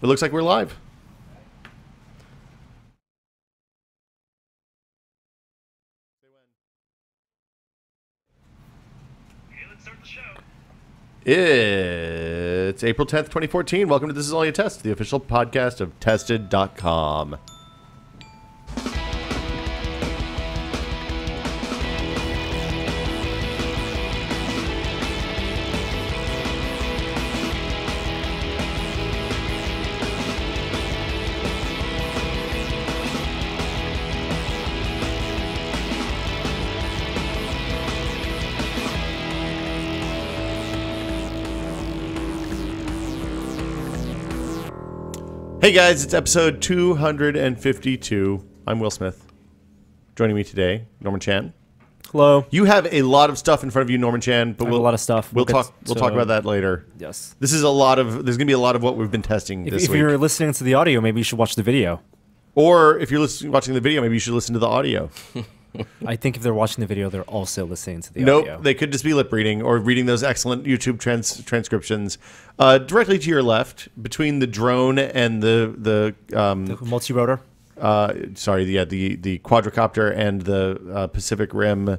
It looks like we're live. It's April 10th, 2014. Welcome to This Is Only a Test, the official podcast of Tested.com. Hey guys, it's episode 252. I'm Will Smith. Joining me today, Norman Chan. Hello. You have a lot of stuff in front of you, Norman Chan, but a lot of stuff. We'll talk about that later. Yes. This is a lot of. There's going to be a lot of what we've been testing this week. If you're listening to the audio, maybe you should watch the video. Or if you're watching the video, maybe you should listen to the audio. I think if they're watching the video, they're also listening to the audio. Nope, they could just be lip reading or reading those excellent YouTube transcriptions. Directly to your left, between the drone and the multi-rotor. The quadricopter and the Pacific Rim.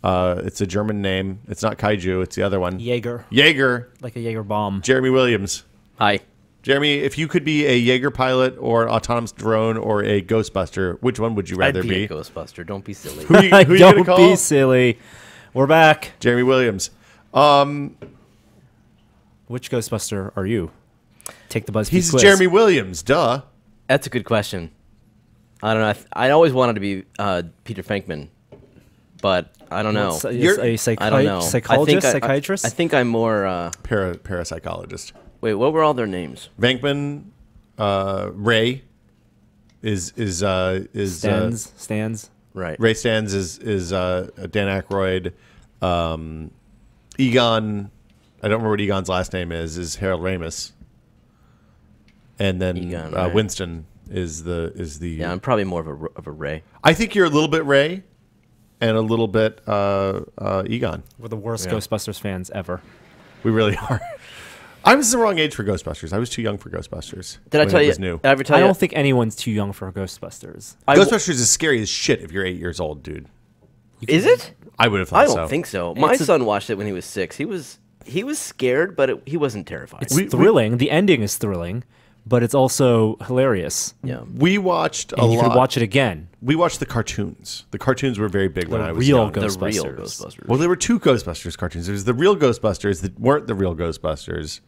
It's a German name. It's not Kaiju. It's the other one. Jaeger. Jaeger. Like a Jaeger bomb. Jeremy Williams. Hi. Jeremy, if you could be a Jaeger pilot or autonomous drone or a Ghostbuster, which one would you rather be? I'd be a Ghostbuster. Don't be silly. Who you Don't be silly. We're back. Jeremy Williams. Which Ghostbuster are you? Take the BuzzFeed He's quiz. Jeremy Williams. Duh. That's a good question. I don't know. I always wanted to be Peter Venkman, but I don't know. You're a psychologist, psychiatrist? I think I'm more... parapsychologist. Wait, what were all their names? Venkman, Ray is Stans. Right. Ray Stans is Dan Aykroyd. Egon, I don't remember what Egon's last name is Harold Ramis. And then Egon, right. Winston is the Yeah, I'm probably more of a Ray. I think you're a little bit Ray and a little bit Egon. We're the worst Ghostbusters fans ever. We really are. I was the wrong age for Ghostbusters. I was too young for Ghostbusters. Did I tell you? New. Did I ever tell you? I don't think anyone's too young for Ghostbusters. Ghostbusters is scary as shit if you're 8 years old, dude. Is it? I would have thought so. I don't think so. My son watched it when he was 6. He was scared, but he wasn't terrified. It's thrilling. The ending is thrilling, but it's also hilarious. Yeah. We watched and you could watch it again. We watched the cartoons. The cartoons were very big when I was young. young. The real Ghostbusters. Well, there were two Ghostbusters cartoons. There was the real Ghostbusters that weren't the real Ghostbusters.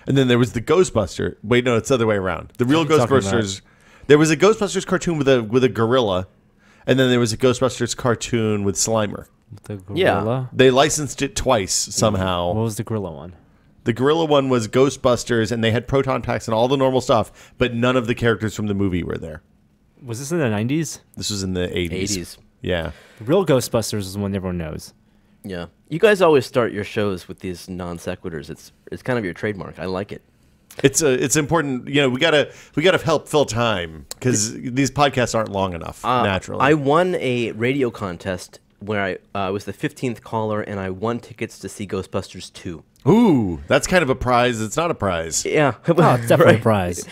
And then there was the Ghostbuster. Wait, no, it's the other way around. The real Ghostbusters. There was a Ghostbusters cartoon with a gorilla, and then there was a Ghostbusters cartoon with Slimer. The gorilla? Yeah. They licensed it twice somehow. What was the gorilla one? The gorilla one was Ghostbusters, and they had proton packs and all the normal stuff, but none of the characters from the movie were there. Was this in the 90s? This was in the 80s. Yeah. The real Ghostbusters is the one everyone knows. Yeah. You guys always start your shows with these non sequiturs. It's kind of your trademark. I like it. It's important. You know, we gotta help fill time because these podcasts aren't long enough. Naturally, I won a radio contest where I was the 15th caller, and I won tickets to see Ghostbusters 2. Ooh, that's kind of a prize. It's not a prize. Yeah, it's definitely a prize.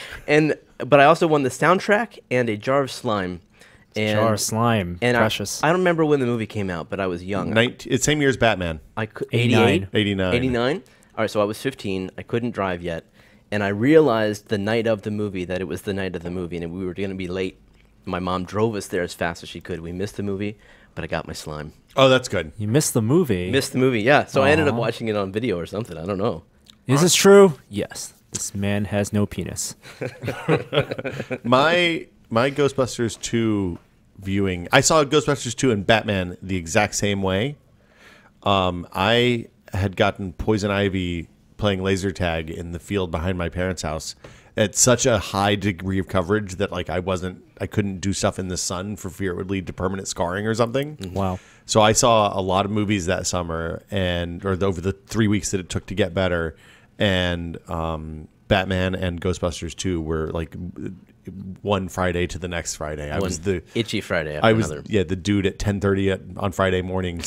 But I also won the soundtrack and a jar of slime. Jar of slime, and precious. I don't remember when the movie came out, but I was young. It's same year as Batman. 88? 89. 89? All right, so I was 15. I couldn't drive yet. And I realized the night of the movie that it was the night of the movie, and we were going to be late. My mom drove us there as fast as she could. We missed the movie, but I got my slime. Oh, that's good. You missed the movie? Missed the movie, yeah. So I ended up watching it on video or something. I don't know. Is this true? Yes. This man has no penis. My Ghostbusters 2 viewing, I saw Ghostbusters 2 and Batman the exact same way. I had gotten poison ivy playing laser tag in the field behind my parents' house at such a high degree of coverage that like I couldn't do stuff in the sun for fear it would lead to permanent scarring or something. Wow. So I saw a lot of movies that summer over the 3 weeks that it took to get better. And Batman and Ghostbusters 2 were like one Friday to the next Friday. I was the itchy Friday. After I was another. the dude at 10:30 on Friday morning,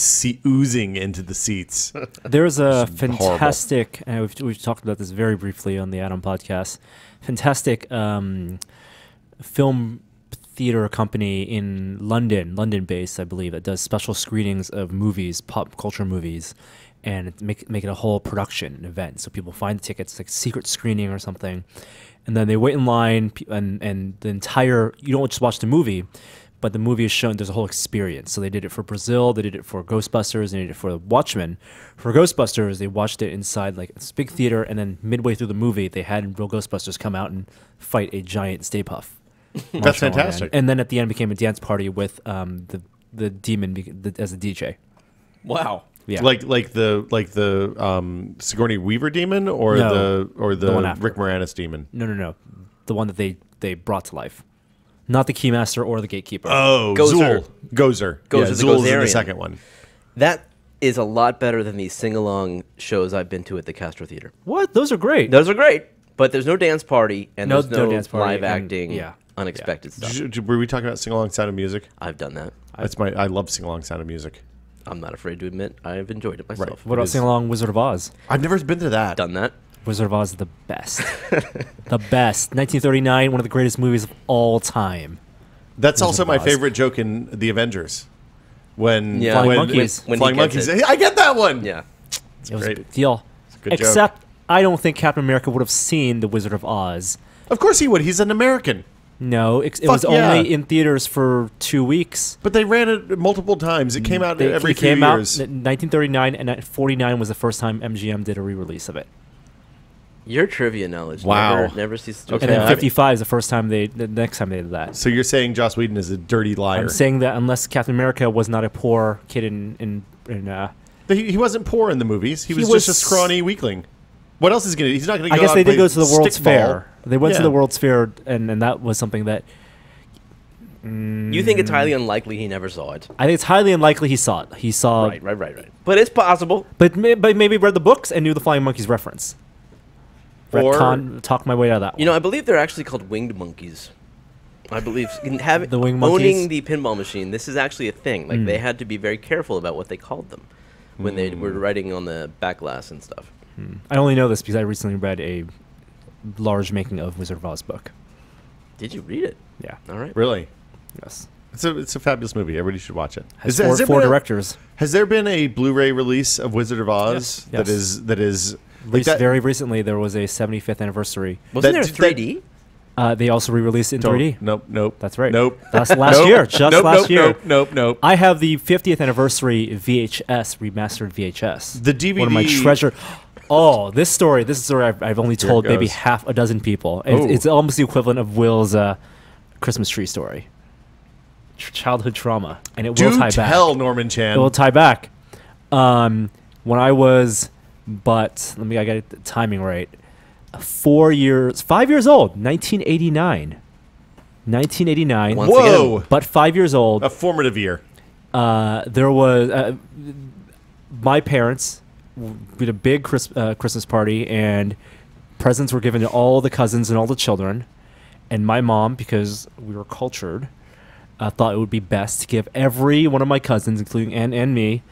oozing into the seats. There's a It's horrible. fantastic, and we've talked about this very briefly on the Adam podcast. Fantastic film theater company in London based, I believe, that does special screenings of movies, pop culture movies, and make it a whole production event. So people find the tickets, like secret screening or something, and then they wait in line, and the entire, you don't just watch the movie, but the movie is shown, there's a whole experience. So they did it for Brazil, they did it for Ghostbusters, they did it for Watchmen. For Ghostbusters, they watched it inside like this big theater, and then midway through the movie, they had real Ghostbusters come out and fight a giant Stay Puft. That's Marshmallow Man. fantastic. And then at the end became a dance party with the demon as a DJ. Wow. Yeah. Like the Sigourney Weaver demon or No, the the one after. Rick Moranis demon. No. The one that they brought to life. Not the Keymaster or the Gatekeeper. Oh, Gozer. Zool. Gozer. Gozer, Yeah, the Zool's in the Gozerian. second one. That is a lot better than the sing-along shows I've been to at the Castro Theater. What? Those are great. Those are great, but there's no dance party and No- there's no no dance party live and- acting, yeah. unexpected stuff. Were we talking about sing along Sound of Music? I've done that. I love sing along Sound of Music. I'm not afraid to admit I've enjoyed it myself. What about is- Sing Along Wizard of Oz? I've never been to that. Done that. Wizard of Oz is the best. The best. 1939, one of the greatest movies of all time. That's Wizard also of my Oz. favorite joke in The Avengers. When Yeah. Flying when, monkeys. When he Flying gets monkeys. it. I get that one. Yeah. It was great. a big deal. good joke. Except I don't think Captain America would have seen The Wizard of Oz. Of course he would. He's an American. No, it Fuck was yeah. only in theaters for 2 weeks. But they ran it multiple times. It came out every It few came out years. in 1939, and 49 was the first time MGM did a re-release of it. Your trivia knowledge Wow. never ceases to Okay. And then Yeah, 55 is the next time they did that. So you're saying Joss Whedon is a dirty liar? I'm saying that unless Captain America was not a poor kid He wasn't poor in the movies. He was just a scrawny weakling. What else is going to? He's not going to. I guess they did go to the World's Fair. They went to Yeah. the World's Fair, and that was something that You think it's highly unlikely he never saw it. I think it's highly unlikely he saw it. He saw, Right. But it's possible. but maybe read the books and knew the Flying Monkeys reference. Or- Talk my way out of that one. You know, I believe they're actually called winged monkeys. I believe having The winged owning monkeys? the pinball machine. This is actually a thing. Like they had to be very careful about what they called them when they were writing on the back glass and stuff. I only know this because I recently read a large making of Wizard of Oz book. Did you read it? Yeah. All right. Really? Yes. It's a fabulous movie. Everybody should watch it. Has Has there four been a- directors. Has there been a Blu-ray release of Wizard of Oz Yes. that is like that? Very recently, there was a 75th anniversary. Wasn't That- there 3D? They also re-released it in 3D. Nope. That's right. Nope. That's last year. Just nope, last year. Nope. I have the 50th anniversary VHS, remastered VHS. The DVD. One of my treasure. Oh, this is a story I've only Here it told maybe goes. half a dozen people. Oh. It's almost the equivalent of Will's Christmas tree story. Childhood trauma. And it will Do tie back. tell, Norman It Chan. will tie back. When I was, I got the timing right. 5 years old, 1989. 1989. Once Whoa. again. But 5 years old. A formative year. There was my parents did a big Christmas party, and presents were given to all the cousins and all the children. And my mom, because we were cultured, thought it would be best to give every one of my cousins, including Ann and me,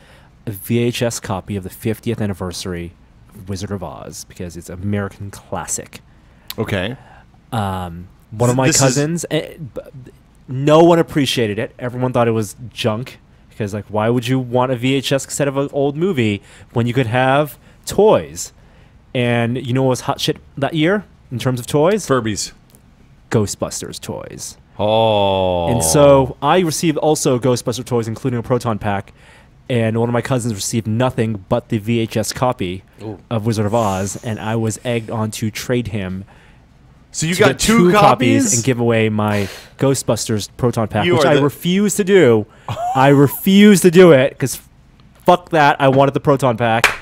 a VHS copy of the 50th anniversary of Wizard of Oz, because it's an American classic. Okay. One of my This is- cousins, no one appreciated it. Everyone thought it was junk, because like, why would you want a VHS cassette of an old movie when you could have toys? And you know what was hot shit that year in terms of toys? Furbies. Ghostbusters toys. Oh. And so I received also Ghostbuster toys, including a proton pack. And one of my cousins received nothing but the VHS copy of Wizard of Oz, and I was egged on to trade him. So you to got get two copies and give away my Ghostbusters proton pack, You which are I the- refuse to do. I refuse to do it because fuck that. I wanted the proton pack,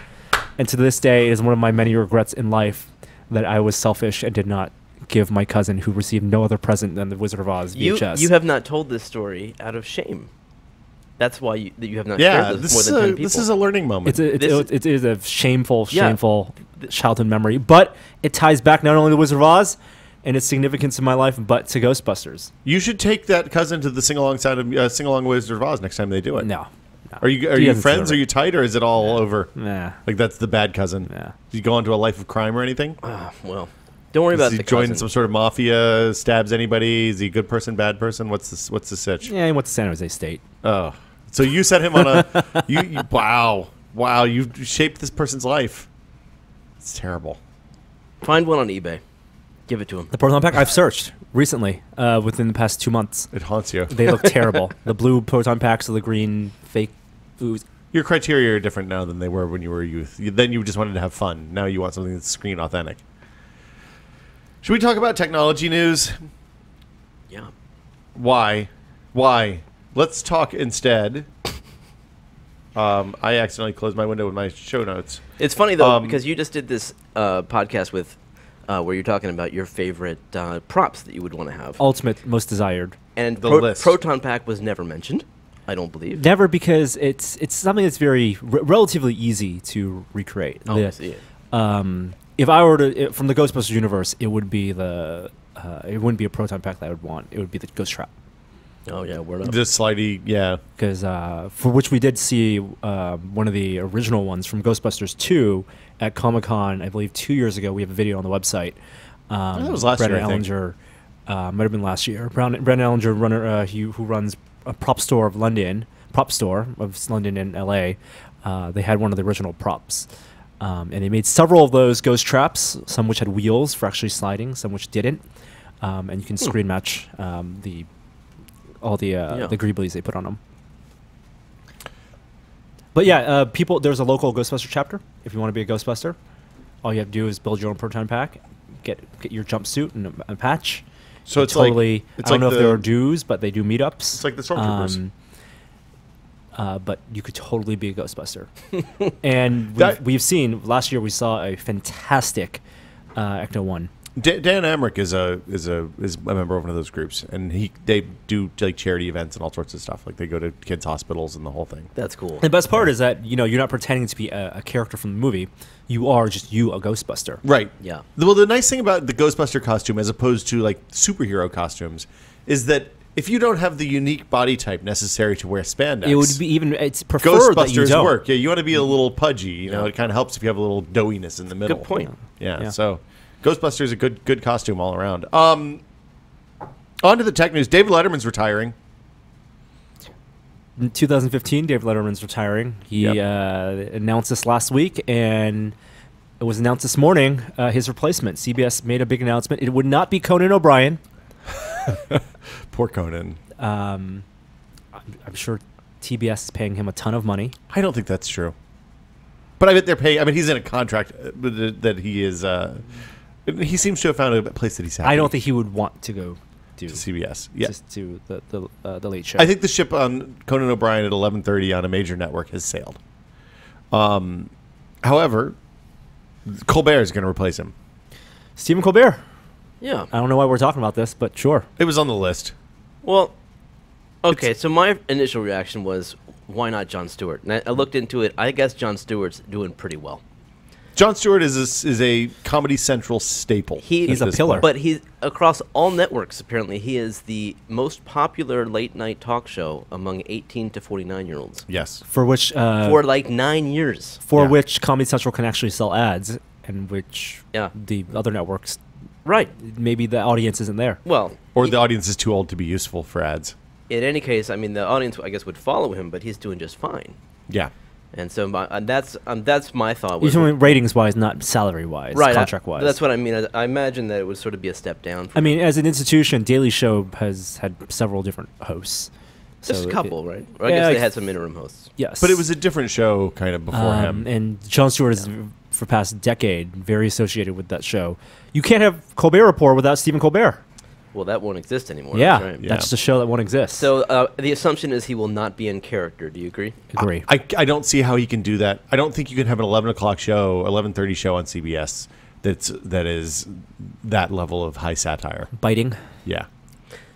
and to this day, it is one of my many regrets in life that I was selfish and did not give my cousin, who received no other present than the Wizard of Oz VHS. You have not told this story out of shame. That's why you have not Yeah, shared this this with is more than 10 a people. this is a learning moment. it is a shameful, Yeah. shameful. childhood memory. But it ties back not only to Wizard of Oz and its significance in my life, but to Ghostbusters. You should take that cousin to the sing along Wizard of Oz next time they do it. No. Are you friends? Are you tight, or is it all over? Nah. Like that's the bad cousin. Yeah. Did you go into a life of crime or anything? Well, don't worry about Does he the join cousin. some sort of mafia? Stabs anybody? Is he a good person? Bad person? What's the sitch? Yeah, he went to San Jose State. Oh, so you set him on a wow. You shaped this person's life. It's terrible. Find one on eBay. Give it to him. The proton pack I've searched recently, within the past 2 months. It haunts you. They look terrible. The blue proton packs or the green fake ooze. Your criteria are different now than they were when you were a youth. Then you just wanted to have fun. Now you want something that's screen authentic. Should we talk about technology news? Yeah. Why? Let's talk instead. I accidentally closed my window with my show notes. It's funny, though, because you just did this podcast with where you're talking about your favorite props that you would want to have. Ultimate, most desired. And The list. Proton Pack was never mentioned, I don't believe. Never, because it's something that's very relatively easy to recreate. Oh, I see it. If I were to from the Ghostbusters universe, it would be it wouldn't be a proton pack that I would want. It would be the Ghost Trap. Oh, yeah, word up. Just slidey, yeah. Because for which we did see one of the original ones from Ghostbusters 2 at Comic-Con, I believe 2 years ago. We have a video on the website. That was last year, I think. Ellinger, might have been last year. Brandon Ellinger, who runs a prop store of London in LA. They had one of the original props. And they made several of those ghost traps, some which had wheels for actually sliding, some which didn't. And you can screen match the greeblies they put on them. But yeah, there's a local Ghostbuster chapter. If you want to be a Ghostbuster, all you have to do is build your own proton pack, get your jumpsuit and a patch. So it's totally. Like, I don't know if there are dues, but they do meetups. It's like the Stormtroopers. But you could totally be a Ghostbuster. And we've seen last year we saw a fantastic Ecto One. Dan Emmerich is a member of one of those groups, and they do like charity events and all sorts of stuff. Like they go to kids' hospitals and the whole thing. That's cool. The best part is that you're not pretending to be a character from the movie. You are just a Ghostbuster. Right. Yeah. Well, the nice thing about the Ghostbuster costume, as opposed to like superhero costumes, is that if you don't have the unique body type necessary to wear spandex, It would be it's preferred that you Ghostbusters don't. work. Yeah, you want to be a little pudgy. You know, it kind of helps if you have a little doughiness in the middle. Good point. Yeah. So Ghostbusters is a good costume all around. On to the tech news. David Letterman's retiring. In 2015, David Letterman's retiring. He announced this last week, and it was announced this morning, his replacement. CBS made a big announcement. It would not be Conan O'Brien. Poor Conan. I'm sure TBS is paying him a ton of money. I don't think that's true. But I bet they're paying. I mean, he's in a contract that he is. He seems to have found a place that he's happy. I don't think he would want to go to CBS. Yeah, just to the Late Show. I think the ship on Conan O'Brien at 11:30 on a major network has sailed. However, Colbert is going to replace him. Stephen Colbert. Yeah. I don't know why we're talking about this, but sure. It was on the list. Well, okay, so my initial reaction was, why not Jon Stewart? And I looked into it. I guess Jon Stewart's doing pretty well. Jon Stewart is a Comedy Central staple. He's a pillar. But he's across all networks, apparently. He is the most popular late-night talk show among 18 to 49-year-olds. Yes. For which... for like 9 years. For which Comedy Central can actually sell ads, and which the other networks... Right. Maybe the audience isn't there. Well... Or the audience is too old to be useful for ads. In any case, I mean, the audience, I guess, would follow him, but he's doing just fine. Yeah. And so that's my thought. You're talking ratings-wise, not salary-wise, right, contract-wise. That's what I mean. I imagine that it would sort of be a step down. I mean, as an institution, Daily Show has had several different hosts. Just so a couple, right? Or I guess they had some interim hosts. Yes. But it was a different show kind of before him. And Jon Stewart is, for the past decade, very associated with that show. You can't have Colbert Report without Stephen Colbert. Well, that won't exist anymore. Yeah, that's right. That's the show that won't exist. So the assumption is he will not be in character. Do you agree? Agree. I don't see how he can do that. I don't think you can have an 11 o'clock show, 11:30 show on CBS that is that level of high satire. Biting. Yeah.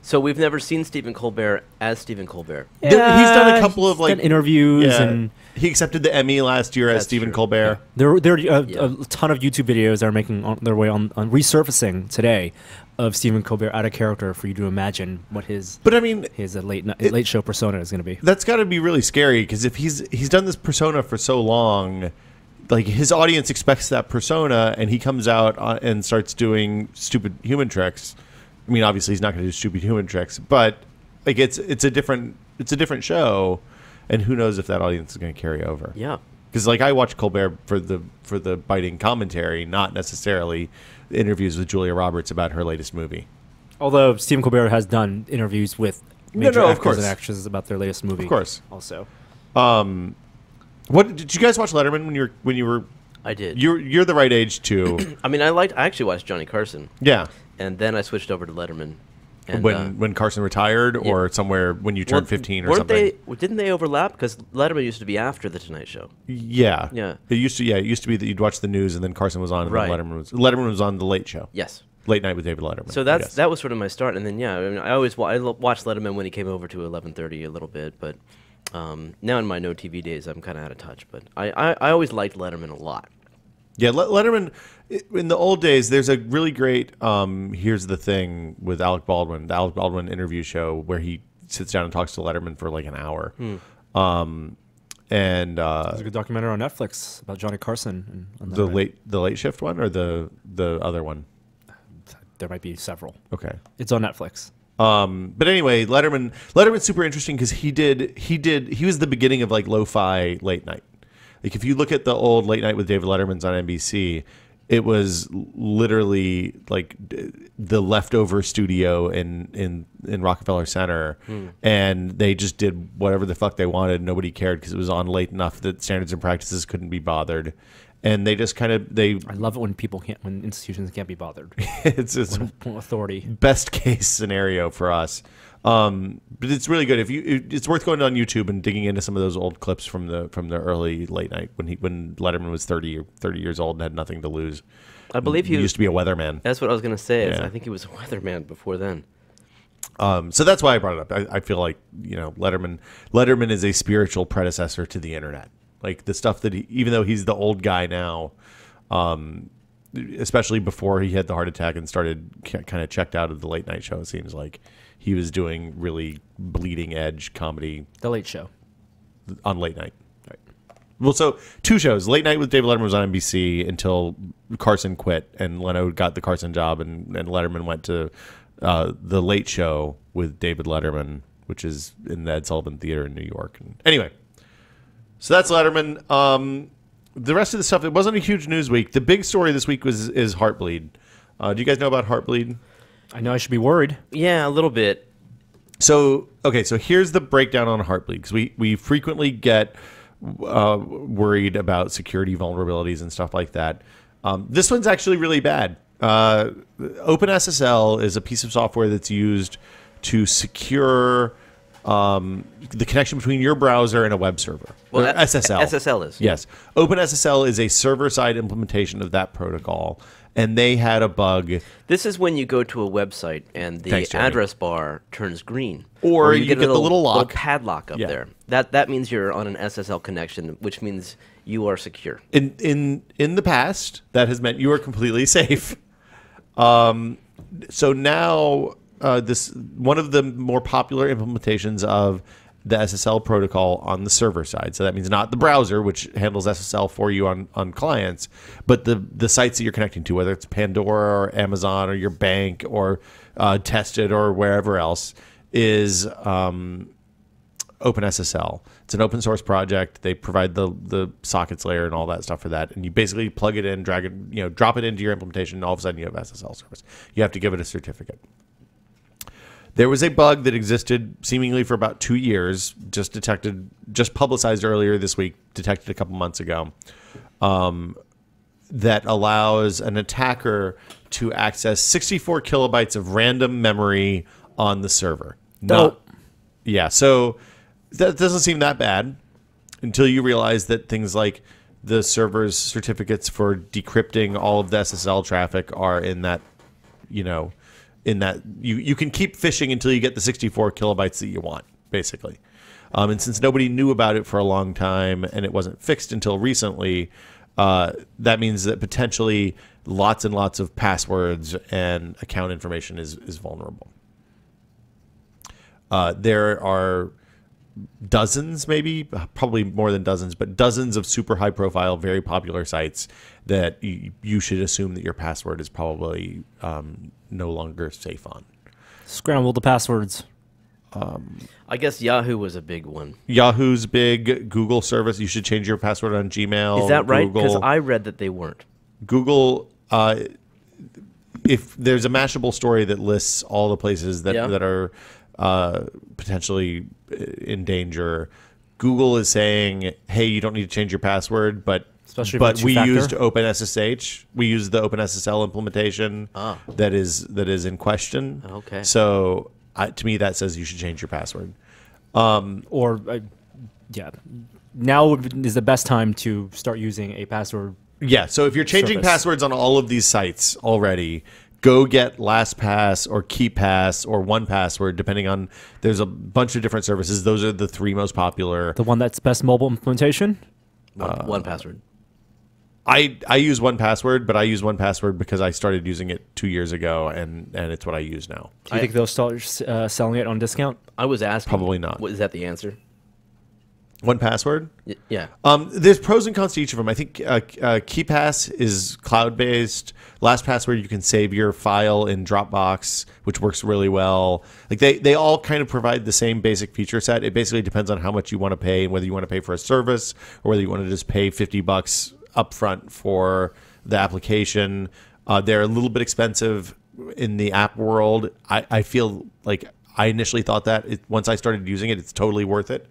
So we've never seen Stephen Colbert as Stephen Colbert. Yeah, he's done a couple of done interviews and He accepted the Emmy last year as That's Stephen true. Colbert. There are Yeah. a ton of YouTube videos that are making on their way on resurfacing today of Stephen Colbert out of character for you to imagine what his But I mean, late show persona is going to be. that's got to be really scary because if he's done this persona for so long, like his audience expects that persona, and he comes out and starts doing stupid human tricks. I mean, obviously he's not going to do stupid human tricks, but like it's a different show, and who knows if that audience is going to carry over. Yeah. Because like I watch Colbert for the biting commentary, not necessarily interviews with Julia Roberts about her latest movie. Although Stephen Colbert has done interviews with major of actors course. and actresses about their latest movie. Of course. Also. What did you guys watch Letterman when you were? I did. You're the right age to. I mean, I actually watched Johnny Carson, Yeah. and then I switched over to Letterman. And, When Carson retired, or somewhere when you turned 15 or weren't something. Didn't they overlap? Because Letterman used to be after the Tonight Show. Yeah. Yeah. It used to be that you'd watch the news and then Carson was on, and Right. then Letterman was on the Late Show. Yes. Late Night with David Letterman. So I guess. that was sort of my start, and then I mean, I always watched Letterman when he came over to 11:30 a little bit, but now in my no TV days, I'm kind of out of touch. But I always liked Letterman a lot. Yeah, Letterman, in the old days, there's a really great Here's the Thing with Alec Baldwin, the Alec Baldwin interview show where he sits down and talks to Letterman for like an hour. And There's a good documentary on Netflix about Johnny Carson. And the late shift one or the other one? There might be several. Okay. It's on Netflix. But anyway, Letterman's super interesting because he was the beginning of like lo-fi late night. Like if you look at the old Late Night with David Letterman's on NBC, it was literally like the leftover studio in Rockefeller Center, and they just did whatever the fuck they wanted. Nobody cared because it was on late enough that standards and practices couldn't be bothered, and they just I love it when when institutions can't be bothered. it's Authority. best case scenario for us. But it's really good. It's worth going on YouTube and digging into some of those old clips from the early late night when Letterman was 30 years old and had nothing to lose. I believe he used to be a weatherman. That's what I was going to say. Yeah. I think he was a weatherman before then. So that's why I brought it up. I feel like Letterman is a spiritual predecessor to the internet. Like the stuff that even though he's the old guy now, especially before he had the heart attack and started kind of checked out of the late night show, it seems like he was doing really bleeding edge comedy. The Late Show. On late night. Right. Well, so two shows. Late Night with David Letterman was on NBC until Carson quit and Leno got the Carson job, and Letterman went to the Late Show with David Letterman, which is in the Ed Sullivan Theater in New York. And anyway, so that's Letterman. The rest of the stuff, it wasn't a huge news week. The big story this week is Heartbleed. Do you guys know about Heartbleed? I know I should be worried. Yeah, a little bit. So here's the breakdown on Heartbleed, because we frequently get worried about security vulnerabilities and stuff like that. This one's actually really bad. OpenSSL is a piece of software that's used to secure the connection between your browser and a web server. Well, Or SSL. SSL is. Yes. OpenSSL is a server-side implementation of that protocol, and they had a bug. This is when you go to a website and the Thanks, Jeremy. address bar turns green. Or you get the little lock. padlock up Yeah. there. That means you're on an SSL connection, which means you are secure. In the past, that has meant you are completely safe. So now, this one of the more popular implementations of the SSL protocol on the server side. So that means not the browser, which handles SSL for you on clients, but the sites that you're connecting to, whether it's Pandora or Amazon or your bank or Tested or wherever else, is OpenSSL. It's an open source project. They provide the sockets layer and all that stuff for that. And you basically plug it in, drag it, drop it into your implementation, and all of a sudden you have SSL service. You have to give it a certificate. There was a bug that existed seemingly for about 2 years, just publicized earlier this week, detected a couple months ago, that allows an attacker to access 64 kilobytes of random memory on the server. Yeah, so that doesn't seem that bad until you realize that things like the server's certificates for decrypting all of the SSL traffic are in that, in that you can keep phishing until you get the 64 kilobytes that you want, basically. And since nobody knew about it for a long time and it wasn't fixed until recently, that means that potentially lots and lots of passwords and account information is vulnerable. There are dozens, maybe, probably more than dozens, but dozens of super high profile, very popular sites that you should assume that your password is probably no longer safe on. Scramble the passwords. I guess Yahoo was a big one. Yahoo's big. Google service. You should change your password on Gmail. Is that right? Google. Because I read that they weren't. Google, if there's a Mashable story that lists all the places that are potentially in danger, Google is saying, hey, you don't need to change your password, but we used OpenSSH. We used the OpenSSL implementation that is in question. Okay. So to me, that says you should change your password. Now is the best time to start using a password. Yeah, so if you're changing passwords on all of these sites already, go get LastPass or KeePass or 1Password, depending on, there's a bunch of different services. Those are the three most popular. The one that's best mobile implementation? 1Password. I use 1Password, but I use 1Password because I started using it 2 years ago, and it's what I use now. Do you think they'll start selling it on discount? I was asking. Probably not. What, is that the answer? 1Password? Yeah. There's pros and cons to each of them. I think KeePass is cloud-based. LastPassword, you can save your file in Dropbox, which works really well. Like they all kind of provide the same basic feature set. It basically depends on how much you want to pay and whether you want to pay for a service or whether you want to just pay $50 upfront for the application. They're a little bit expensive in the app world. I feel like I initially thought that. Once I started using it, it's totally worth it.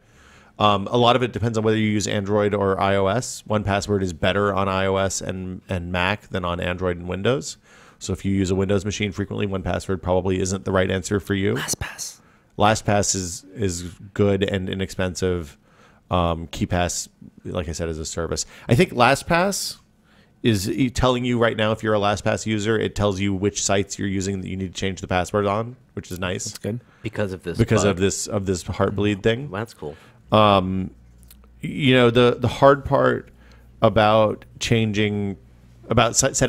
A lot of it depends on whether you use Android or iOS. 1Password is better on iOS and Mac than on Android and Windows. So if you use a Windows machine frequently, 1Password probably isn't the right answer for you. LastPass is good and inexpensive. KeePass, like I said, is a service. I think LastPass is telling you right now, if you're a LastPass user, it tells you which sites you're using that you need to change the password on, which is nice. That's good. Because of this Heartbleed thing. Well, that's cool. The hard part about setting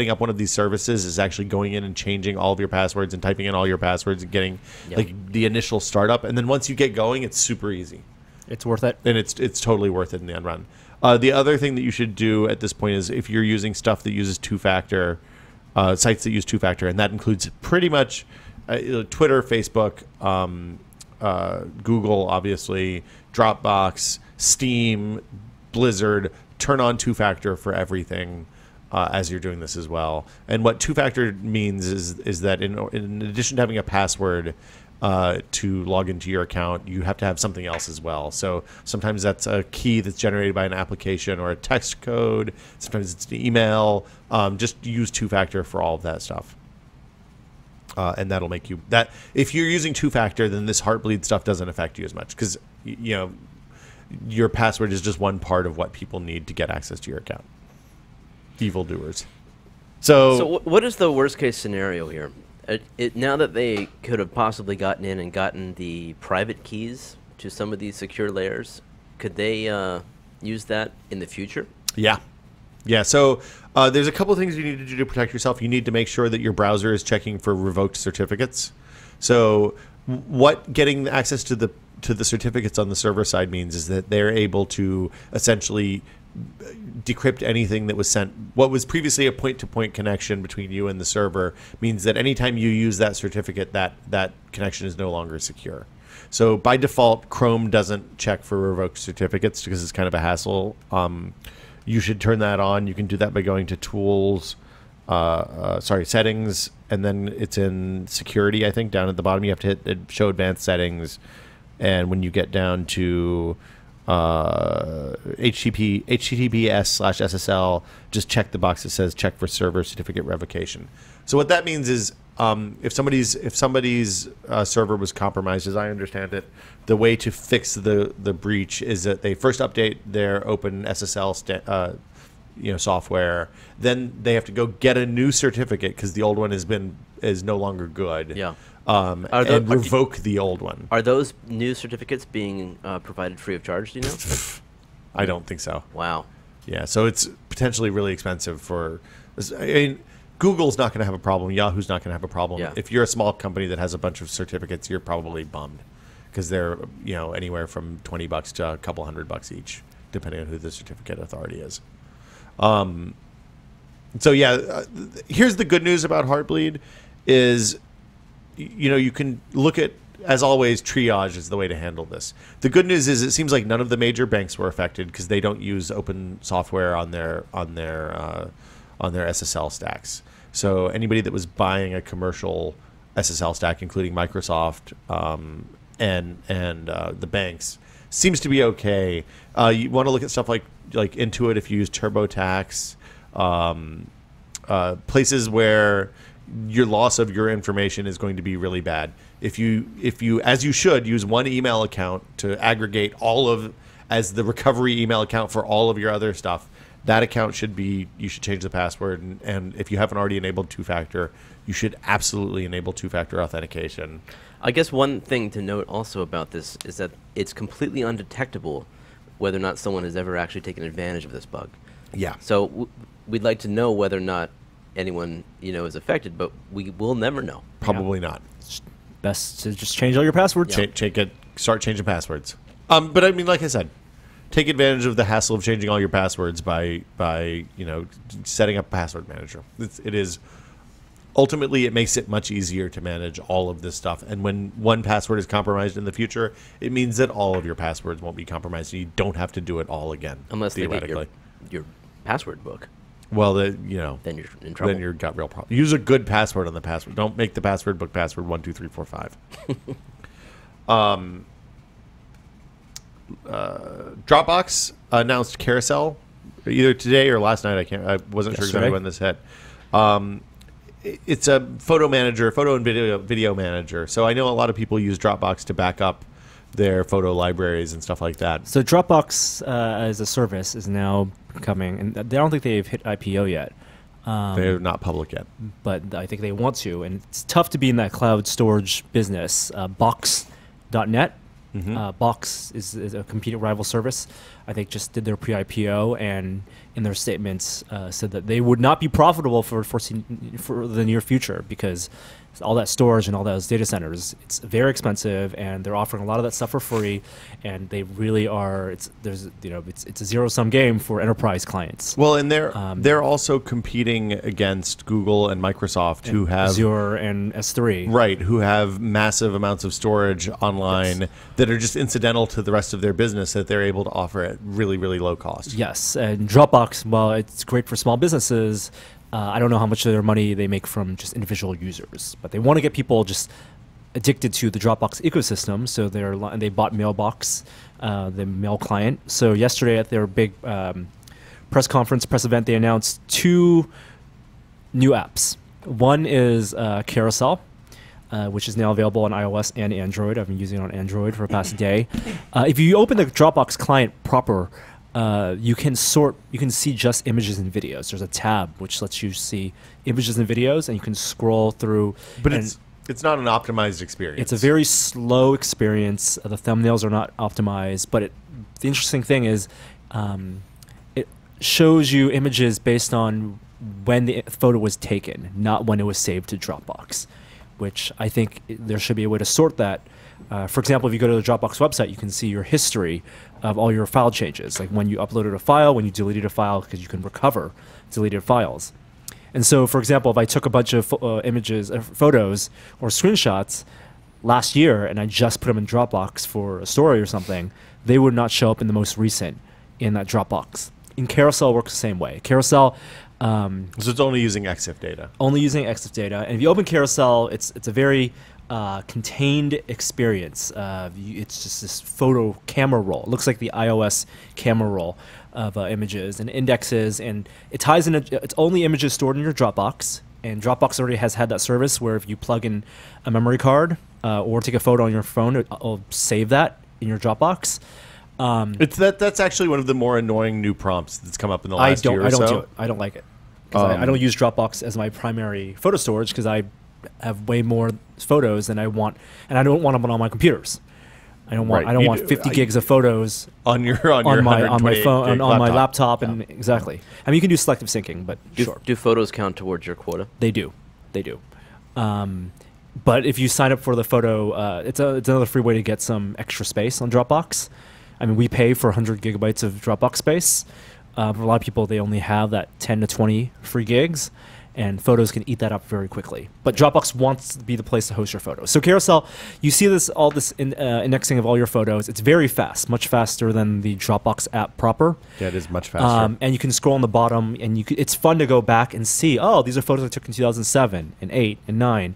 up one of these services is actually going in and changing all of your passwords and typing in all your passwords and getting like the initial startup. And then once you get going, it's super easy. It's worth it. And it's totally worth it in the end run. The other thing that you should do at this point is if you're using stuff that uses two-factor, sites that use two-factor, and that includes pretty much Twitter, Facebook, Google, obviously, Dropbox, Steam, Blizzard, turn on two-factor for everything as you're doing this as well. And what two-factor means is that in addition to having a password to log into your account, you have to have something else as well. So sometimes that's a key that's generated by an application or a text code. Sometimes it's an email. Just use two-factor for all of that stuff. And that'll make you that if you're using two-factor, then this Heartbleed stuff doesn't affect you as much because your password is just one part of what people need to get access to your account. Evildoers. So what is the worst case scenario here? Now that they could have possibly gotten in and gotten the private keys to some of these secure layers, could they use that in the future? Yeah. So there's a couple of things you need to do to protect yourself. You need to make sure that your browser is checking for revoked certificates. So what getting access to the certificates on the server side means is that they're able to essentially decrypt anything that was sent. What was previously a point-to-point connection between you and the server means that anytime you use that certificate, that connection is no longer secure. So by default, Chrome doesn't check for revoked certificates because it's kind of a hassle. You should turn that on. You can do that by going to Tools, Settings, and then it's in Security, I think. Down at the bottom, you have to hit Show Advanced Settings. And when you get down to HTTPS/SSL, just check the box that says check for server certificate revocation. So what that means is if somebody's server was compromised, as I understand it, the way to fix the breach is that they first update their OpenSSL software, then they have to go get a new certificate because the old one is no longer good. Yeah. and revoke the old one. Are those new certificates being provided free of charge? Do you know? I don't think so. Wow. Yeah, so it's potentially really expensive for. I mean, Google's not going to have a problem. Yahoo's not going to have a problem. Yeah. If you're a small company that has a bunch of certificates, you're probably bummed because they're anywhere from $20 to a couple $100 each, depending on who the certificate authority is. So yeah, here's the good news about Heartbleed is, you can look at, as always, triage is the way to handle this. The good news is it seems like none of the major banks were affected because they don't use open software on their SSL stacks. So anybody that was buying a commercial SSL stack, including Microsoft and the banks, seems to be okay. You want to look at stuff like Intuit if you use TurboTax, places where your loss of your information is going to be really bad. If you as you should use one email account to aggregate as the recovery email account for all of your other stuff, that account you should change the password. And if you haven't already enabled two-factor, you should absolutely enable two-factor authentication. I guess one thing to note also about this is that it's completely undetectable whether or not someone has ever actually taken advantage of this bug. Yeah. So we'd like to know whether or not anyone is affected, but we will never know. Probably not. It's best to just change all your passwords. Start changing passwords. But I mean, like I said, take advantage of the hassle of changing all your passwords by setting up a password manager. Ultimately, it makes it much easier to manage all of this stuff. And when one password is compromised in the future, it means that all of your passwords won't be compromised, and you don't have to do it all again. Unless they get your password book. Well, then you're in trouble. Then you've got real problems. Use a good password on the password. Don't make the password book password 12345. Dropbox announced Carousel either today or last night. I wasn't sure exactly when this hit. It's a photo and video manager. So I know a lot of people use Dropbox to back up their photo libraries and stuff like that. So Dropbox as a service is now coming, and I don't think they've hit IPO yet. They're not public yet, but I think they want to. And it's tough to be in that cloud storage business. Box.net. Box is a competing rival service. I think just did their pre-IPO, and in their statements said that they would not be profitable for the near future because all that storage and all those data centers, it's very expensive, and they're offering a lot of that stuff for free, and they really are. It's a zero-sum game for enterprise clients. Well, and they're also competing against Google and Microsoft, who have Azure and S3, right? Who have massive amounts of storage online that are just incidental to the rest of their business that they're able to offer at really, really low cost. Yes, and Dropbox, while it's great for small businesses, I don't know how much of their money they make from just individual users, but they want to get people just addicted to the Dropbox ecosystem. So they bought Mailbox, the mail client. So yesterday at their big press event, they announced two new apps. One is Carousel, which is now available on iOS and Android. I've been using it on Android for the past day. If you open the Dropbox client proper, you can see just images and videos. There's a tab which lets you see images and videos, and you can scroll through. But it's not an optimized experience. It's a very slow experience. The thumbnails are not optimized, but the interesting thing is it shows you images based on when the photo was taken, not when it was saved to Dropbox, which I think there should be a way to sort that. For example, if you go to the Dropbox website, you can see your history of all your file changes, like when you uploaded a file, when you deleted a file, because you can recover deleted files. And so, for example, if I took a bunch of photos or screenshots last year and I just put them in Dropbox for a story or something, they would not show up in the most recent in that Dropbox. In Carousel, works the same way. Carousel... so it's only using EXIF data. Only using EXIF data. And if you open Carousel, it's a very... contained experience. It's just this photo camera roll. It looks like the iOS camera roll of images and indexes, and it ties in. It's only images stored in your Dropbox, and Dropbox already has had that service where if you plug in a memory card or take a photo on your phone, it'll save that in your Dropbox. That's actually one of the more annoying new prompts that's come up in the last year or so. I don't like it. I don't use Dropbox as my primary photo storage because I have way more photos than I want, and I don't want them on all my computers. I don't want Right. I don't You want do- 50 gigs of photos on your on my phone 128 gig on my laptop, Yeah. and exactly. I mean, you can do selective syncing, but sure, Do photos count towards your quota? they do. But if you sign up for the photo, it's another free way to get some extra space on Dropbox. I mean, we pay for 100 gigabytes of Dropbox space. For a lot of people, they only have that 10 to 20 free gigs, and photos can eat that up very quickly. But Dropbox wants to be the place to host your photos. So Carousel, you see all this indexing of all your photos. It's very fast, much faster than the Dropbox app proper. Yeah, it is much faster. And you can scroll on the bottom, and it's fun to go back and see, oh, these are photos I took in 2007 and 8 and 9.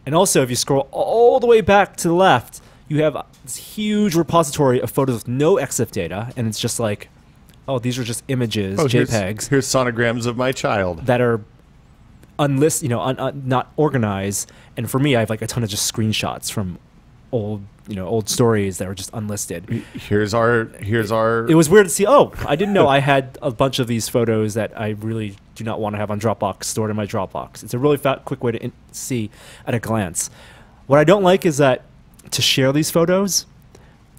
And also, if you scroll all the way back to the left, you have this huge repository of photos with no EXIF data, and it's just like, oh, these are just images, JPEGs, Here's sonograms of my child. that are unlisted, not organized. And for me, I have like a ton of just screenshots from old stories that are just unlisted. Here's our. It was weird to see. Oh, I didn't know I had a bunch of these photos that I really do not want to have on Dropbox stored in my Dropbox. It's a really quick way to see at a glance. What I don't like is that to share these photos,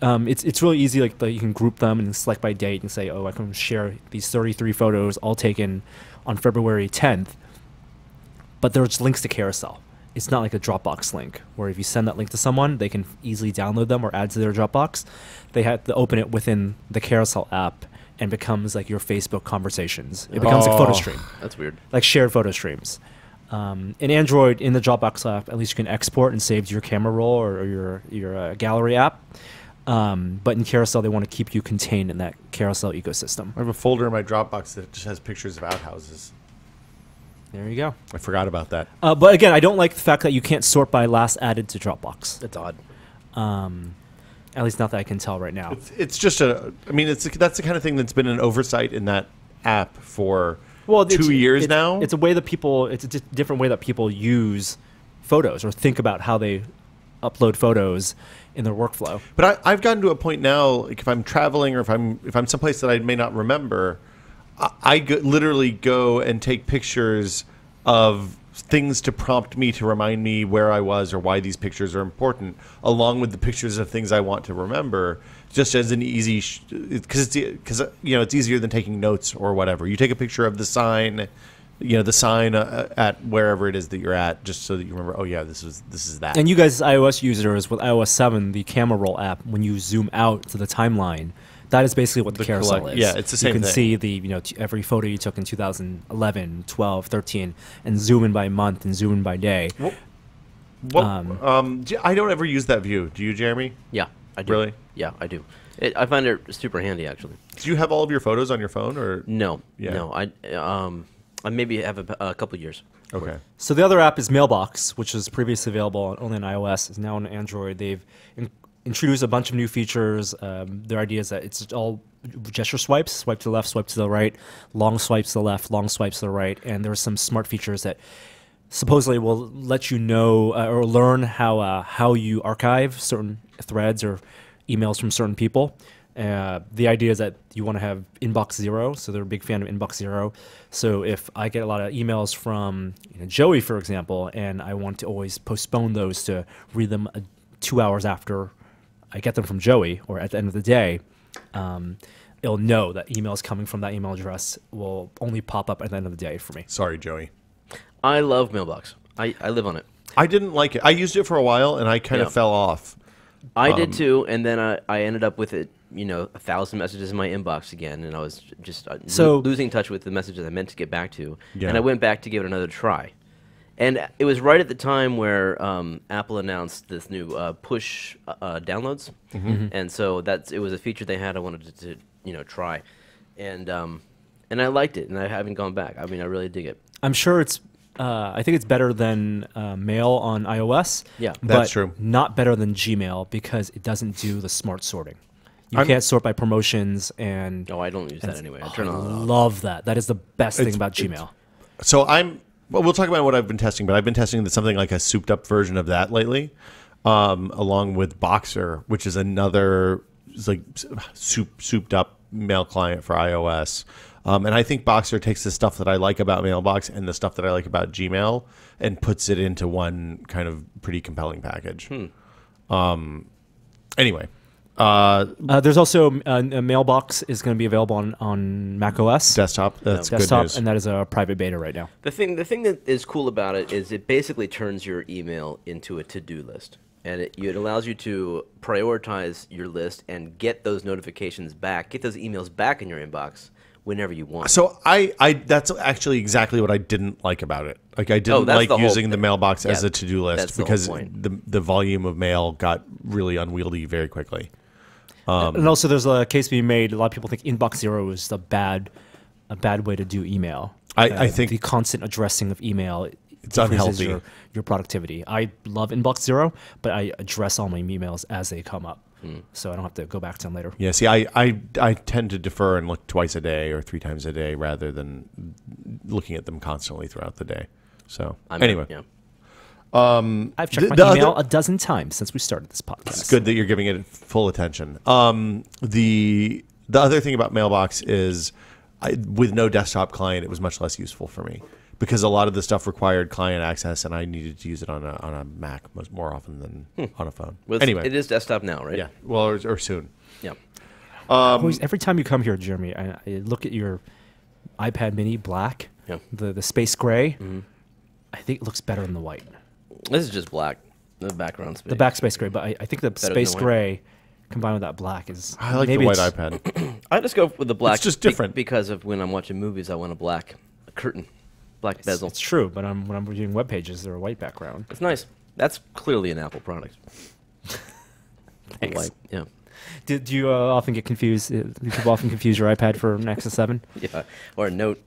it's really easy. Like you can group them and select by date and say, oh, I can share these 33 photos all taken on February 10th. But there's links to Carousel. It's not like a Dropbox link where if you send that link to someone, they can easily download them or add to their Dropbox. They have to open it within the Carousel app and becomes like your Facebook conversations. It becomes like photo stream, That's weird. like shared photo streams. In Android, in the Dropbox app, at least you can export and save to your camera roll or your gallery app. But in Carousel, they want to keep you contained in that Carousel ecosystem. I have a folder in my Dropbox that just has pictures of outhouses. There you go. I forgot about that. But again, I don't like the fact that you can't sort by last added to Dropbox. That's odd. At least not that I can tell right now. It's just that's the kind of thing that's been an oversight in that app for 2 years now. It's a way that it's a different way that people use photos or think about how they upload photos in their workflow. But I've gotten to a point now, like if I'm traveling or if I'm someplace that I may not remember, literally go and take pictures of things to prompt me to remind me where I was or why these pictures are important, along with the pictures of things I want to remember, just as an easy because it's easier than taking notes or whatever. You take a picture of the sign, at wherever it is that you're at, just so that you remember. Oh yeah, this is that. And you guys, iOS users with iOS 7, the camera roll app, when you zoom out to the timeline, that is basically what the Carousel is. Yeah, it's the same thing. You can thing. see every photo you took in 2011, 12, 13, and zoom in by month and zoom in by day. I don't ever use that view. Do you, Jeremy? Yeah, I do. Really? Yeah, I do. I find it super handy, actually. Do you have all of your photos on your phone, or No, Yeah. no. I maybe have a couple years. okay? So the other app is Mailbox, which was previously available only on iOS, is now on Android. They've introduced a bunch of new features. Their idea is that it's all gesture swipes, swipe to the left, swipe to the right, long swipes to the left, long swipes to the right, and there are some smart features that supposedly will let you know or learn how you archive certain threads or emails from certain people. The idea is that you want to have inbox zero, so they're a big fan of inbox zero. So if I get a lot of emails from Joey, for example, and I want to always postpone those to read them 2 hours after I get them from Joey or at the end of the day, it'll know that emails coming from that email address will only pop up at the end of the day for me. Sorry, Joey. I love Mailbox. I live on it. I didn't like it. I used it for a while, and I kind of fell off. I did too, and then I ended up with it, 1,000 messages in my inbox again, and I was just losing touch with the messages I meant to get back to, Yeah. and I went back to give it another try. And it was right at the time where Apple announced this new push downloads, and so it was a feature they had I wanted to try, and I liked it, and I haven't gone back. I mean, I really dig it. I'm sure I think it's better than Mail on iOS. Yeah, that's but true. Not better than Gmail because it doesn't do the smart sorting. You can't sort by promotions and. No, I don't use that anyway. I turn I it on. love that. That is the best thing about Gmail. So we'll talk about what I've been testing, but I've been testing something like a souped up version of that lately, along with Boxer, which is another souped up mail client for iOS. And I think Boxer takes the stuff that I like about Mailbox and the stuff that I like about Gmail and puts it into one kind of pretty compelling package. Anyway. There's also a Mailbox is going to be available on Mac OS Desktop. That's good desktop, news. and that is a private beta right now. The thing that is cool about it is it basically turns your email into a to-do list. And it allows you to prioritize your list and get those notifications back, get those emails back in your inbox whenever you want. So I that's actually exactly what I didn't like about it. Like I didn't like using the Mailbox as a to-do list because the volume of mail got really unwieldy very quickly. And also, there's a case being made. A lot of people think Inbox Zero is a bad way to do email. I think the constant addressing of email it's unhealthy. Your productivity. I love Inbox Zero, but I address all my emails as they come up, so I don't have to go back to them later. Yeah, see, I tend to defer and look twice a day or 3 times a day rather than looking at them constantly throughout the day. So anyway. I've checked my email a dozen times since we started this podcast. It's good that you're giving it full attention. The other thing about Mailbox is with no desktop client, it was much less useful for me because a lot of the stuff required client access, and I needed to use it on a Mac more often than on a phone. Well, anyway, it is desktop now, right? Yeah. Well, or soon. Yeah. Every time you come here, Jeremy, I look at your iPad Mini black, the space gray. I think it looks better than the white. This is just black. The background space. The backspace gray, but I think the space gray combined with that black is. I like the white iPad. I just go with the black. It's just different because of when I'm watching movies. I want a black curtain, black bezel. It's true, but when I'm reviewing web pages, they're a white background. It's nice. That's clearly an Apple product. Thanks. White, yeah. Do you often get confused? Do people often confuse your iPad for an Nexus 7? Yeah, or a Note,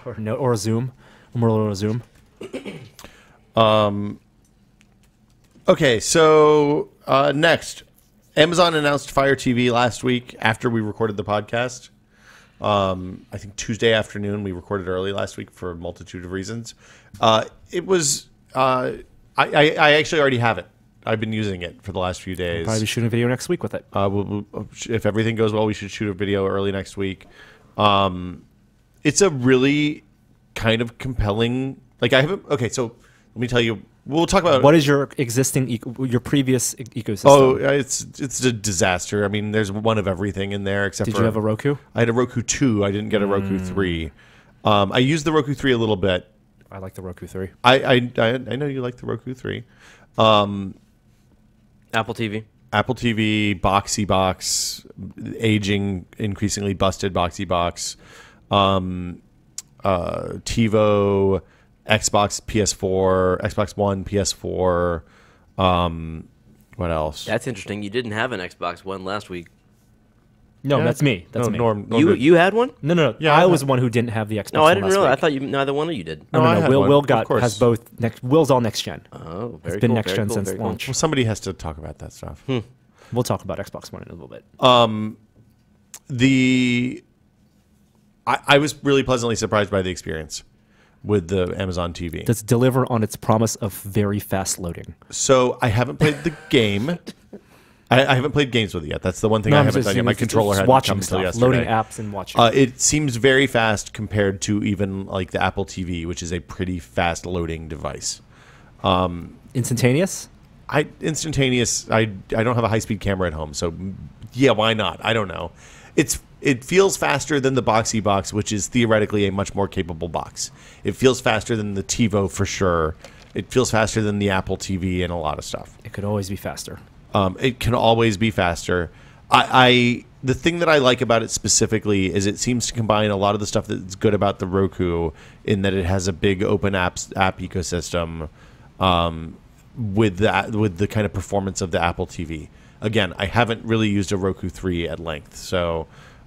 or a Zoom, or a Zoom. Okay, so next, Amazon announced Fire TV last week after we recorded the podcast. I think Tuesday afternoon. We recorded early last week for a multitude of reasons. It was I actually already have it. I've been using it for the last few days. Probably shooting a video next week with it. If everything goes well, we should shoot a video early next week. It's a really kind of compelling. Like I haven't. Okay, so let me tell you. We'll talk about what is your existing, your previous ecosystem. Oh, it's a disaster. I mean, there's one of everything in there except. Did you have a Roku? I had a Roku 2. I didn't get a Roku 3. I used the Roku 3 a little bit. I like the Roku 3. I know you like the Roku 3. Apple TV. Apple TV, boxy box, aging, increasingly busted boxy box, TiVo, Xbox, PS4, Xbox One, PS4. What else? That's interesting. You didn't have an Xbox One last week. No, that's me. That's me. Norm you had one? No. Yeah, I was the one who didn't have the Xbox. No, I didn't last realize. week. I thought neither one of you did. No. Will has both. Will's all next gen. Oh, very It's been cool, next very gen cool, since very cool. launch. Well, somebody has to talk about that stuff. We'll talk about Xbox One in a little bit. I was really pleasantly surprised by the experience with the Amazon TV. Does it deliver on its promise of very fast loading? So I haven't played the game. I haven't played games with it yet. That's the one thing I haven't done yet. My controller hadn't come until yesterday. Loading apps and watching. It seems very fast compared to even like the Apple TV, which is a pretty fast loading device. Instantaneous? Instantaneous. I don't have a high-speed camera at home, so yeah, why not? I don't know. It feels faster than the Boxy box, which is theoretically a much more capable box. It feels faster than the TiVo for sure. It feels faster than the Apple TV and a lot of stuff. It could always be faster. It can always be faster. The thing that I like about it specifically is it seems to combine a lot of the stuff that's good about the Roku in that it has a big open app ecosystem with the kind of performance of the Apple TV. Again, I haven't really used a Roku 3 at length, so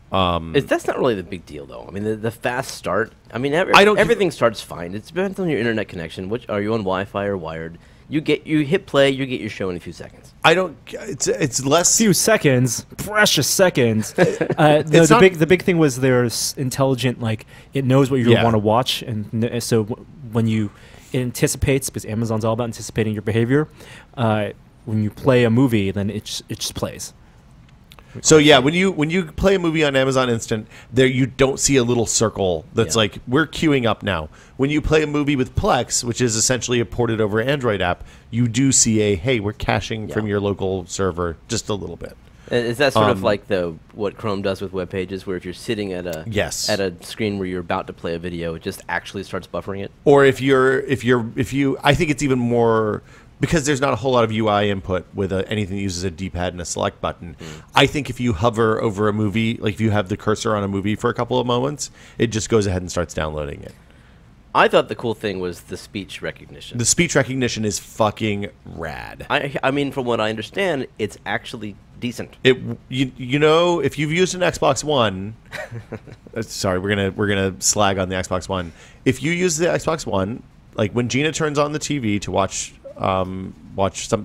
that's not really the big deal, though. I mean, the fast start. I mean, everything starts fine. It depends on your internet connection. Are you on Wi-Fi or wired? You hit play. You get your show in a few seconds. It's less few seconds, precious seconds. The big thing was there's intelligent, like it knows what you want to watch, and so when it anticipates, because Amazon's all about anticipating your behavior. When you play a movie, then it just plays. So yeah, when you play a movie on Amazon Instant, there you don't see a little circle that's like we're queuing up now. When you play a movie with Plex, which is essentially a ported over Android app, you do see a hey, we're caching from your local server just a little bit. Is that sort of like what Chrome does with web pages, where if you're sitting at a at a screen where you're about to play a video, it just actually starts buffering it? Or if you, I think it's even more because there's not a whole lot of UI input with anything that uses a D-pad and a select button. I think if you hover over a movie, like if you have the cursor on a movie for a couple of moments, it just goes ahead and starts downloading it. I thought the cool thing was the speech recognition. The speech recognition is fucking rad. I mean, from what I understand, it's actually decent. You know, if you've used an Xbox One, sorry, we're gonna slag on the Xbox One. If you use the Xbox One, like when Gina turns on the TV to watch some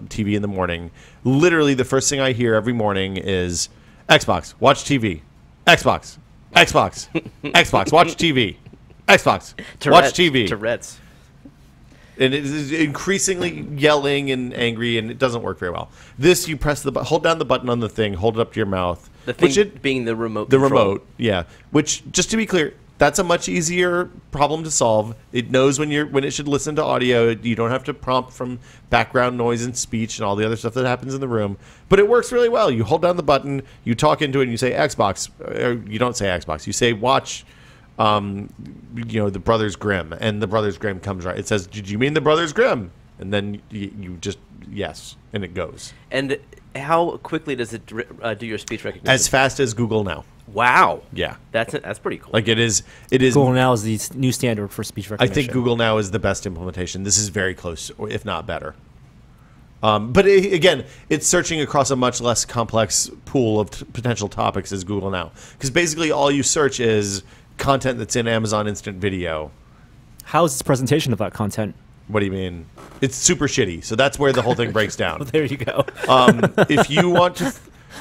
TV in the morning, literally the first thing I hear every morning is Xbox, watch TV, Xbox, Xbox, watch TV. Xbox, watch TV. Tourette's. And it is increasingly yelling and angry, and it doesn't work very well. This, you press the hold down the button on the thing, hold it up to your mouth. The thing being the remote control. The remote, yeah. Which, just to be clear, that's a much easier problem to solve. It knows when it should listen to audio. You don't have to prompt from background noise and speech and all the other stuff that happens in the room. But it works really well. You hold down the button, you talk into it, and you say Xbox. Or you don't say Xbox. You say watch. The Brothers Grimm, and the Brothers Grimm comes right. It says, "Did you mean the Brothers Grimm?" And then you just yes, and it goes. And how quickly does it do your speech recognition? As fast as Google Now. Wow. Yeah, that's pretty cool. Like it is. Google Now is the new standard for speech recognition. I think Google Now is the best implementation. This is very close, or if not better. But again, it's searching across a much less complex pool of potential topics as Google Now, because basically all you search is content that's in Amazon Instant Video. How is this presentation of that content? What do you mean? It's super shitty. So that's where the whole thing breaks down. Well, there you go. If you want to,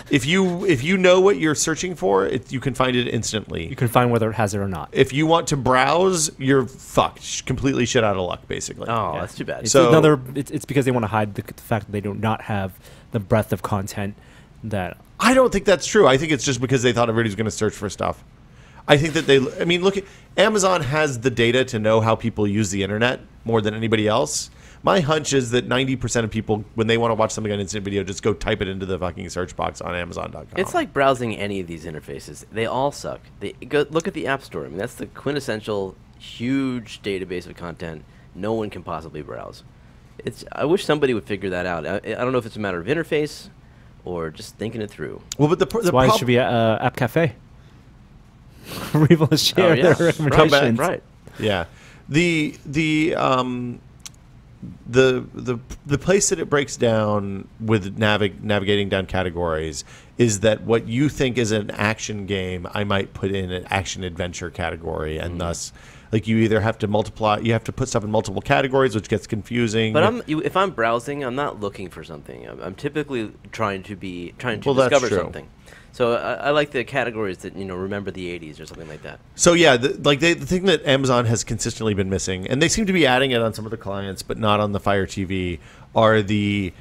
if you know what you're searching for, you can find it instantly. You can find whether it has it or not. If you want to browse, you're fucked. Completely shit out of luck, basically. Oh, that's too bad. It's it's because they want to hide the fact that they do not have the breadth of content that. I don't think that's true. I think it's just because they thought everybody's going to search for stuff. I think that look at Amazon has the data to know how people use the internet more than anybody else. My hunch is that 90% of people, when they want to watch something on Instant Video, just go type it into the fucking search box on Amazon.com. It's like browsing any of these interfaces. They all suck. Look at the App Store. I mean, that's the quintessential huge database of content no one can possibly browse. I wish somebody would figure that out. I don't know if it's a matter of interface or just thinking it through. Well, but that's why it should be App Cafe. People share their recommendations. Right. Yeah. The place that it breaks down with navigating down categories is that what you think is an action game, I might put in an action adventure category, and thus, like, you either have to multiply, you have to put stuff in multiple categories, which gets confusing. But if I'm browsing, I'm not looking for something. I'm typically trying to discover something. So I like the categories that, remember the 80s or something like that. So yeah, the thing that Amazon has consistently been missing, and they seem to be adding it on some of the clients, but not on the Fire TV, are the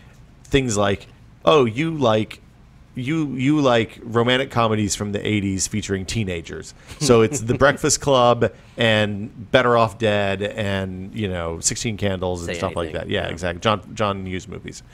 things like, oh, you like romantic comedies from the 80s featuring teenagers. So it's The Breakfast Club and Better Off Dead and 16 Candles and stuff like that. Yeah, exactly. John Hughes movies.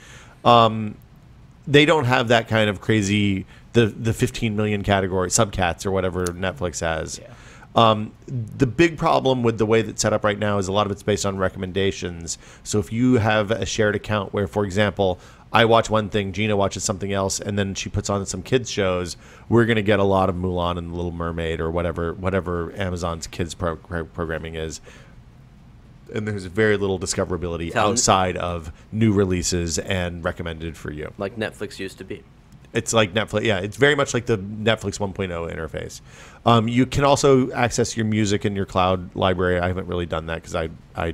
They don't have that kind of crazy the 15 million category subcats or whatever Netflix has. Yeah. The big problem with the way that's set up right now is a lot of it's based on recommendations. So if you have a shared account where, for example, I watch one thing, Gina watches something else, and then she puts on some kids shows, we're going to get a lot of Mulan and The Little Mermaid or whatever Amazon's kids programming is. And there's very little discoverability outside of new releases and recommended for you. Like Netflix used to be. It's like Netflix. Yeah, it's very much like the Netflix 1.0 interface. You can also access your music in your cloud library. I haven't really done that because I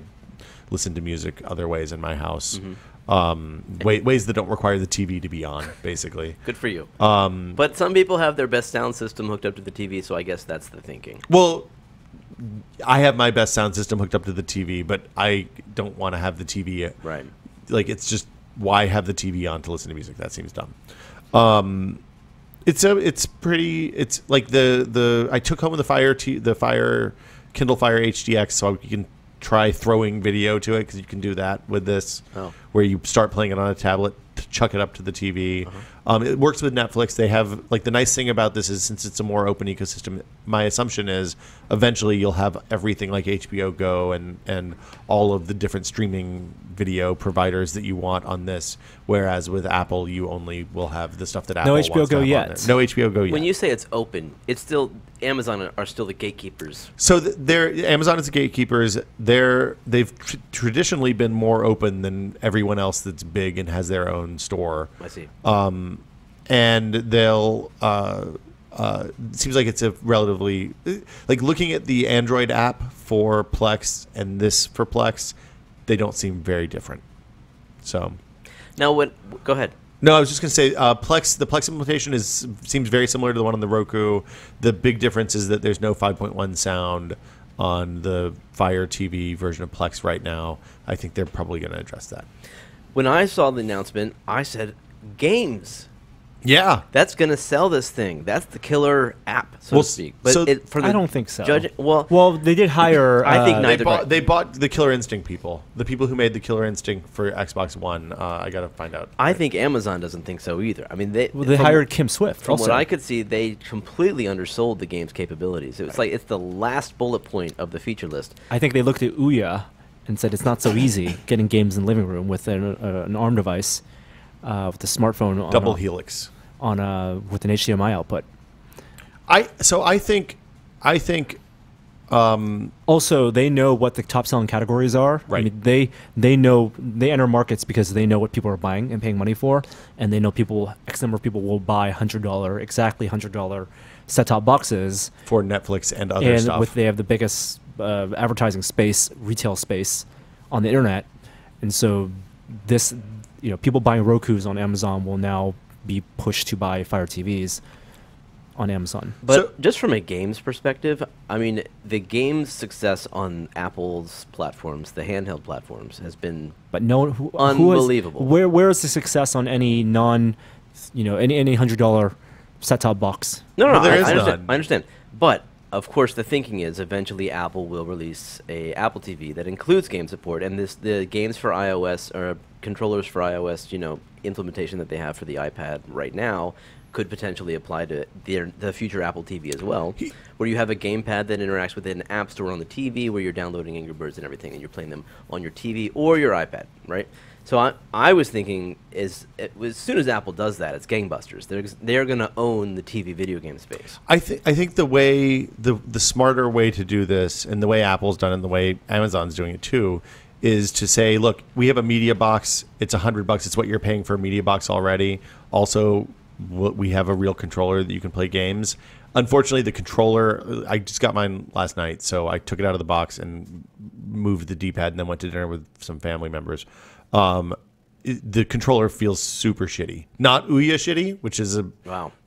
listen to music other ways in my house. Ways that don't require the TV to be on, basically. Good for you. But some people have their best sound system hooked up to the TV, so I guess that's the thinking. Well, I have my best sound system hooked up to the TV, but I don't want to have the TV. Right. Like, it's just, why have the TV on to listen to music? That seems dumb. It's pretty. It's like the I took home the Kindle Fire HDX, so you can try throwing video to it, because you can do that with this, where you start playing it on a tablet, chuck it up to the TV. It works with Netflix. They have, like, the nice thing about this is, since it's a more open ecosystem, my assumption is eventually you'll have everything like HBO Go and all of the different streaming video providers that you want on this, whereas with Apple you only will have the stuff that Apple wants to have on there. No HBO Go yet. When you say it's open, it's still Amazon are still the gatekeepers. So Amazon is the gatekeepers. They've traditionally been more open than everyone else that's big and has their own store. I see. And they'll it seems like it's a relatively, like, looking at the Android app for Plex and this for Plex, they don't seem very different. So now, go ahead. No, I was just going to say, Plex. The Plex implementation seems very similar to the one on the Roku. The big difference is that there's no 5.1 sound on the Fire TV version of Plex right now. I think they're probably going to address that. When I saw the announcement, I said, games. Yeah, that's going to sell this thing. That's the killer app, so to speak. But I don't think so. Well, they did hire. I think neither. They bought the Killer Instinct people, the people who made the Killer Instinct for Xbox One. I got to find out. I think Amazon doesn't think so either. I mean, they hired Kim Swift. From what I could see, they completely undersold the game's capabilities. It was like it's the last bullet point of the feature list. I think they looked at Ouya and said it's not so easy getting games in the living room with an ARM device, with a smartphone. Double Helix. With an HDMI output. I think also they know what the top selling categories are. Right. I mean, they know, they enter markets because they know what people are buying and paying money for, and they know X number of people will buy exactly $100 set-top boxes for Netflix and other stuff. They have the biggest advertising space, retail space on the internet, and so this, people buying Rokus on Amazon will now be pushed to buy Fire TVs on Amazon. But just from a games perspective, I mean, the game's success on Apple's platforms, the handheld platforms, has been unbelievable. Where is the success on any any $100 set-top box? No, I understand. But of course, the thinking is eventually Apple will release a Apple TV that includes game support, and the games for iOS or controllers for iOS, implementation that they have for the iPad right now could potentially apply to the future Apple TV as well, where you have a gamepad that interacts with an app store on the TV, where you're downloading Angry Birds and everything, and you're playing them on your TV or your iPad, right? So I was thinking, as soon as Apple does that, it's gangbusters. They're going to own the TV video game space. I think the way the smarter way to do this, and the way Apple's done it, and the way Amazon's doing it too, is to say, look, we have a media box. It's $100. It's what you're paying for a media box already. Also, we have a real controller that you can play games. Unfortunately, the controller, I just got mine last night, so I took it out of the box and moved the D-pad and then went to dinner with some family members. The controller feels super shitty. Not Ouya shitty, which is a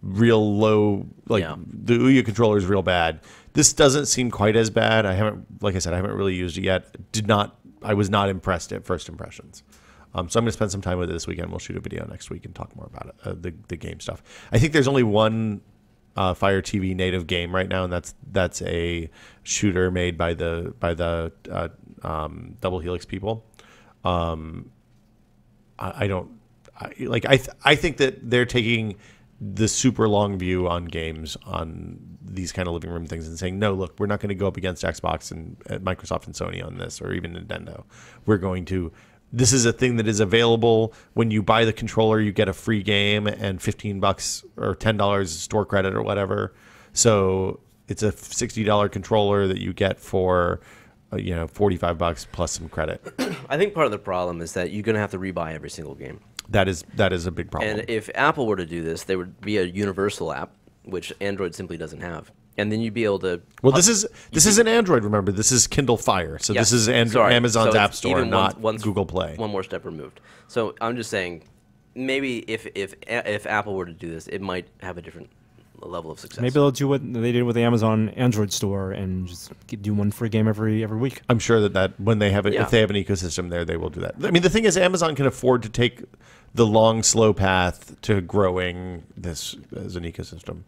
real low, the Ouya controller is real bad. This doesn't seem quite as bad. Like I said, I haven't really used it yet. I was not impressed at first impressions. So I'm going to spend some time with it this weekend. We'll shoot a video next week and talk more about it, the game stuff. I think there's only one Fire TV native game right now, and that's a shooter made by the Double Helix people. I think that they're taking the super long view on games on these kind of living room things and saying, no, look, we're not going to go up against Xbox and Microsoft and Sony on this, or even Nintendo. This is a thing that is available. When you buy the controller, you get a free game and $15 or $10 store credit or whatever. So it's a $60 controller that you get for $45 plus some credit. I think part of the problem is that you're going to have to rebuy every single game. That is a big problem. And if Apple were to do this, there would be a universal app, which Android simply doesn't have. And then you'd be able to... Well, this is an Android, remember. This is Kindle Fire. So this is Amazon's App Store, not Google Play. One more step removed. So I'm just saying, maybe if Apple were to do this, it might have a different level of success. Maybe they'll do what they did with the Amazon Android store and just do one free game every week. I'm sure that when they have it, if they have an ecosystem there, they will do that. I mean, the thing is, Amazon can afford to take the long, slow path to growing this as an ecosystem.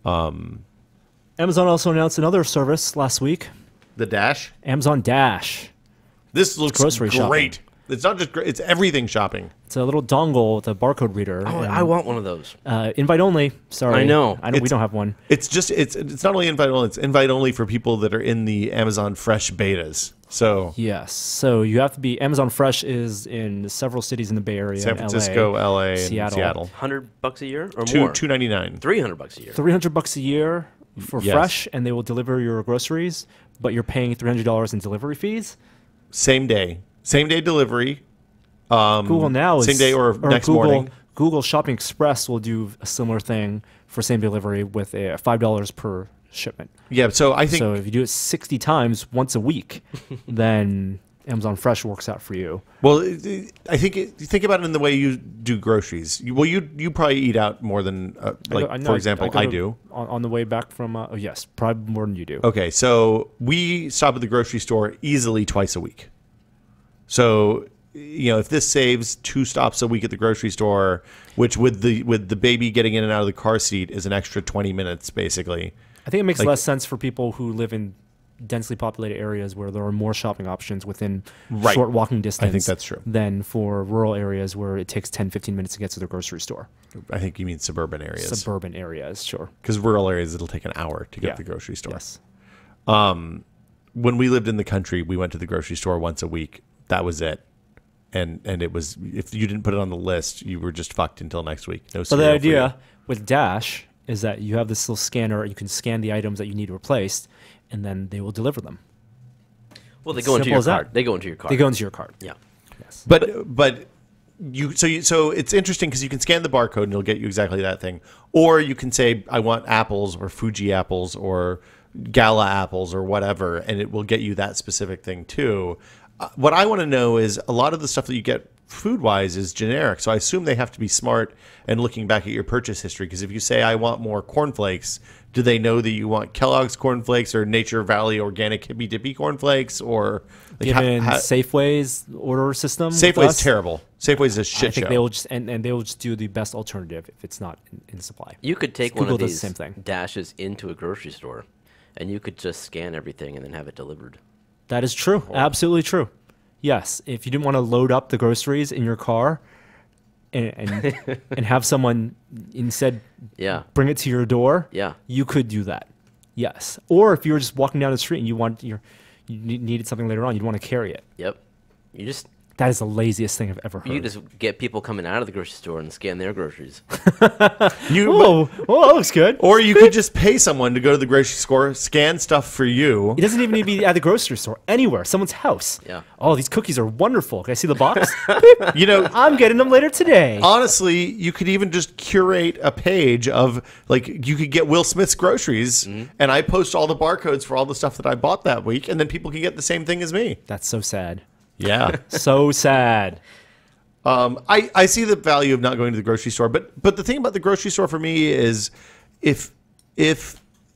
Amazon also announced another service last week. The Dash? Amazon Dash. This looks grocery great. shopping. It's not just great, it's everything shopping. It's a little dongle with a barcode reader. Oh, I want one of those. Invite only. Sorry. I know. We don't have one. It's just it's not only invite only, it's invite only for people that are in the Amazon Fresh betas. So yes. So you have to be Amazon Fresh is in several cities in the Bay Area. San Francisco, LA, and Seattle. Seattle. $100 a year or more? $2.99. $300 a year. $300 a year for Yes. Fresh, and they will deliver your groceries, but you're paying $300 in delivery fees. Same day delivery. Google now is same day or next Google, morning. Google Shopping Express will do a similar thing for same delivery with a $5 per shipment. Yeah, so I think So if you do it 60 times once a week, then Amazon Fresh works out for you. well, I think you think about it in the way you do groceries. You probably eat out more than for example, I do. On the way back from yes, probably more than you do. Okay, so we stop at the grocery store easily twice a week. So, if this saves 2 stops a week at the grocery store, which with the baby getting in and out of the car seat is an extra 20 minutes, basically. I think it makes less sense for people who live in densely populated areas where there are more shopping options within short walking distance. I think that's true. Than for rural areas where it takes 10, 15 minutes to get to the grocery store. I think you mean suburban areas. Suburban areas, sure. Because rural areas, it'll take an hour to get to the grocery store. Yes. When we lived in the country, we went to the grocery store once a week. That was it. And it was, if you didn't put it on the list, you were just fucked until next week. No. So the idea with Dash is that you have this little scanner, you can scan the items that you need replaced, and then they will deliver them. Well, they go into your cart. They go into your cart. They go into your cart. Yeah. Yes. But so it's interesting because you can scan the barcode and it'll get you exactly that thing. Or you can say, I want apples or Fuji apples or Gala apples or whatever, and it will get you that specific thing too. What I want to know is a lot of the stuff that you get food-wise is generic. So I assume they have to be smart and looking back at your purchase history. Because if you say, I want more cornflakes, do they know that you want Kellogg's cornflakes or Nature Valley organic hippy dippy cornflakes? Or given Safeway's order system? Safeway's terrible. Safeway's a shit show. I think they will just and they will just do the best alternative if it's not in supply. You could take Google one of does these the same thing. dashes into a grocery store, and you could just scan everything and then have it delivered. That is true. Absolutely true. Yes, if you didn't want to load up the groceries in your car and have someone instead bring it to your door, you could do that. Yes. Or if you were just walking down the street and you needed something later on, you'd want to carry it. Yep. That is the laziest thing I've ever heard. You just get people coming out of the grocery store and scan their groceries. That looks good. Or you could just pay someone to go to the grocery store, scan stuff for you. It doesn't even need to be at the grocery store. Anywhere. Someone's house. Yeah. Oh, these cookies are wonderful. Can I see the box? I'm getting them later today. Honestly, you could even just curate a page of, you could get Will Smith's groceries, and I post all the barcodes for all the stuff that I bought that week, and then people can get the same thing as me. That's so sad. Yeah. So sad. I see the value of not going to the grocery store, but the thing about the grocery store for me is if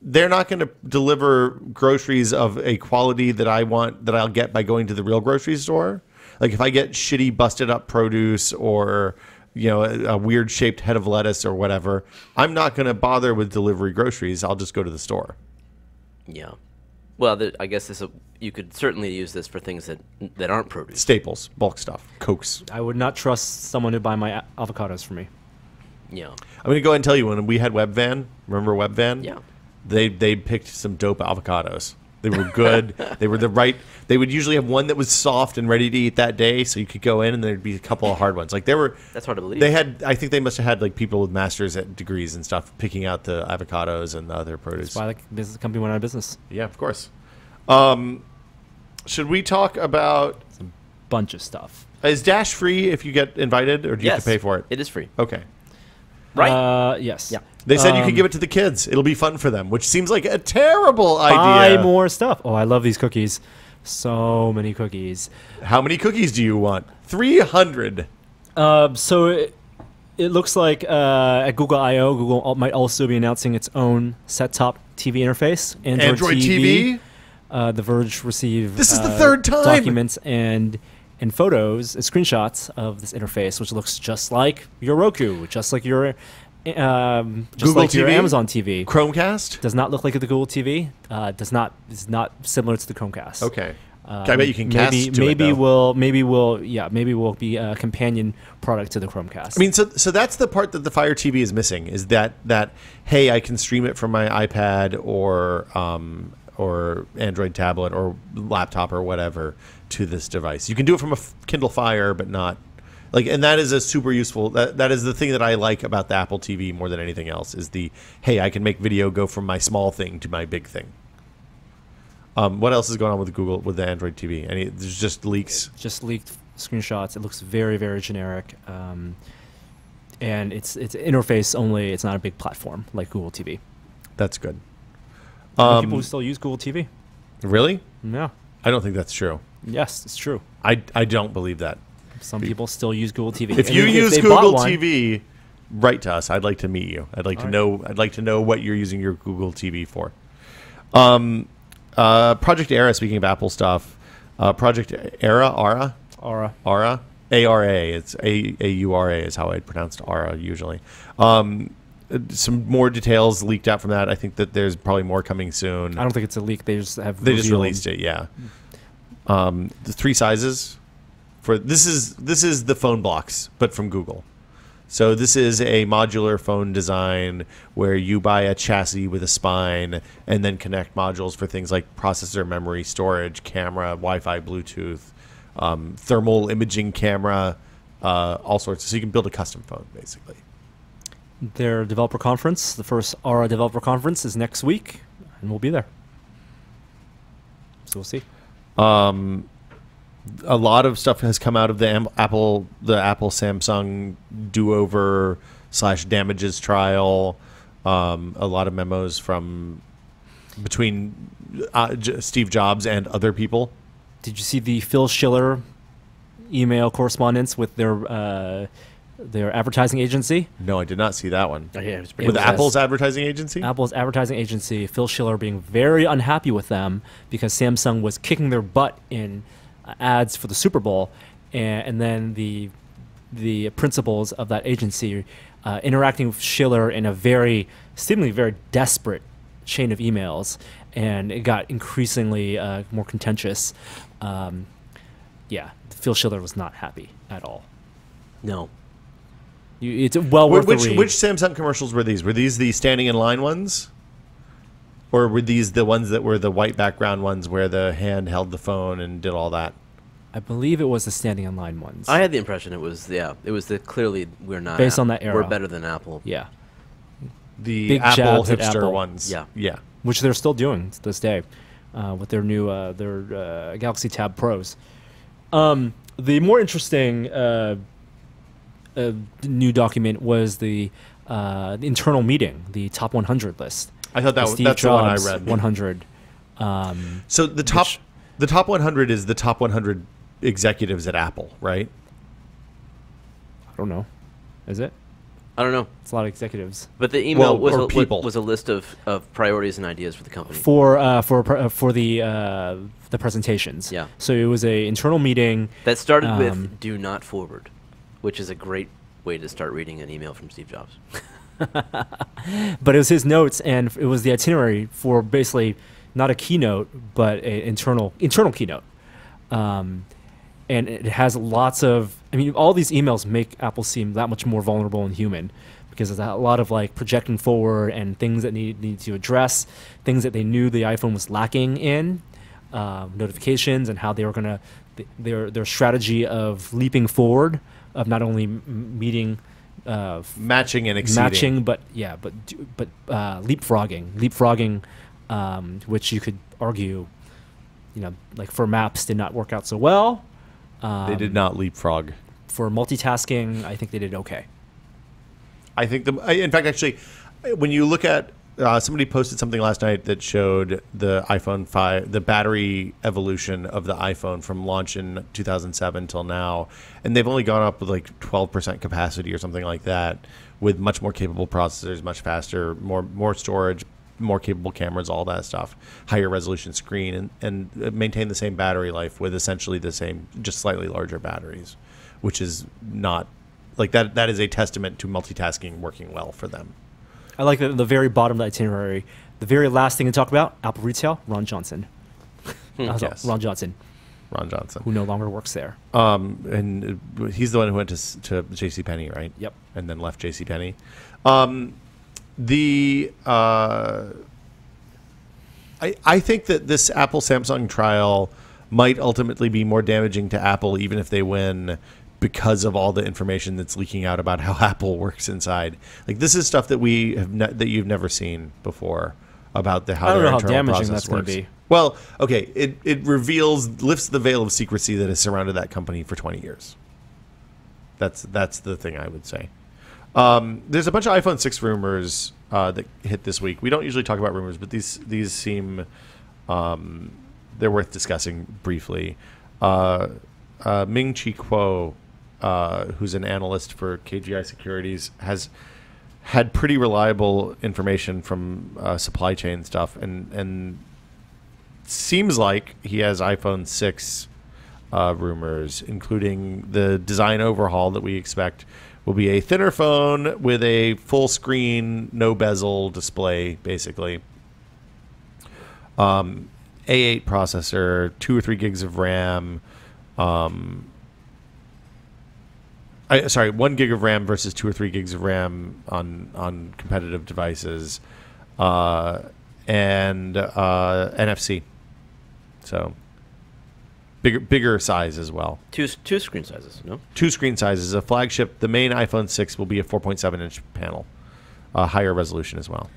they're not going to deliver groceries of a quality that I want, that I'll get by going to the real grocery store, like if I get shitty busted up produce or a weird shaped head of lettuce or whatever, I'm not going to bother with delivery groceries. I'll just go to the store. Yeah. Well, I guess you could certainly use this for things that aren't produce. Staples, bulk stuff, Cokes. I would not trust someone to buy my avocados for me. Yeah. I'm going to go ahead and tell you, when we had Webvan, remember Webvan? Yeah. They picked some dope avocados. They were good. They were they would usually have one that was soft and ready to eat that day, so you could go in and there'd be a couple of hard ones. That's hard to believe. I think they must have had people with master's degrees and stuff picking out the avocados and the other produce. That's why the business company went out of business. Yeah, of course. Should we talk about a bunch of stuff? Is Dash free if you get invited, or do you have to pay for it? It is free. Okay. Right? Yes. Yeah. They said you could give it to the kids. It'll be fun for them, which seems like a terrible idea. Buy more stuff. Oh, I love these cookies. So many cookies. How many cookies do you want? 300. So It looks like at Google I/O, Google might also be announcing its own set-top TV interface. Android TV? The Verge received This is the third time! documents and photos, screenshots of this interface, which looks just like your Roku, just like your Google your TV? Amazon TV. Chromecast? Does not look like the Google TV. Is not similar to the Chromecast. Okay. I bet you can cast to it, maybe though. we'll be a companion product to the Chromecast. I mean, so that's the part that the Fire TV is missing, is that hey, I can stream it from my iPad or Android tablet or laptop or whatever to this device. You can do it from a Kindle Fire, but not like, and that is a super useful. That is the thing that I like about the Apple TV more than anything else, is the hey, I can make video go from my small thing to my big thing. What else is going on with Google with the Android TV? There's just leaks. Just leaked screenshots. It looks very, very generic, and it's interface only. It's not a big platform like Google TV. That's good. People who still use Google TV. Really? Yeah. I don't think that's true. Yes, it's true. I don't believe that. Some people still use Google TV. If you use Google TV, write to us. I'd like to meet you. I'd like to know. I'd like to know what you're using your Google TV for. Project Ara. Speaking of Apple stuff, Project Ara. ARA. It's AURA is how I pronounced Ara usually. Some more details leaked out from that. I think that there's probably more coming soon. I don't think it's a leak. They just have just released it. Yeah. The 3 sizes for this is the phone blocks, but from Google. So this is a modular phone design where you buy a chassis with a spine and then connect modules for things like processor, memory, storage, camera, Wi-Fi, Bluetooth, thermal imaging camera, all sorts. So you can build a custom phone, basically. Their developer conference, the first Ara developer conference, is next week, and we'll be there. So we'll see. A lot of stuff has come out of the Apple Samsung do-over / damages trial. A lot of memos from between Steve Jobs and other people. Did you see the Phil Schiller email correspondence with their advertising agency? No, I did not see that one. Oh, yeah, with Apple's advertising agency? Apple's advertising agency, Phil Schiller being very unhappy with them because Samsung was kicking their butt in ads for the Super Bowl, and then the principals of that agency interacting with Schiller in a seemingly very desperate chain of emails, and it got increasingly more contentious. Phil Schiller was not happy at all. No. It's well worth the read. Which Samsung commercials were these? Were these the standing in line ones? Or were these the ones that were the white background ones where the hand held the phone and did all that? I believe it was the standing in line ones. I had the impression it was the clearly we're not based on that era. We're better than Apple. Yeah. The Big Apple jabs at hipster Apple. ones. Yeah. Which they're still doing to this day with their new Galaxy Tab Pros. The more interesting new document was the internal meeting, the top 100 list. I thought that's the one I read. 100. So the top 100 is the top 100 executives at Apple, right? I don't know. Is it? I don't know. It's a lot of executives. But the email was a list of priorities and ideas for the company. For the presentations. Yeah. So it was a internal meeting that started with "Do not forward," which is a great way to start reading an email from Steve Jobs. But it was his notes, and it was the itinerary for basically not a keynote, but an internal keynote. And it has lots of, all these emails make Apple seem that much more vulnerable and human, because there's a lot of like projecting forward and things that need to address, things that they knew the iPhone was lacking in, notifications, and how they were gonna their strategy of leaping forward, of not only meeting. Matching and exceeding. but leapfrogging, which you could argue, like for maps did not work out so well. They did not leapfrog. For multitasking, I think they did okay. I think in fact, actually, when you look at somebody posted something last night that showed the iPhone 5, the battery evolution of the iPhone from launch in 2007 till now, and they've only gone up with like 12% capacity or something like that, with much more capable processors, much faster, more storage, more capable cameras, all that stuff, higher resolution screen, and maintain the same battery life with essentially the same, just slightly larger batteries, which is not like that. That is a testament to multitasking working well for them. I like the very bottom of the itinerary. The very last thing to talk about, Apple Retail, Ron Johnson. Yes. Ron Johnson, who no longer works there. And he's the one who went to JCPenney, right? Yep. And then left JCPenney. I think that this Apple Samsung trial might ultimately be more damaging to Apple, even if they win, because of all the information that's leaking out about how Apple works inside. Like, this is stuff that we have that you've never seen before about how I don't their know how internal damaging process that's going works. to be. Well, okay, it lifts the veil of secrecy that has surrounded that company for 20 years. That's the thing I would say. There's a bunch of iPhone 6 rumors that hit this week. We don't usually talk about rumors, but these seem they're worth discussing briefly. Ming Chi Kuo, who's an analyst for KGI Securities, has had pretty reliable information from supply chain stuff, and seems like he has iPhone 6 rumors, including the design overhaul that we expect will be a thinner phone with a full screen, no bezel display, basically. A8 processor, 2 or 3 gigs of RAM. 1 gig of RAM versus 2 or 3 gigs of RAM on competitive devices, and NFC. So bigger size as well. Two screen sizes, no? 2 screen sizes. A flagship, the main iPhone 6 will be a 4.7-inch panel, higher resolution as well.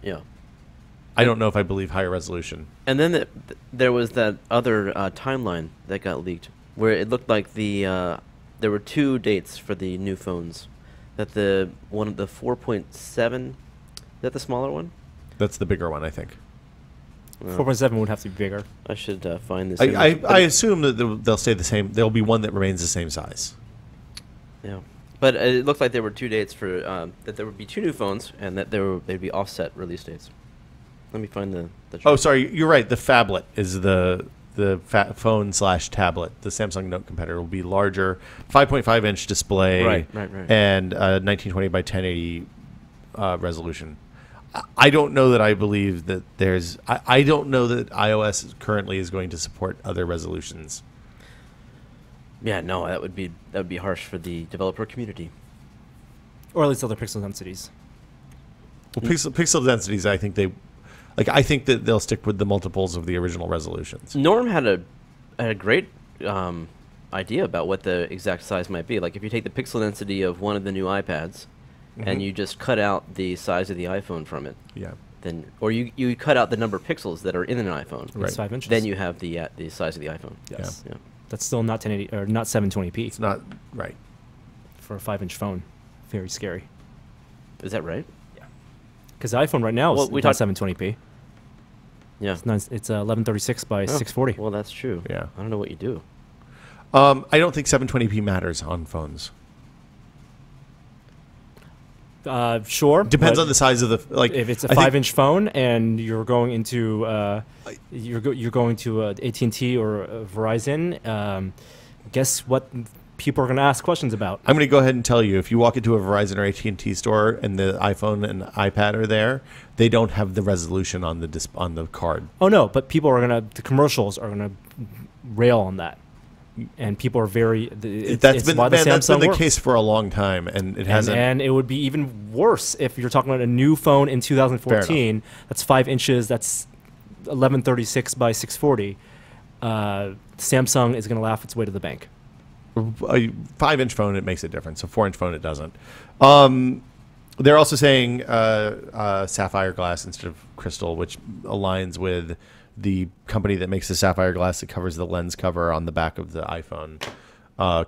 Yeah. I don't know if I believe higher resolution. And then there was that other timeline that got leaked, where it looked like there were 2 dates for the new phones. That the 4.7, is that the smaller one? That's the bigger one, I think. 4.7 would have to be bigger. I should find this. I assume that they'll stay the same. There'll be one that remains the same size. Yeah, but it looked like there were 2 dates for that there would be 2 new phones, and that they'd be offset release dates. Let me find the Oh, sorry, you're right. The phablet is the phone/tablet. The Samsung Note competitor will be larger, 5.5-inch display, right, and 1920 by 1080 resolution. I don't know that I believe that there's. I don't know that iOS currently is going to support other resolutions. Yeah, no, that would be harsh for the developer community. Or at least other pixel densities. Well, pixel densities, I think I think that they'll stick with the multiples of the original resolutions. Norm had a great idea about what the exact size might be. Like, if you take the pixel density of one of the new iPads, and you just cut out the size of the iPhone from it. Yeah. Then, or you cut out the number of pixels that are in an iPhone. Right. It's 5 inches. Then you have the size of the iPhone. Yes. Yeah. That's still not 1080 or not 720p. It's not right for a 5-inch phone. Very scary. Is that right? Yeah. Because the iPhone right now is not 720p. Yeah. It's 1136 by 640. Well, that's true. Yeah. I don't know what you do. I don't think 720p matters on phones. Sure. Depends on the size of the If it's a 5-inch phone and you're going into you're going to AT&T or Verizon, guess what? People are going to ask questions about. I'm going to go ahead and tell you, if you walk into a Verizon or AT&T store and the iPhone and iPad are there, they don't have the resolution on the card. Oh no, but the commercials are going to rail on that. And people are very. That's been the case for a long time, and it hasn't. And it would be even worse if you're talking about a new phone in 2014. That's 5 inches. That's 1136 by 640. Samsung is going to laugh its way to the bank. A 5-inch phone, it makes a difference. A 4-inch phone, it doesn't. They're also saying sapphire glass instead of crystal, which aligns with the company that makes the sapphire glass that covers the lens cover on the back of the iPhone,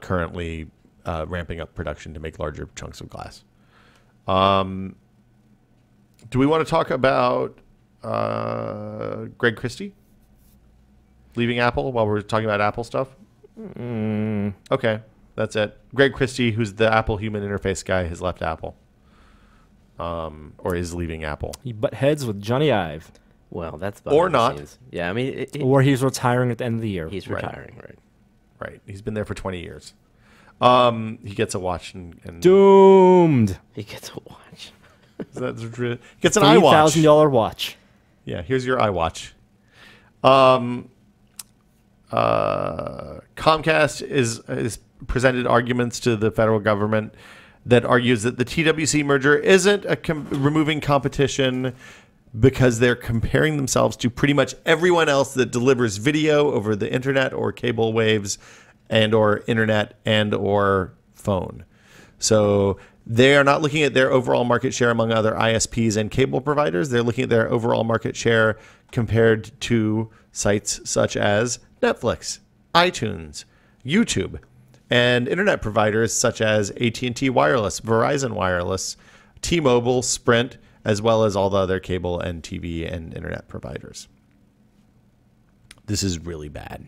currently ramping up production to make larger chunks of glass. Do we want to talk about Greg Christie leaving Apple while we're talking about Apple stuff? Okay, that's it. Greg Christie, who's the Apple human interface guy, has left Apple. Or is leaving Apple. He butt heads with Johnny Ive. Well, that's or not. Scenes. Yeah, I mean, or he's retiring at the end of the year. He's retiring, right? Right. He's been there for 20 years. He gets a watch and doomed. He gets a watch. He gets an iWatch. $3,000 watch. Yeah, here's your iWatch. Comcast is presented arguments to the federal government that argues that the TWC merger isn't removing competition because they're comparing themselves to pretty much everyone else that delivers video over the internet or cable waves and or internet and or phone. So they are not looking at their overall market share among other ISPs and cable providers. They're looking at their overall market share compared to sites such as Netflix, iTunes, YouTube, and internet providers such as AT&T Wireless, Verizon Wireless, T-Mobile, Sprint, as well as all the other cable and TV and internet providers. This is really bad.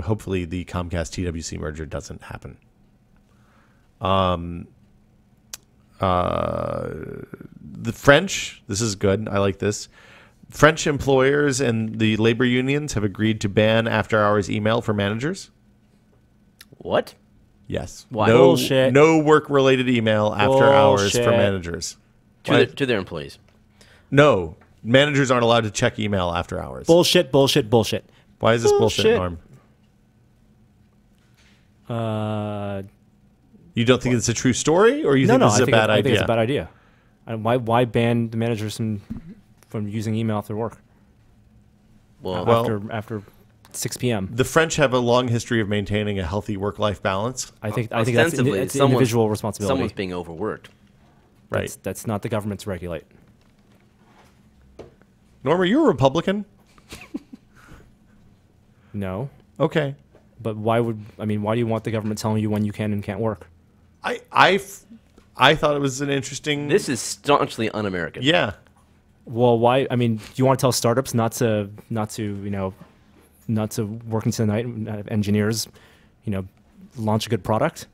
Hopefully the Comcast TWC merger doesn't happen. The French, this is good. I like this. French employers and the labor unions have agreed to ban after-hours email for managers. What? Yes. Why? Bullshit. No work-related email after hours for managers. To their employees. No. Managers aren't allowed to check email after hours. Bullshit, bullshit, bullshit. Why is this bullshit, Norm? You don't think it's a true story, or you think this is a bad idea? I think it's a bad idea. And why ban the managers from using email after work? Well, after 6 p.m. The French have a long history of maintaining a healthy work-life balance. I think that's individual responsibility. Someone's being overworked. Right. That's not the government to regulate. Norm, are you a Republican? No. Okay. But why do you want the government telling you when you can and can't work? I thought it was an interesting. This is staunchly un-American. Yeah. Well, why? I mean, do you want to tell startups not to work into the night and have engineers, launch a good product?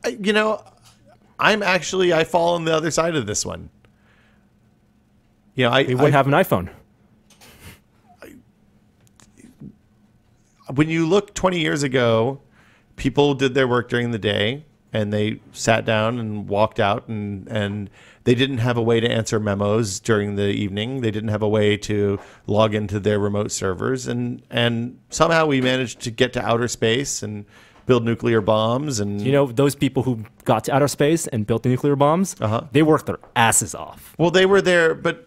I fall on the other side of this one. We wouldn't have an iPhone. When you look 20 years ago, people did their work during the day and they sat down and walked out and they didn't have a way to answer memos during the evening. They didn't have a way to log into their remote servers. And somehow we managed to get to outer space and build nuclear bombs. And those people who got to outer space and built the nuclear bombs, they worked their asses off. Well, they were there, but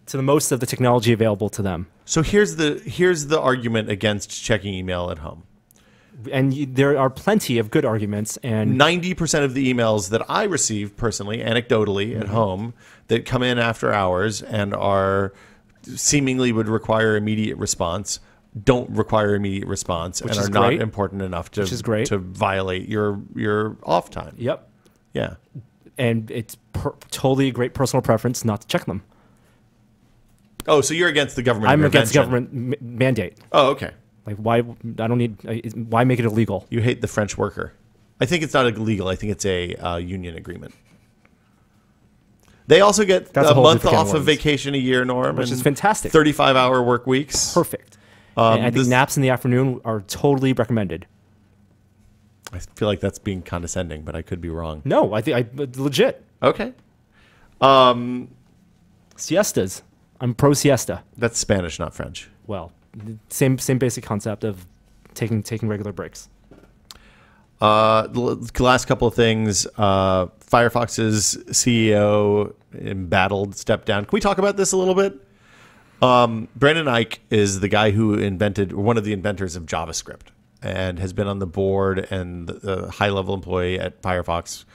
to the most of the technology available to them. So here's the argument against checking email at home. And there are plenty of good arguments. And 90% of the emails that I receive personally, anecdotally, at home that come in after hours and are seemingly would require immediate response don't require immediate response and are not important enough to violate your off time. Yep. Yeah. And it's totally great personal preference not to check them. Oh, so you're against the government? I'm against government mandate. Oh, okay. Like why? Why make it illegal? You hate the French worker. I think it's not illegal. I think it's a union agreement. They also get a month off of vacation a year, Norm, which is fantastic. 35-hour work weeks. Perfect. And I think naps in the afternoon are totally recommended. I feel like that's being condescending, but I could be wrong. No, I think legit. Okay. Siestas. I'm pro siesta. That's Spanish, not French. Well, same basic concept of taking regular breaks. The last couple of things. Firefox's CEO stepped down. Can we talk about this a little bit? Brandon Ike is the guy who one of the inventors of JavaScript and has been on the board and the high-level employee at Firefox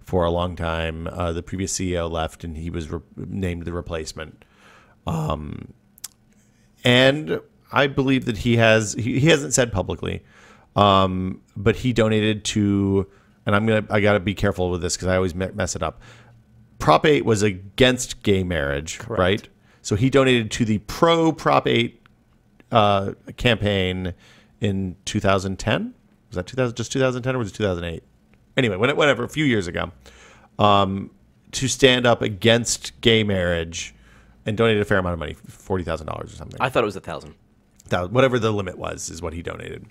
for a long time. The previous CEO left and he was named the replacement. And I believe that he hasn't said publicly, but he donated to, and I got to be careful with this because I always mess it up, Prop 8 was against gay marriage, Correct. right? So he donated to the pro Prop 8 campaign in 2010. Was that 2010 or was it 2008? Anyway, whatever, a few years ago, to stand up against gay marriage, and donated a fair amount of money, $40,000 or something. I thought it was 1,000. Whatever the limit was, is what he donated.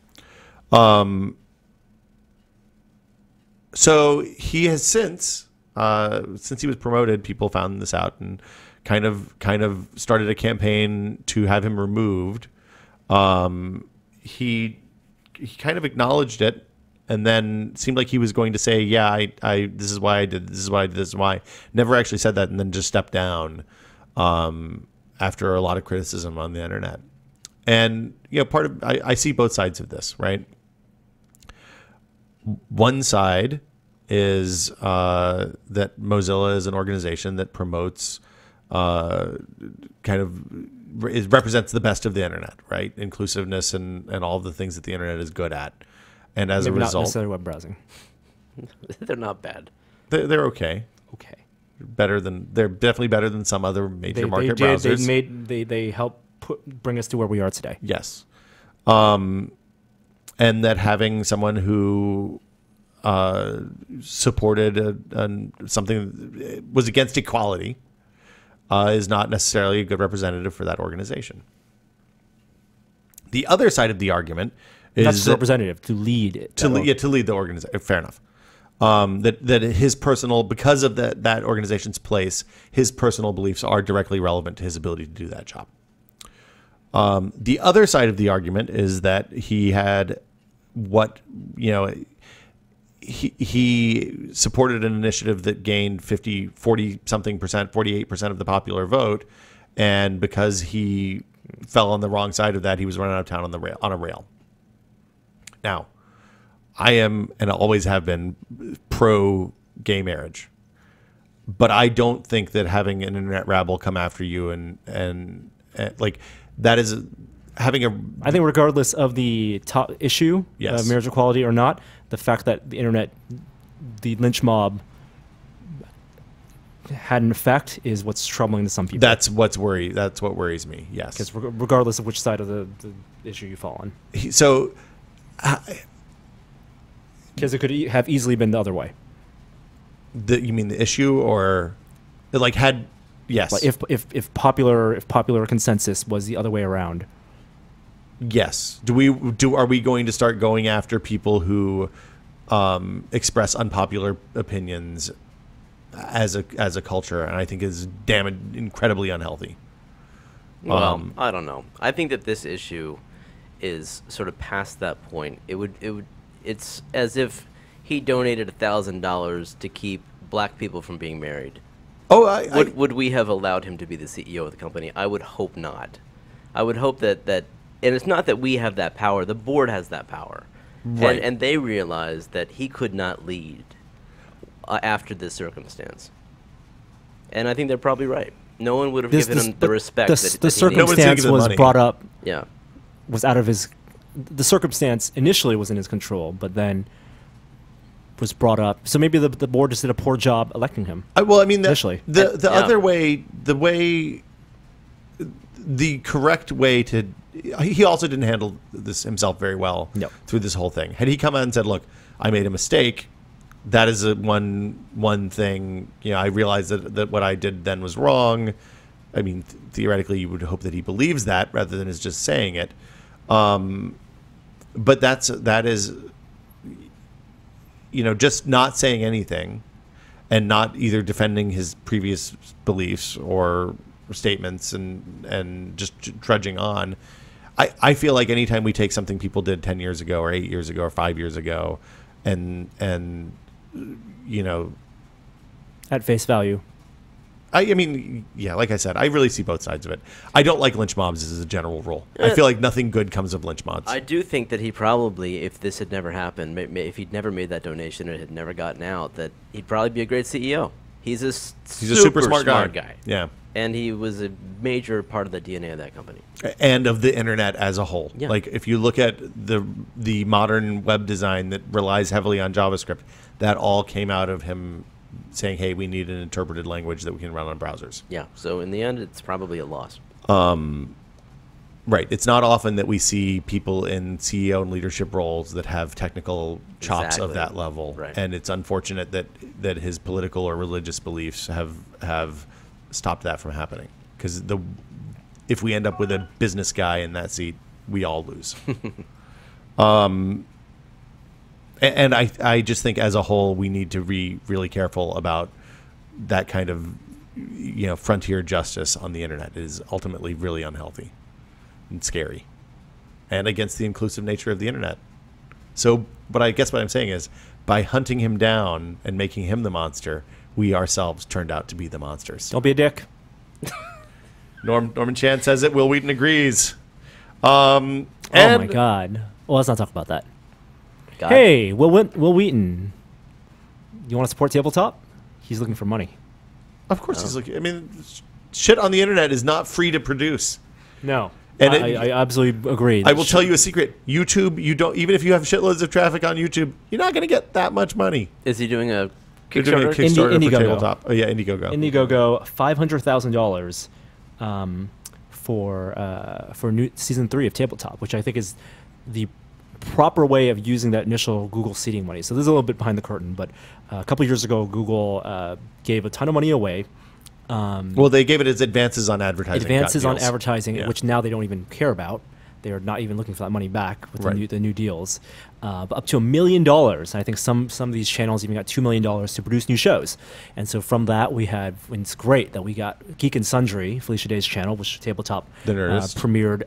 So he has since he was promoted, people found this out and kind of started a campaign to have him removed. He kind of acknowledged it, and then seemed like he was going to say, "Yeah, I this is why I did. This is why I did. This is why." Never actually said that, and then just stepped down after a lot of criticism on the internet. And I see both sides of this, right? One side is that Mozilla is an organization that promotes represents the best of the internet, right? Inclusiveness and all of the things that the internet is good at. And as Maybe a not result, necessarily web browsing. They're not bad. they're okay. Okay. They're definitely better than some other major market browsers. They help bring us to where we are today. Yes. And that having someone who supported something that was against equality is not necessarily a good representative for that organization. The other side of the argument is not just representative, to lead it. to lead the organization. Fair enough. That his personal, because of that organization's place, his personal beliefs are directly relevant to his ability to do that job. The other side of the argument is that he had he supported an initiative that gained 48% of the popular vote, and because he fell on the wrong side of that, he was run out of town on a rail. Now, I am and always have been pro gay marriage, but I don't think that having an internet rabble come after you and like that is having a. I think regardless of the top issue of marriage equality or not, the fact that the internet, the lynch mob, had an effect is what's troubling to some people. That's what worries me. Yes, because regardless of which side of the issue you fall on, because it could have easily been the other way. You mean the issue, or like had yes? Like if popular consensus was the other way around. Yes. Are we going to start going after people who express unpopular opinions as a culture? And I think is incredibly unhealthy. Well, I don't know. I think that this issue is sort of past that point. It's as if he donated $1,000 to keep black people from being married. Oh, would we have allowed him to be the CEO of the company? I would hope not. I would hope that and it's not that we have that power. The board has that power. Right. And they realized that he could not lead after this circumstance. And I think they're probably right. No one would have given him the respect that the he circumstance needed. was brought up. Yeah. Was out of his. The circumstance initially was in his control, but then was brought up. So maybe the board just did a poor job electing him. Well, I mean, initially, the other way, the correct way to. He also didn't handle this himself very well through this whole thing. Had he come out and said, "Look, I made a mistake," that is one thing. I realized that what I did then was wrong. I mean, theoretically, you would hope that he believes that rather than is just saying it. But that is, just not saying anything, and not either defending his previous beliefs or statements and just trudging on. I feel like anytime we take something people did 10 years ago or 8 years ago or 5 years ago and at face value. I mean, yeah, like I said, I really see both sides of it. I don't like lynch mobs as a general rule. I feel like nothing good comes of lynch mobs. I do think that he probably, if this had never happened, if he'd never made that donation and it had never gotten out, that he'd probably be a great CEO. He's a super smart guy. Yeah. And he was a major part of the DNA of that company. And of the internet as a whole. Yeah. Like, if you look at the modern web design that relies heavily on JavaScript, that all came out of him saying, hey, we need an interpreted language that we can run on browsers. Yeah. So in the end, it's probably a loss. Right. It's not often that we see people in CEO and leadership roles that have technical chops of that level. Right. And it's unfortunate that his political or religious beliefs have stopped that from happening. Because if we end up with a business guy in that seat, we all lose. And I just think as a whole, we need to be really careful about that kind of, frontier justice on the internet. It is ultimately really unhealthy and scary and against the inclusive nature of the internet. So, but I guess what I'm saying is by hunting him down and making him the monster, we ourselves turned out to be the monsters. Don't be a dick. Norman Chan says it. Will Wheaton agrees. Oh my God. Well, let's not talk about that. Hey, Will Wheaton, you want to support Tabletop? He's looking for money. Of course he's looking. I mean, shit on the internet is not free to produce. No. And I absolutely agree. I will tell you a secret. YouTube, you don't, even if you have shitloads of traffic on YouTube, you're not going to get that much money. Is he doing a They're doing a Kickstarter? Kickstarter for Tabletop. Oh yeah, Indiegogo. Indiegogo, $500,000 for new season 3 of Tabletop, which I think is the proper way of using that initial Google seeding money. So this is a little bit behind the curtain, but a couple years ago, Google gave a ton of money away. Well, they gave it as advances on advertising. Yeah. Which now they don't even care about. They are not even looking for that money back with the new deals. But up to $1 million. I think some of these channels even got $2 million to produce new shows. And so from that, and it's great that we got Geek and Sundry, Felicia Day's channel, which Tabletop premiered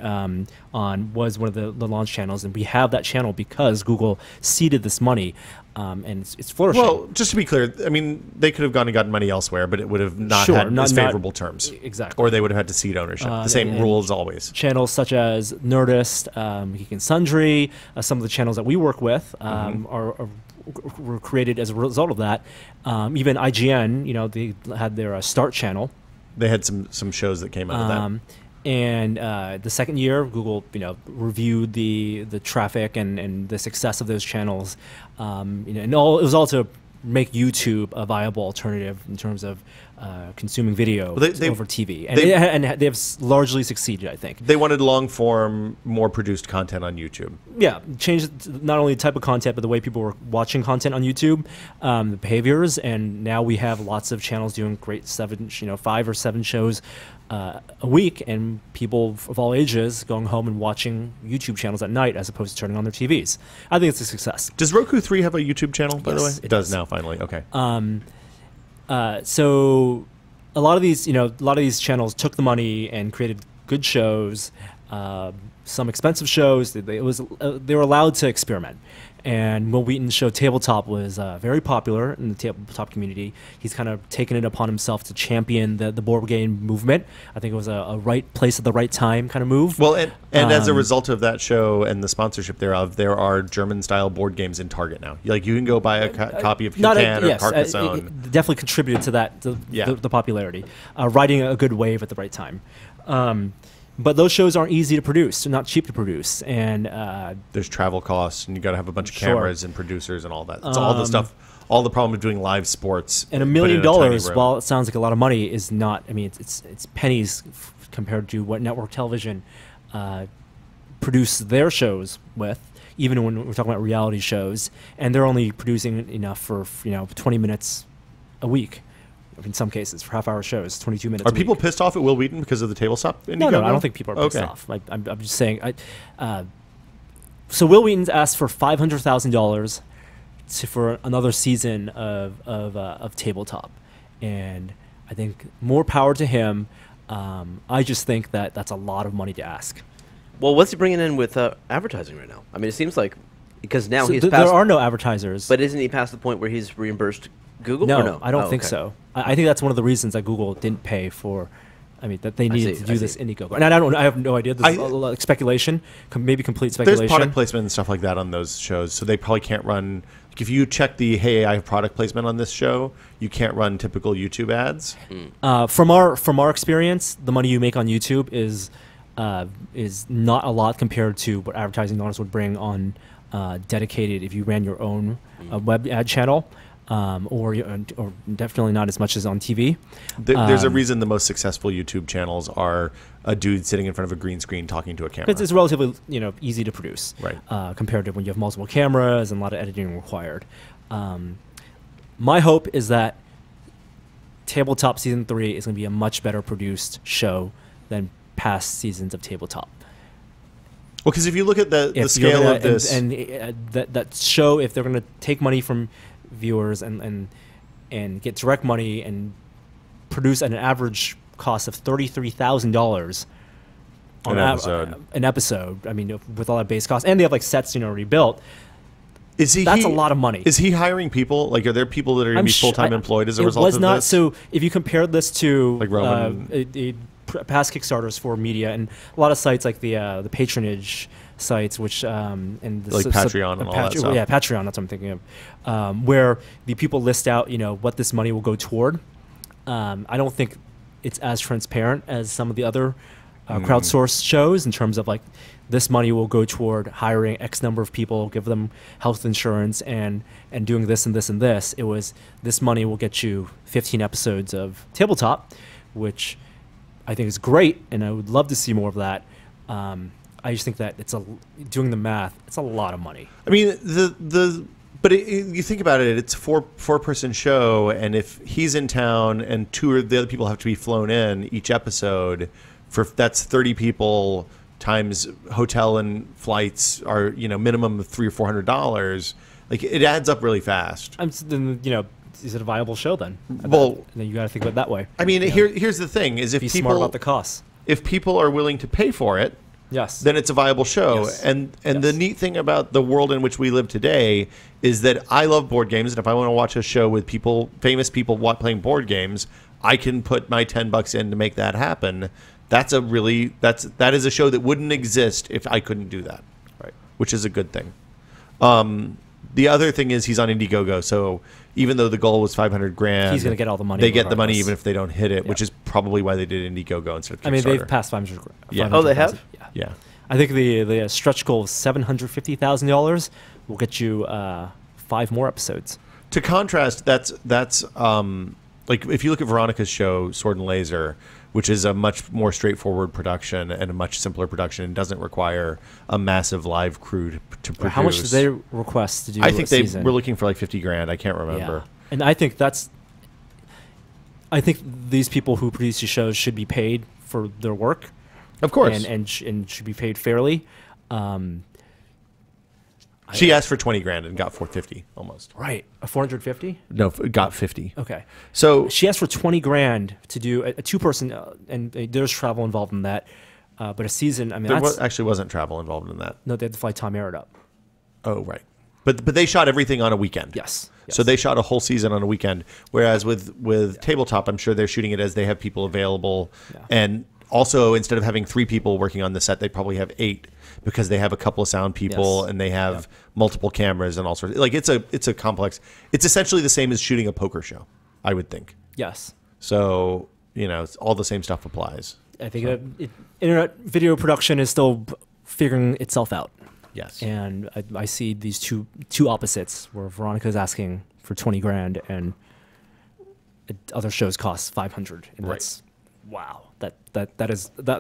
was one of the launch channels. And we have that channel because Google seeded this money. And it's flourishing. Well, just to be clear, I mean, they could have gone and gotten money elsewhere, but it would have not had as favorable terms. Exactly. Or they would have had to cede ownership. The same rules always. Channels such as Nerdist, Geek and Sundry, some of the channels that we work with were created as a result of that. Even IGN, they had their Start channel. They had some shows that came out of that. And the second year, Google, reviewed the traffic and the success of those channels, and it was all to make YouTube a viable alternative in terms of consuming video over TV, and they've largely succeeded, I think. They wanted long form, more produced content on YouTube. Yeah, changed not only the type of content, but the way people were watching content on YouTube, the behaviors, and now we have lots of channels doing great 5 or 7 shows a week, and people of all ages going home and watching YouTube channels at night as opposed to turning on their TVs. I think it's a success. Does Roku 3 have a YouTube channel, by the way? It does now, finally. Okay. So a lot of these channels took the money and created good shows, some expensive shows. They were allowed to experiment. And Will Wheaton's show Tabletop was very popular in the tabletop community. He's kind of taken it upon himself to champion the board game movement. I think it was a right place at the right time kind of move. Well, and as a result of that show and the sponsorship thereof, there are German-style board games in Target now. Like, you can go buy a copy of Catan or Carcassonne. It definitely contributed to that, the popularity. Riding a good wave at the right time. But those shows aren't easy to produce. They're not cheap to produce. And there's travel costs, and you got to have a bunch of cameras and producers and all that. It's all the stuff, all the problem of doing live sports. And $1 million, while it sounds like a lot of money, is not. I mean, it's pennies compared to what network television produce their shows with. Even when we're talking about reality shows, and they're only producing enough for 20 minutes a week. In some cases, for half-hour shows, 22 minutes. Are people pissed off at Will Wheaton because of the tabletop? No, I don't think people are pissed off. I'm just saying. So Will Wheaton's asked for $500,000 for another season of Tabletop, and I think more power to him. I just think that's a lot of money to ask. Well, what's he bringing in with advertising right now? I mean, it seems like because now he's past. There are no advertisers. But isn't he past the point where he's reimbursed Google? No, or no? I don't think so. I think that's one of the reasons that Google didn't pay for. I mean, that they needed to do this Indiegogo. And I have no idea. This is speculation, maybe complete speculation. There's product placement and stuff like that on those shows, so they probably can't run. Like, if you check the "Hey, I have product placement on this show," you can't run typical YouTube ads. From our experience, the money you make on YouTube is not a lot compared to what advertising dollars would bring on dedicated if you ran your own web ad channel. or definitely not as much as on TV. There's a reason the most successful YouTube channels are a dude sitting in front of a green screen talking to a camera. It's relatively easy to produce, right? Compared to when you have multiple cameras and a lot of editing required. My hope is that Tabletop Season 3 is going to be a much better produced show than past seasons of Tabletop. Well, because if you look at the scale of this, that show, if they're going to take money from viewers and get direct money and produce at an average cost of $33,000 on an episode. I mean, with all that base cost, and they have like sets already built. That's a lot of money. Is he hiring people? Like, are there people that are going to be full-time employed as a result of this? It was not. So if you compare this to like Roman, past Kickstarters for media and a lot of sites like the patronage sites, which and the like Patreon and all that stuff. Yeah, Patreon. That's what I'm thinking of, where the people list out what this money will go toward. I don't think it's as transparent as some of the other crowdsourced shows in terms of like this money will go toward hiring X number of people, give them health insurance, and doing this and this and this. It was this money will get you 15 episodes of Tabletop, which I think is great, and I would love to see more of that. I just think that doing the math, it's a lot of money. I mean, but you think about it, it's a four-person show, and if he's in town and two of the other people have to be flown in each episode, that's 30 people times hotel and flights are minimum of $300 or $400. Like, it adds up really fast. Then is it a viable show then? Well, then you got to think of it that way. I mean, here's the thing: is if be people smart about the costs. If people are willing to pay for it, yes, then it's a viable show. Yes. And the neat thing about the world in which we live today is that I love board games, and if I want to watch a show with famous people playing board games, I can put my $10 in to make that happen. That is a show that wouldn't exist if I couldn't do that, right? Which is a good thing. The other thing is he's on Indiegogo, so even though the goal was $500,000, he's going to get all the money. They get the money even if they don't hit it, which is probably why they did Indiegogo instead of Kickstarter. I mean, they've passed $500,000. Yeah. Oh, they have? Yeah. I think the stretch goal of $750,000 will get you 5 more episodes. To contrast, that's like if you look at Veronica's show, Sword and Laser, which is a much more straightforward production and a much simpler production and doesn't require a massive live crew to produce. How much did they request to do I think season? they were looking for like $50,000. I can't remember. Yeah. And I think these people who produce these shows should be paid for their work. Of course. And should be paid fairly. She asked for $20,000 and got $450 almost. Right. A $450? No, got $50. Okay. So she asked for $20,000 to do a 2-person, and there's travel involved in that. But a season, I mean, there actually wasn't travel involved in that. No, they had to fly Tom Merritt up. Oh, right. But they shot everything on a weekend. Yes. So they shot a whole season on a weekend. Whereas with Tabletop, I'm sure they're shooting it as they have people available. Yeah. And also, instead of having 3 people working on the set, they probably have 8. Because they have a couple of sound people and they have multiple cameras and all sorts. Like it's a complex. It's essentially the same as shooting a poker show, I would think. Yes. So it's all the same stuff applies. I think internet video production is still figuring itself out. Yes. And I see these two opposites where Veronica's asking for $20,000 and other shows cost $500, and that's wow. That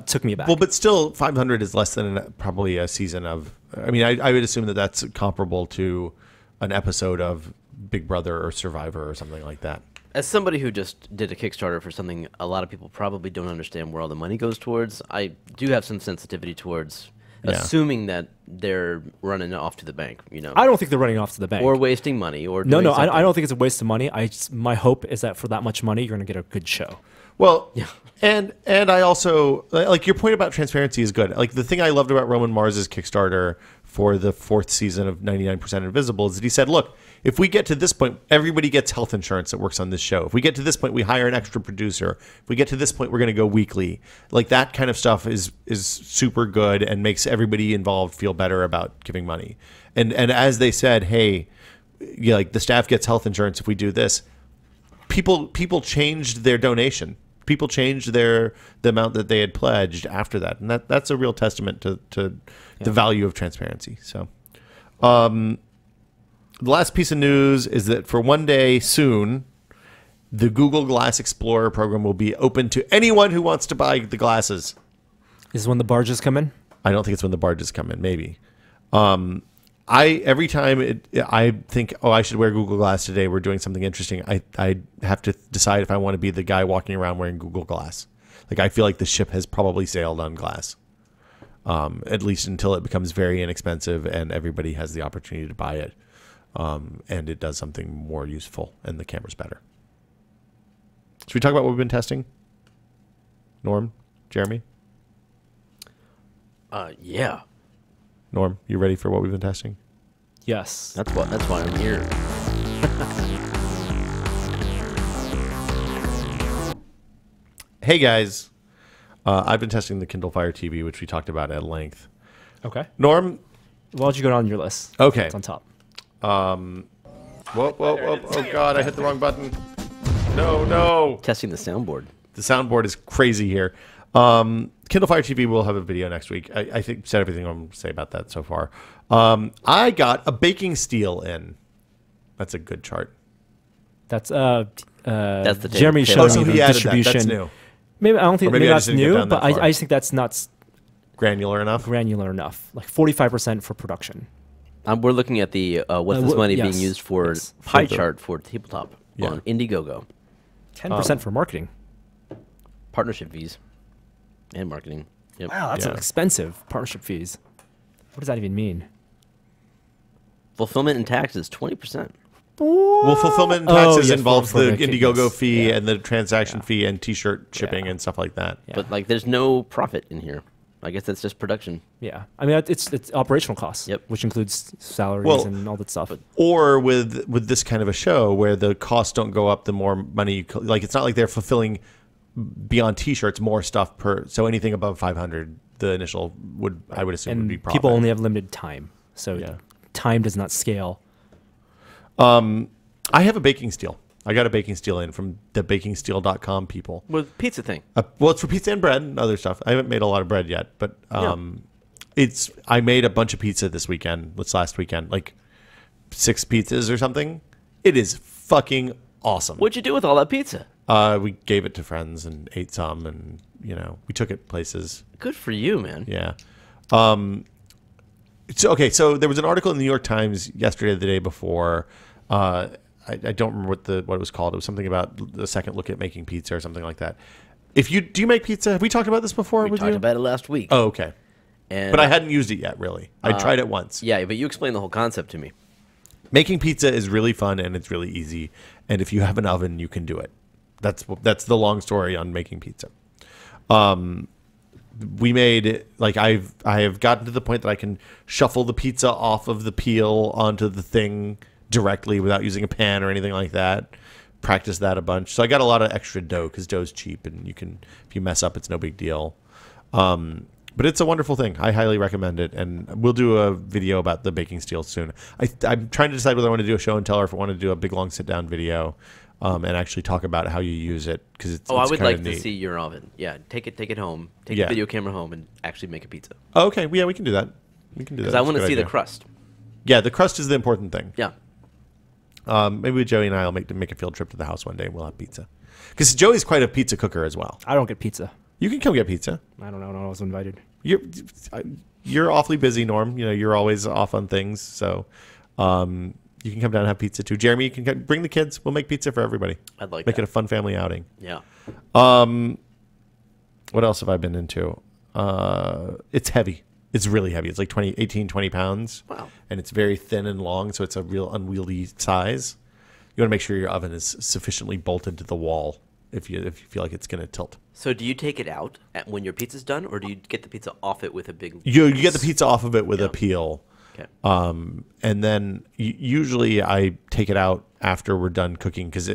took me aback. Well, but still, 500 is less than probably a season of. I mean, I would assume that that's comparable to an episode of Big Brother or Survivor or something like that. As somebody who just did a Kickstarter for something a lot of people probably don't understand where all the money goes towards, I do have some sensitivity towards assuming that they're running off to the bank. I don't think they're running off to the bank or wasting money or no. I don't think it's a waste of money. My hope is that for that much money, you're going to get a good show. Well, and I also like your point about transparency is good. Like the thing I loved about Roman Mars's Kickstarter for the 4th season of 99% Invisible is that he said, look, if we get to this point, everybody gets health insurance that works on this show. If we get to this point, we hire an extra producer. If we get to this point, we're going to go weekly. Like that kind of stuff is super good and makes everybody involved feel better about giving money. And as they said, hey, like the staff gets health insurance if we do this. People changed their donation. People changed the amount that they had pledged after that, and that's a real testament to the value of transparency. So, the last piece of news is that for one day soon, the Google Glass Explorer program will be open to anyone who wants to buy the glasses. Is when the barges come in? I don't think it's when the barges come in. Maybe. Every time I think, oh, I should wear Google Glass today. We're doing something interesting. I have to decide if I want to be the guy walking around wearing Google Glass. Like I feel like the ship has probably sailed on glass, at least until it becomes very inexpensive and everybody has the opportunity to buy it, and it does something more useful and the camera's better. Should we talk about what we've been testing? Norm, Jeremy? Yeah. Norm, you ready for what we've been testing? Yes. That's why I'm here. Hey guys, I've been testing the Kindle Fire TV, which we talked about at length. Okay. Norm? Why don't you go down your list? Okay. It's on top. Whoa, oh God, I hit the wrong button. No. Testing the soundboard. The soundboard is crazy here. Kindle Fire TV will have a video next week. I think said everything I'm going to say about that so far. I got a baking steel in. That's a good chart. That's the Jeremy table. showed So me he the added distribution. that. That's new. Maybe I don't think Or maybe maybe I that's just didn't get new, down but that far. I just think that's not Granular enough? granular enough. Like 45% for production. We're looking at the what's this money being used for Yes. pie For the- chart for tabletop Yeah. on Indiegogo. 10% for marketing. Partnership fees and marketing. Yep. Wow, that's Yeah. expensive. Partnership fees. What does that even mean? Fulfillment and taxes 20%. Well, fulfillment and Oh, taxes yes, involves for the the Indiegogo yes. fee Yeah. and the transaction fee and T-shirt shipping Yeah. and stuff like that. Yeah. But like, there's no profit in here. I guess that's just production. Yeah, I mean it's operational costs. Yep. Which includes salaries Well, and all that stuff. Or with this kind of a show where the costs don't go up the more money you like. It's not like they're fulfilling beyond T-shirts more stuff per. So anything above 500, the initial I would assume would and be profit. people only have limited time, so Yeah. time does not scale. I have a baking steel. I got a baking steel in from the bakingsteel.com people. With pizza thing. Well, it's for pizza and bread and other stuff. I haven't made a lot of bread yet, but I made a bunch of pizza this last weekend, like 6 pizzas or something. It is fucking awesome. What'd you do with all that pizza? We gave it to friends and ate some, and we took it places. Good for you, man. Yeah. So there was an article in the New York Times yesterday, or the day before. I don't remember what it was called. It was something about the second look at making pizza or something like that. Do you make pizza? Have we talked about this before? We talked about it last week. Oh, okay. And But I hadn't used it yet, really. I tried it once. yeah, but you explained the whole concept to me. Making pizza is really fun and it's really easy. And if you have an oven, you can do it. That's the long story on making pizza. We made I have gotten to the point that I can shuffle the pizza off of the peel onto the thing directly without using a pan or anything like that. Practice that a bunch. So I got a lot of extra dough because dough's cheap and if you mess up, it's no big deal. But it's a wonderful thing. I highly recommend it, and we'll do a video about the baking steel soon. I'm trying to decide whether I want to do a show and tell or if I want to do a big long sit down video, and actually talk about how you use it because it's. I would like neat. to see your oven. Yeah, take it home. Take Yeah. the video camera home and actually make a pizza. Oh, okay, yeah, we can do that. We can do that. Because I That's want a to good see the idea. crust. Yeah, the crust is the important thing. Yeah. Maybe Joey and I will make a field trip to the house one day and we'll have pizza. Because Joey's quite a pizza cooker as well. I don't get pizza. You can come get pizza. I don't know. I was invited. You're awfully busy, Norm. You're always off on things, so you can come down and have pizza too. Jeremy, you can bring the kids. We'll make pizza for everybody. I'd like make that. it a fun family outing. Yeah. What else have I been into? It's heavy. It's really heavy. It's like 18, 20 pounds. Wow. And it's very thin and long, so it's a real unwieldy size. You want to make sure your oven is sufficiently bolted to the wall if you feel like it's going to tilt. So do you take it out when your pizza's done, or do you get the pizza off it with a big... You get the pizza off of it with a peel. Okay. And then usually I take it out after we're done cooking because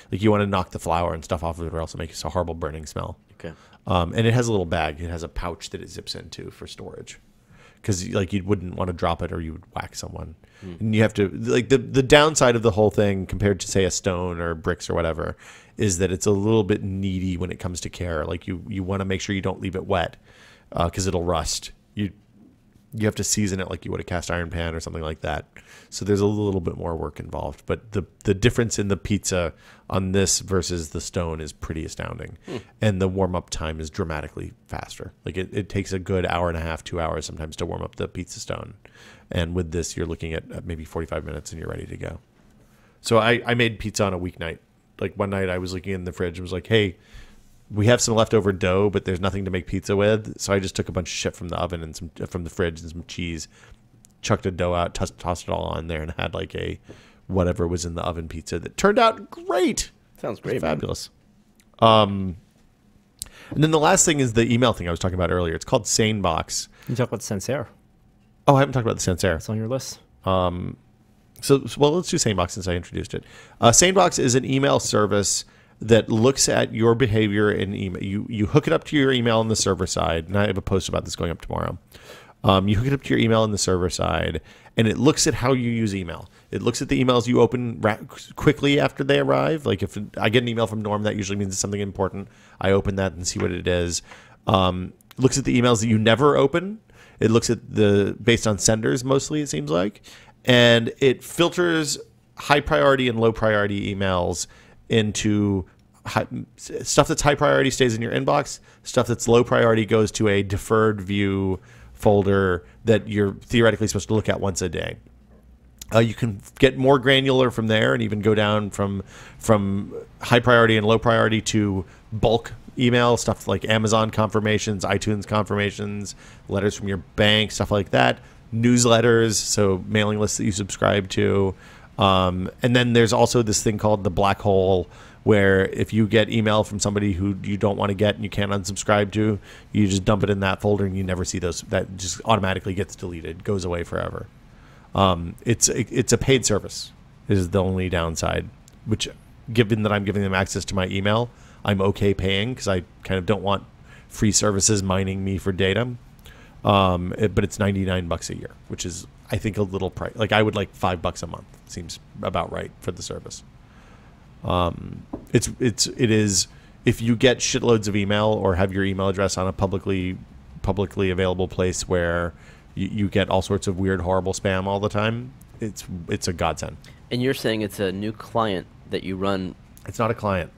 you want to knock the flour and stuff off of it or else it makes a horrible burning smell. Okay. And it has a little bag. It has a pouch that it zips into for storage. Because you wouldn't want to drop it or you would whack someone. And you have to the downside of the whole thing compared to say a stone or bricks or whatever is that it's a little bit needy when it comes to care. Like you want to make sure you don't leave it wet because it'll rust. You have to season it like you would a cast iron pan or something like that. So there's a little bit more work involved. But the difference in the pizza on this versus the stone is pretty astounding. And the warm-up time is dramatically faster. Like it takes a good hour and a half, 2 hours sometimes to warm up the pizza stone. And with this, you're looking at maybe 45 minutes and you're ready to go. So I made pizza on a weeknight. Like one night I was looking in the fridge and was like, hey, we have some leftover dough, but there's nothing to make pizza with. So I just took a bunch of shit from the oven and some from the fridge and some cheese, chucked a dough out, tossed it all on there, and had like a whatever was in the oven pizza that turned out great. Sounds great. Fabulous. And then the last thing is the email thing I was talking about earlier. It's called Sandbox. You talk about the Sancerre. Oh, I haven't talked about the Sancerre. It's on your list. So let's do Sandbox since I introduced it. Sandbox is an email service that looks at your behavior in email. You hook it up to your email on the server side, and I have a post about this going up tomorrow. You hook it up to your email on the server side, and it looks at how you use email. It looks at the emails you open quickly after they arrive. Like if I get an email from Norm, that usually means it's something important. I open that and see what it is. Looks at the emails that you never open. It looks at based on senders mostly, it seems like. And it filters high priority and low priority emails into stuff that's high priority stays in your inbox. Stuff that's low priority goes to a deferred view folder that you're theoretically supposed to look at once a day. You can get more granular from there and even go down from high priority and low priority to bulk email, stuff like Amazon confirmations, iTunes confirmations, letters from your bank, stuff like that. Newsletters, so mailing lists that you subscribe to. And then there's also this thing called the black hole, where if you get email from somebody who you don't want to get and you can't unsubscribe to, you just dump it in that folder and you never see those. That just automatically gets deleted, goes away forever. It's a paid service is the only downside, which given that I'm giving them access to my email, I'm okay paying because I kind of don't want free services mining me for data. But it's $99 a year, which is, I think, a little price. Like I would like $5 a month. Seems about right for the service. It is if you get shitloads of email or have your email address on a publicly available place where you get all sorts of weird, horrible spam all the time. It's a godsend. And you're saying it's a new client that you run. It's not a client.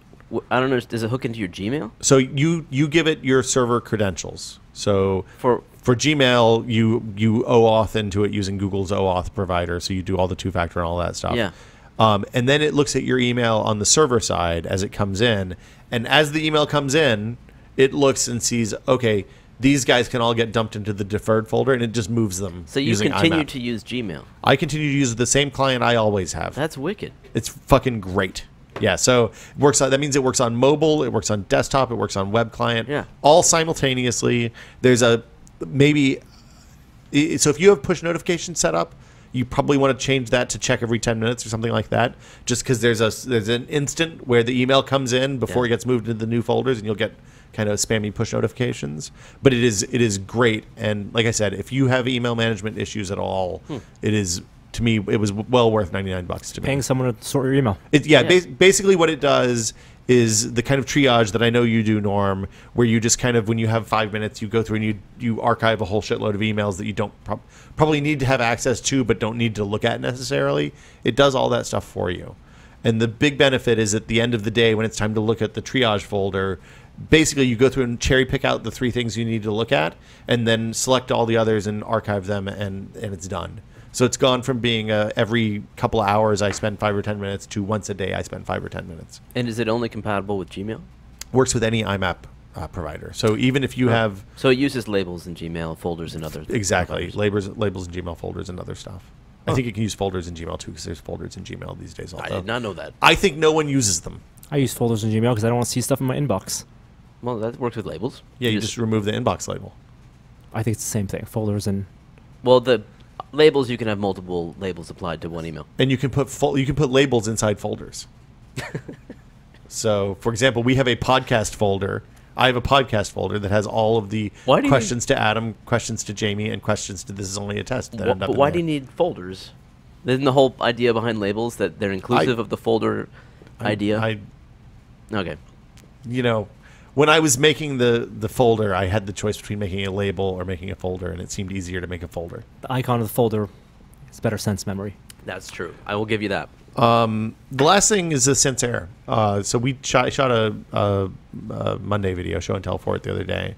I don't know. Does it hook into your Gmail? So you give it your server credentials. So for Gmail, you OAuth into it using Google's OAuth provider. So you do all the two-factor and all that stuff. Yeah. And then it looks at your email on the server side as it comes in. And as the email comes in, it looks and sees, okay, these guys can all get dumped into the deferred folder, and it just moves them. So you using continue IMAP. to use Gmail. I continue to use the same client I always have. That's wicked. It's fucking great. Yeah, so it works on, that means it works on mobile, it works on desktop, it works on web client, all simultaneously. There's so if you have push notifications set up, you probably want to change that to check every 10 minutes or something like that, just because there's an instant where the email comes in before it gets moved into the new folders, and you'll get kind of spammy push notifications. But it is great, and like I said, if you have email management issues at all, it is. To me, it was well worth $99 to me. Paying someone to sort your email. Basically what it does is the kind of triage that I know you do, Norm, where you just kind of, when you have 5 minutes, you go through and you archive a whole shitload of emails that you don't probably need to have access to but don't need to look at necessarily. It does all that stuff for you. And the big benefit is at the end of the day, when it's time to look at the triage folder, basically you go through and cherry pick out the 3 things you need to look at and then select all the others and archive them, and it's done. So it's gone from being every couple of hours I spend 5 or 10 minutes to once a day I spend 5 or 10 minutes. And is it only compatible with Gmail? Works with any IMAP provider. So even if you have... So it uses labels in Gmail, folders, and other... Exactly. Labels in Gmail, folders, and other stuff. I think you can use folders in Gmail, too, because there's folders in Gmail these days. I did not know that. I think no one uses them. I use folders in Gmail because I don't want to see stuff in my inbox. Well, that works with labels. Yeah, you just remove the inbox label. I think it's the same thing. Folders and... Well, the... labels, you can have multiple labels applied to one email, and you can put labels inside folders. So, for example, we have a podcast folder. I have a podcast folder that has all of the questions to Adam, questions to Jamie, and questions to This Is Only a Test. But why do you need folders? Isn't the whole idea behind labels that they're inclusive of the folder idea? Okay. You know, when I was making the folder, I had the choice between making a label or making a folder, and it seemed easier to make a folder. The icon of the folder is better sense memory. That's true. I will give you that. The last thing is the Sancerre. So we shot a Monday video, show and tell for it the other day.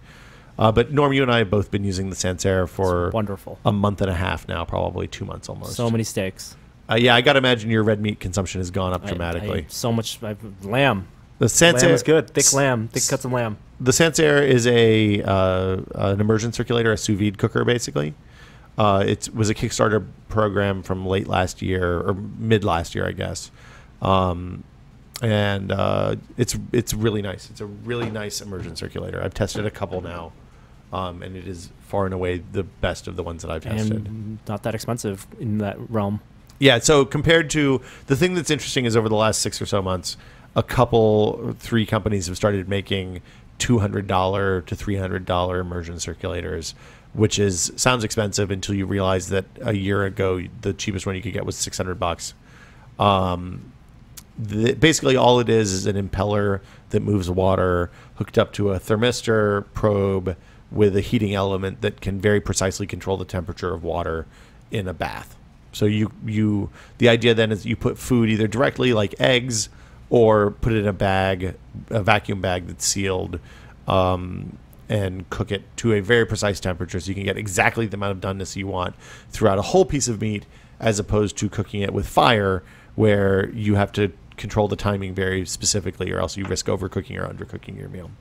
But Norm, you and I have both been using the Sancerre for Wonderful. a month and a half now, probably 2 months almost. So many steaks. Yeah, I got to imagine your red meat consumption has gone up dramatically. So much lamb. The Sancerre Lamb is good. Thick lamb. Thick cuts of lamb. The Sancerre is an immersion circulator, a sous vide cooker, basically. It was a Kickstarter program from late last year or mid last year, I guess. And it's really nice. It's a really nice immersion circulator. I've tested a couple now, and it is far and away the best of the ones that I've tested. And not that expensive in that realm. Yeah, so compared to the thing that's interesting is over the last 6 or so months, three companies have started making $200 to $300 immersion circulators, which sounds expensive until you realize that a year ago the cheapest one you could get was $600. Basically, all it is an impeller that moves water hooked up to a thermistor probe with a heating element that can very precisely control the temperature of water in a bath. So the idea then is you put food either directly, like eggs, or put it in a bag, a vacuum bag that's sealed, and cook it to a very precise temperature so you can get exactly the amount of doneness you want throughout a whole piece of meat, as opposed to cooking it with fire, where you have to control the timing very specifically, or else you risk overcooking or undercooking your meal.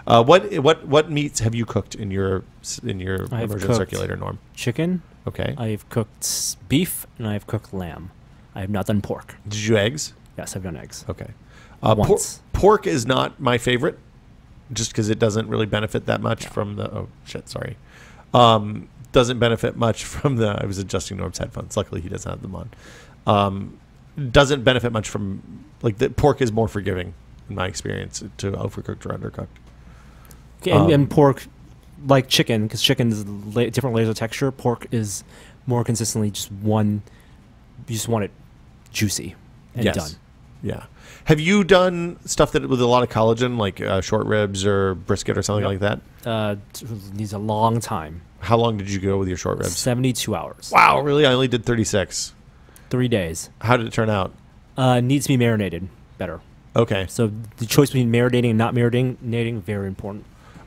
What meats have you cooked in your immersion circulator, Norm? Chicken. Okay. I've cooked beef and I've cooked lamb. I have not done pork. Did you do eggs? Yes, I've done eggs. Okay. Once. Pork is not my favorite, just because it doesn't really benefit that much from the. Oh shit! Sorry. Doesn't benefit much from the. I was adjusting Norm's headphones. Luckily, he doesn't have them on. Doesn't benefit much from the pork is more forgiving in my experience to overcooked or undercooked. Okay, and pork, like chicken, because chicken is different layers of texture. Pork is more consistently just one. You just want it juicy and done. Yeah. Have you done stuff that with a lot of collagen, like short ribs or brisket or something like that? Needs a long time. How long did you go with your short ribs? 72 hours. Wow, really? I only did 36. 3 days. How did it turn out? Needs to be marinated better. Okay. So the choice between marinating and not marinating, very important.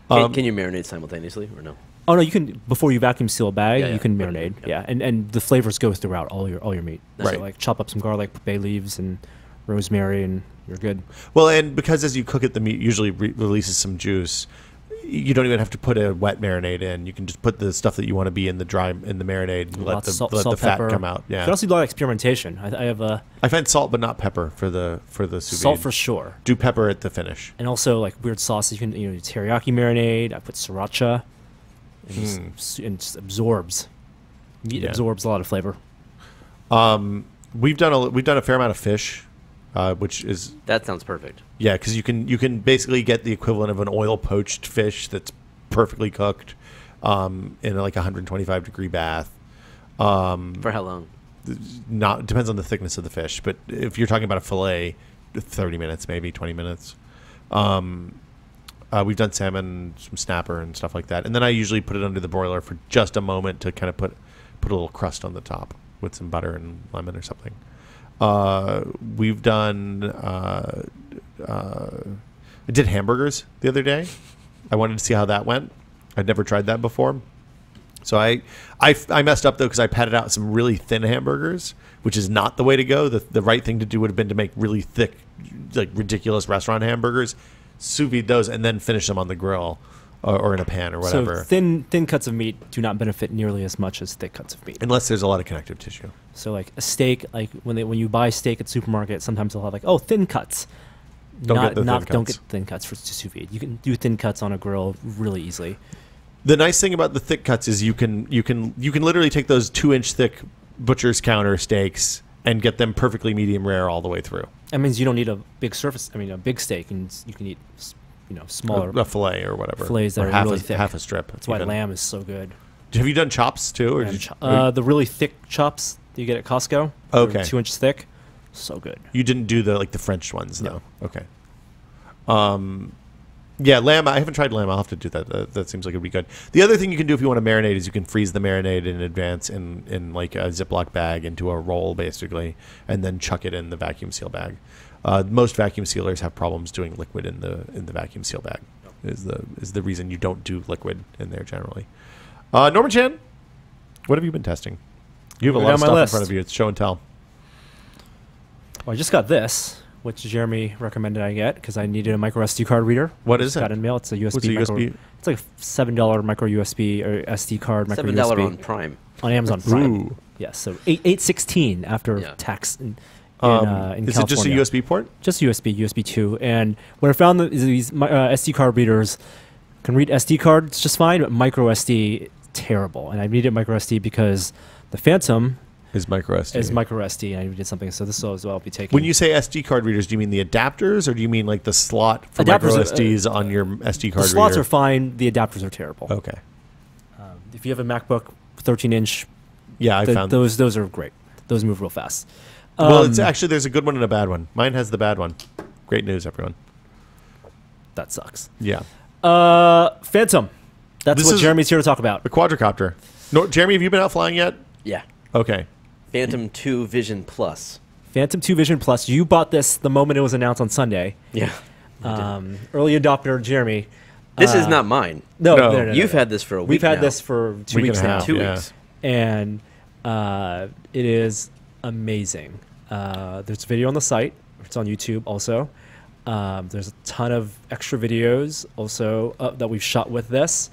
Can you marinate simultaneously or no? Oh no, you can before you vacuum seal a bag. Yeah, you can marinate. Yeah, and the flavors go throughout all your meat. Right. So like chop up some garlic, bay leaves, and rosemary, and you're good. Well, and because as you cook it, the meat usually releases some juice. You don't even have to put a wet marinade in. You can just put the stuff that you want to be in the marinade and let the fat come out. Yeah. You can also do a lot of experimentation. I find salt, but not pepper for the sous salt vide. for sure. Do pepper at the finish. And also like weird sauces. You can teriyaki marinade. I put sriracha. And just absorbs. Meat absorbs a lot of flavor. We've done a fair amount of fish, which is that sounds perfect. Yeah, because you can basically get the equivalent of an oil poached fish that's perfectly cooked in like a 125 degree bath. For how long? Depends on the thickness of the fish, but if you're talking about a fillet, 30 minutes, maybe 20 minutes. We've done salmon, some snapper, and stuff like that, and then I usually put it under the broiler for just a moment to kind of put a little crust on the top with some butter and lemon or something. We've done. I did hamburgers the other day. I wanted to see how that went. I'd never tried that before, so I messed up though because I patted out some really thin hamburgers, which is not the way to go. The right thing to do would have been to make really thick, like ridiculous restaurant hamburgers, sous vide those, and then finish them on the grill or in a pan or whatever. So thin cuts of meat do not benefit nearly as much as thick cuts of meat, unless there's a lot of connective tissue. So like a steak, like when you buy steak at the supermarket, sometimes they'll have thin cuts. Don't get thin cuts for sous vide. You can do thin cuts on a grill really easily. The nice thing about the thick cuts is you can literally take those 2-inch thick butcher's counter steaks and get them perfectly medium rare all the way through. That means you don't need a big surface. I mean, a big steak, and you can eat smaller a fillet or whatever. Fillets that are really thick. Half a strip. That's why lamb is so good. Have you done chops too? Or the really thick chops that you get at Costco. Okay. 2 inches thick. So good. You didn't do the French ones though. No. Okay. Yeah, lamb. I haven't tried lamb. I'll have to do that. That seems like it'd be good. The other thing you can do if you want to marinate is you can freeze the marinade in advance in like a Ziploc bag into a roll, basically, and then chuck it in the vacuum seal bag. Most vacuum sealers have problems doing liquid in the vacuum seal bag. Is the reason you don't do liquid in there generally. Norman Chan, what have you been testing? You have a lot of stuff in front of you. It's show and tell. Well, I just got this, which Jeremy recommended I get because I needed a micro SD card reader. What is it? Got in mail. It's a USB. What's a USB? It's like a $7 micro USB or SD card. Micro $7 USB on Prime. on Amazon Prime. Ooh. Yes, so $8.16 after tax in is California. it just a USB port? Just USB 2. And what I found is these SD card readers can read SD cards just fine, but micro SD terrible. And I needed micro SD because the Phantom is micro SD. And I needed something. So this is what I'll be taking. When you say SD card readers, do you mean the adapters or do you mean like the slot for micro SDs on your SD card reader? The slots are fine. The adapters are terrible. Okay. If you have a MacBook 13-inch, I found those are great. Those move real fast. Well, it's actually there's a good one and a bad one. Mine has the bad one. Great news, everyone. That sucks. Yeah. Phantom. That's what Jeremy's here to talk about. A quadricopter. No, Jeremy, have you been out flying yet? Yeah. Okay. Phantom 2 Vision Plus. Phantom 2 Vision Plus. You bought this the moment it was announced on Sunday. Yeah. Early adopter Jeremy. This is not mine. No. You've had this for a week. We've had now. this for 2 weeks now. 2 weeks. And it is amazing. There's a video on the site. It's on YouTube also. There's a ton of extra videos also that we've shot with this.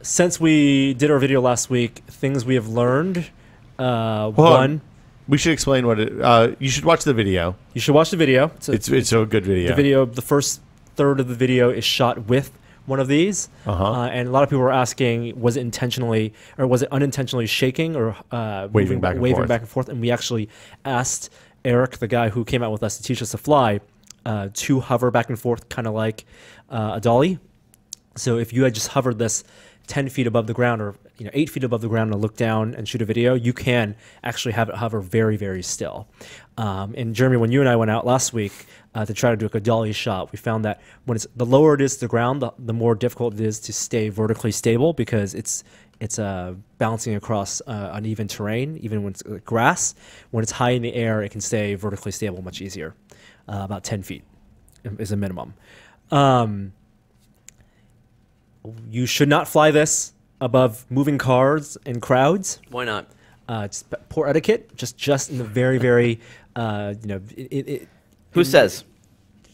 Since we did our video last week, things we have learned. One, we should explain what it. You should watch the video. You should watch the video. It's a good video. The first third of the video is shot with one of these, and a lot of people were asking, was it intentionally or was it unintentionally shaking or waving back and forth? And we actually asked Eric, the guy who came out with us to teach us to fly, to hover back and forth, kind of like a dolly. So if you had just hovered this 10 feet above the ground or 8 feet above the ground and look down and shoot a video, you can actually have it hover very, very still. And Jeremy, when you and I went out last week to try to do a dolly shot, we found that when the lower it is to the ground, the more difficult it is to stay vertically stable because it's bouncing across uneven terrain, even when it's grass. When it's high in the air, it can stay vertically stable much easier. About 10 feet is a minimum. You should not fly this above moving cars and crowds. Why not? It's poor etiquette. Just in the very, very, Who says?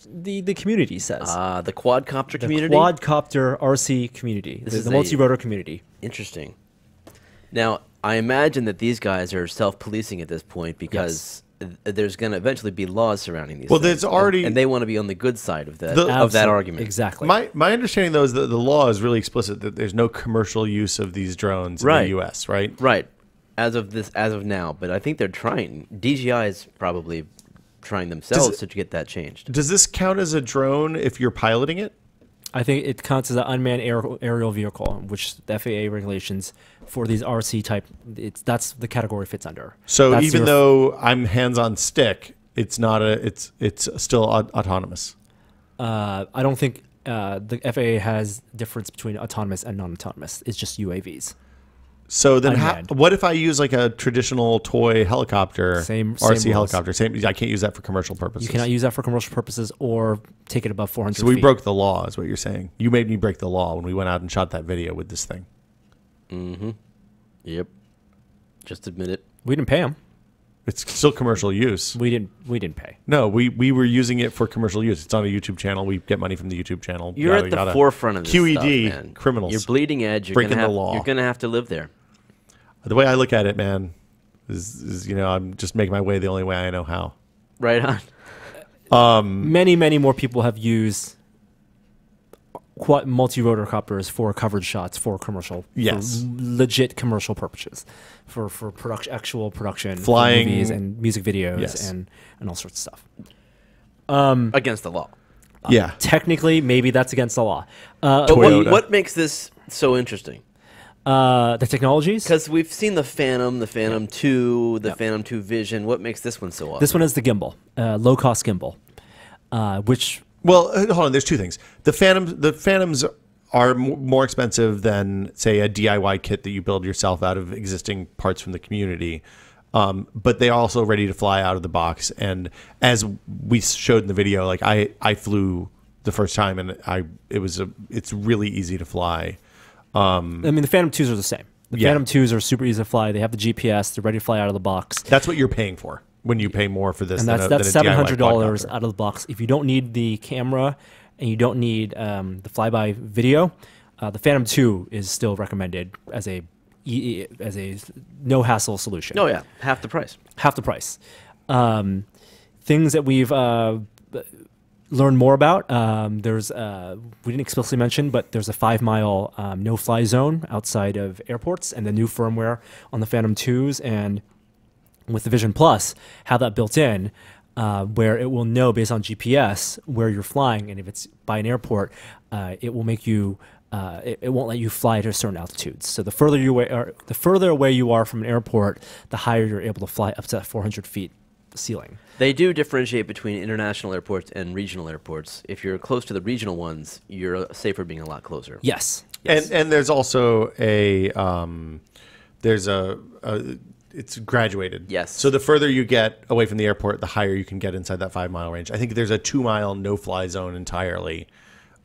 The community says. The quadcopter community? The quadcopter RC community. This is the multi-rotor community. Interesting. Now, I imagine that these guys are self-policing at this point because there's going to eventually be laws surrounding these things. There's already... And they want to be on the good side of that argument. Exactly. My understanding, though, is that the law is really explicit that there's no commercial use of these drones in the U.S., right? Right. As of now. But I think they're trying. DJI is probably trying themselves to get that changed. Does this count as a drone if you're piloting it? I think it counts as an unmanned aerial vehicle, which the FAA regulations for these RC type, that's the category it fits under. So that's even though I'm hands on stick, it's still autonomous. I don't think the FAA has difference between autonomous and non-autonomous. It's just UAVs. So then, what if I use like a traditional toy helicopter, same RC helicopter? I can't use that for commercial purposes. You cannot use that for commercial purposes or take it above 400 feet. So we broke the law, is what you're saying. You made me break the law when we went out and shot that video with this thing. Mm-hmm. Yep. Just admit it. We didn't pay him. It's still commercial use. We didn't pay. No, we were using it for commercial use. It's on a YouTube channel. We get money from the YouTube channel. You're at the forefront of this QED, stuff, man. criminals. You're bleeding edge. You're breaking the law. You're going to have to live there. The way I look at it, man, is I'm just making my way the only way I know how. Right on. Many more people have used multi-rotor copters for coverage shots for commercial, for legit commercial purposes, for actual production, flying for movies and music videos and all sorts of stuff. Against the law. Technically, maybe that's against the law. But what makes this so interesting? The technologies? Because we've seen the Phantom 2, the Phantom 2 Vision. What makes this one so awesome? This one is the gimbal, low-cost gimbal, which Well, hold on. There's two things. The Phantoms are more expensive than, say, a DIY kit that you build yourself out of existing parts from the community. But they are also ready to fly out of the box. And as we showed in the video, like I flew the first time, and it's really easy to fly. I mean, the Phantom 2s are the same. The Phantom 2s are super easy to fly. They have the GPS. They're ready to fly out of the box. That's what you're paying for when you pay more for this. And that's $700 out of the box. If you don't need the camera and you don't need the flyby video, the Phantom 2 is still recommended as a no hassle solution. Oh yeah, half the price. Half the price. Things that we've learn more about. There's we didn't explicitly mention, but there's a 5-mile no-fly zone outside of airports, and the new firmware on the Phantom 2s, and with the Vision Plus, have that built in, where it will know based on GPS where you're flying, and if it's by an airport, it will make you. It won't let you fly to certain altitudes. So the further away you are from an airport, the higher you're able to fly, up to that 400 feet ceiling. They do differentiate between international airports and regional airports. If you're close to the regional ones, you're safer being a lot closer. Yes. And there's also it's graduated. Yes. So the further you get away from the airport, the higher you can get inside that 5-mile range. I think there's a 2-mile no-fly zone entirely.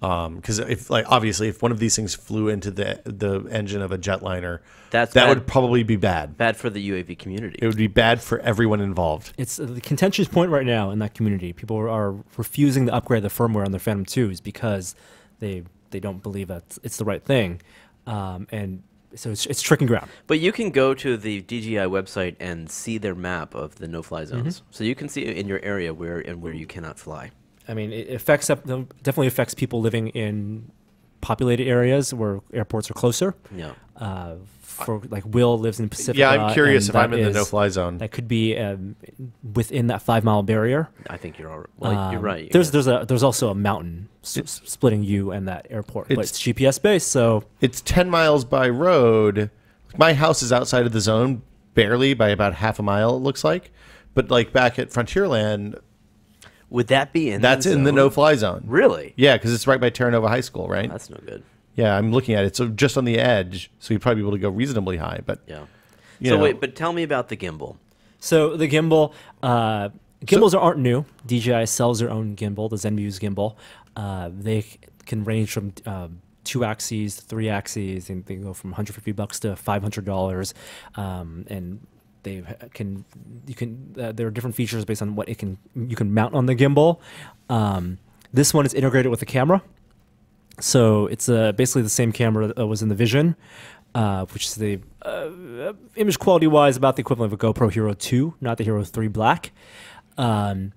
Because obviously if one of these things flew into the engine of a jetliner, that would probably be bad. Bad for the UAV community. It would be bad for everyone involved. It's the contentious point right now in that community. People are refusing to upgrade the firmware on their Phantom 2s because they don't believe that it's the right thing, and so it's tricking ground. But you can go to the DJI website and see their map of the no-fly zones, so you can see in your area where you cannot fly. I mean, it definitely affects people living in populated areas where airports are closer. Yeah. For like Will lives in Pacific. Yeah, I'm curious if I'm in the no-fly zone. That could be within that 5-mile barrier. I think you're all right. Well, you're right. There's also a mountain splitting you and that airport, but it's GPS based, so it's 10 miles by road. My house is outside of the zone barely by about half a mile. It looks like, but like back at Frontierland. Would that be in? That's in the no-fly zone. Really? Yeah, because it's right by Terra Nova High School, right? That's no good. Yeah, I'm looking at it. So just on the edge, so you'd probably be able to go reasonably high. But yeah. Wait, but tell me about the gimbal. So the gimbal, gimbals aren't new. DJI sells their own gimbal, the ZenMuse gimbal. They can range from 2 axes, 3 axes, and they go from $150 to $500, and there are different features based on what you can mount on the gimbal. This one is integrated with a camera, so it's basically the same camera that was in the Vision, which is the image quality wise about the equivalent of a GoPro Hero 2, not the Hero 3 Black, and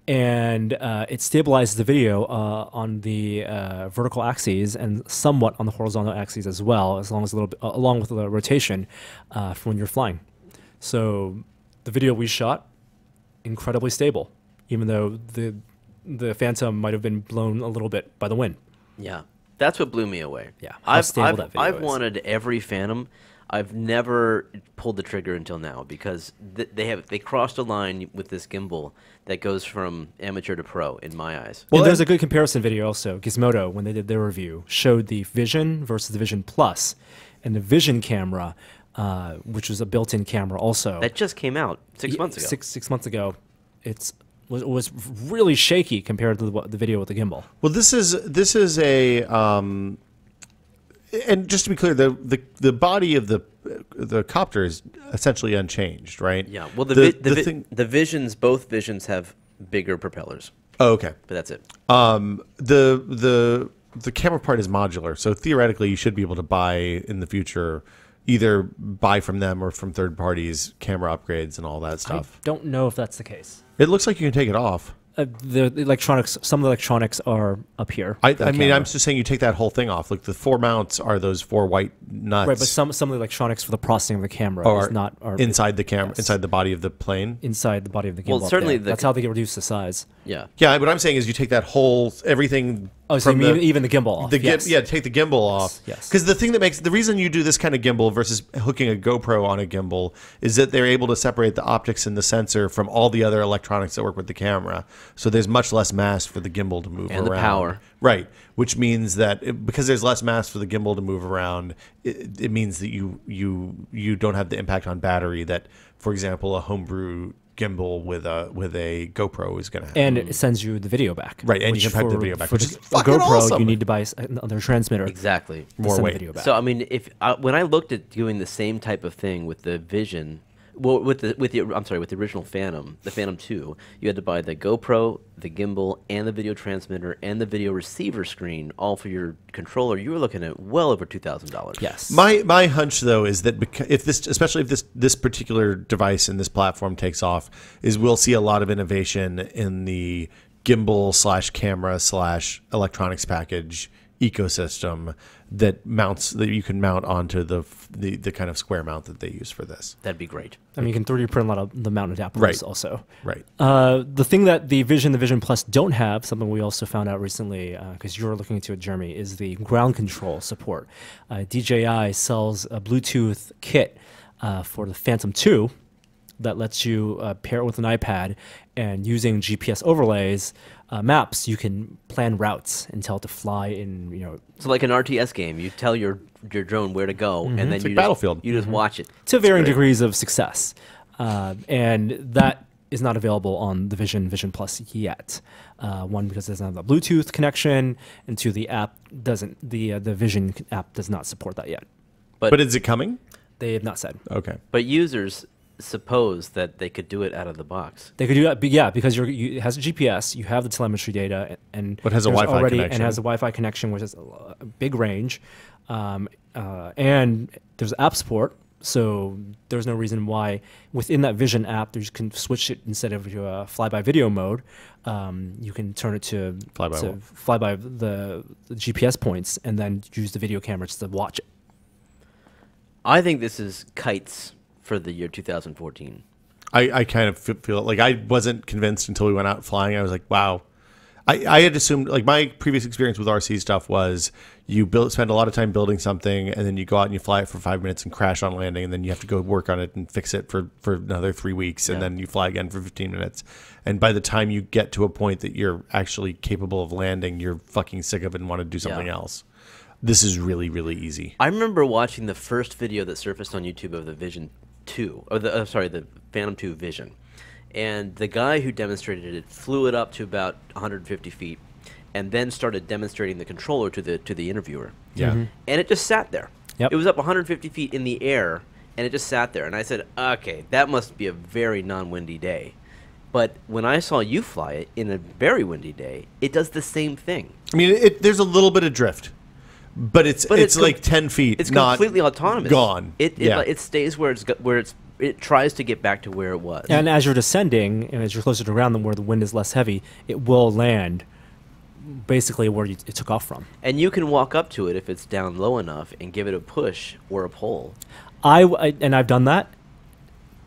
it stabilizes the video on the vertical axes and somewhat on the horizontal axes as well, as long as along with the rotation for when you're flying. So the video we shot, incredibly stable, even though the Phantom might have been blown a little bit by the wind. Yeah, that's what blew me away. Yeah, I've wanted every Phantom. I've never pulled the trigger until now because they crossed a line with this gimbal that goes from amateur to pro in my eyes. Well, there's a good comparison video also. Gizmodo, when they did their review, showed the Vision versus the Vision Plus, and the Vision camera. Which was a built-in camera also. That just came out 6 months ago. Six months ago. It was really shaky compared to the video with the gimbal. Well, this is a and just to be clear, the body of the copter is essentially unchanged, right? Yeah. Well, the Visions, both Visions have bigger propellers. Oh, okay. But that's it. The camera part is modular, so theoretically you should be able to buy in the future. Either buy from them or from third parties, camera upgrades and all that stuff. I don't know if that's the case. It looks like you can take it off. The electronics, some of the electronics are up here. I mean, I'm just saying you take that whole thing off. Like the 4 mounts are those 4 white nuts. Right, but some of the electronics for the processing of the camera are inside the camera, inside the body of the plane. Inside the body of the gimbal. Well, certainly that's how they reduce the size. Yeah. Yeah, what I'm saying is you take that whole everything Oh, so you mean even the gimbal off? Yeah, take the gimbal off. Yes. Because the reason you do this kind of gimbal versus hooking a GoPro on a gimbal is that they're able to separate the optics and the sensor from all the other electronics that work with the camera. So there's much less mass for the gimbal to move around. And the power. Right. Which means that because there's less mass for the gimbal to move around, it means that you don't have the impact on battery that, for example, a homebrew gimbal with a GoPro is going to have. And it sends you the video back. Right, and you can pipe the video back, For which the is fucking GoPro, awesome. you need to buy another transmitter. Exactly. to More send weight. the video back. So I mean, if when I looked at doing the same type of thing with the Vision, well, with the original Phantom, the Phantom 2, you had to buy the GoPro, the gimbal, and the video transmitter and the video receiver screen, all for your controller. You were looking at well over $2,000. Yes. My hunch though is that especially if this particular device and this platform takes off, is we'll see a lot of innovation in the gimbal / camera / electronics package ecosystem that you can mount onto the kind of square mount that they use for this. That'd be great. I mean, you can 3D print a lot of the mount adapters Right. also. Right. The thing that the Vision Plus don't have, something we also found out recently, because you were looking into it, Jeremy, is the ground control support. DJI sells a Bluetooth kit for the Phantom 2 that lets you pair it with an iPad, and using GPS overlays, maps, you can plan routes and tell it to fly in, So like an RTS game, you tell your drone where to go, and then It's like you Battlefield. You just watch it. to varying great. degrees of success. And that is not available on the Vision Plus yet. One, because it doesn't have the Bluetooth connection, and two, the app doesn't. The Vision app does not support that yet. But is it coming? They have not said. Okay. But users suppose that they could do it out of the box. They could do that, yeah, because it has a GPS, you have the telemetry data, and But has a there's Wi-Fi already, connection. and has a Wi-Fi connection, which has a big range, and there's app support. So there's no reason why within that Vision app you can switch it instead of to a fly-by video mode. You can turn it to fly by the GPS points and then use the video cameras to watch it. I think this is kites for the year 2014. I kind of feel like I wasn't convinced until we went out flying. I was like, wow. I had assumed, like, my previous experience with RC stuff was you spend a lot of time building something, and then you go out and you fly it for 5 minutes and crash on landing, and then you have to go work on it and fix it for another 3 weeks, and then you fly again for 15 minutes. And by the time you get to a point that you're actually capable of landing, you're fucking sick of it and want to do something else. This is really, really easy. I remember watching the first video that surfaced on YouTube of the Vision 2, or the Phantom 2 Vision. And the guy who demonstrated it flew it up to about 150 feet and then started demonstrating the controller to the interviewer. Yeah. Mm-hmm. And it just sat there. Yep. It was up 150 feet in the air, and it just sat there. And I said, okay, that must be a very non-windy day. But when I saw you fly it in a very windy day, it does the same thing. I mean, there's a little bit of drift, but it's like 10 feet. It's not completely autonomous. Gone. It stays where it tries to get back to where it was. And as you're descending, and as you're closer to the ground, than where the wind is less heavy, it will land basically where it took off from. And you can walk up to it if it's down low enough and give it a push or a pull. I've done that.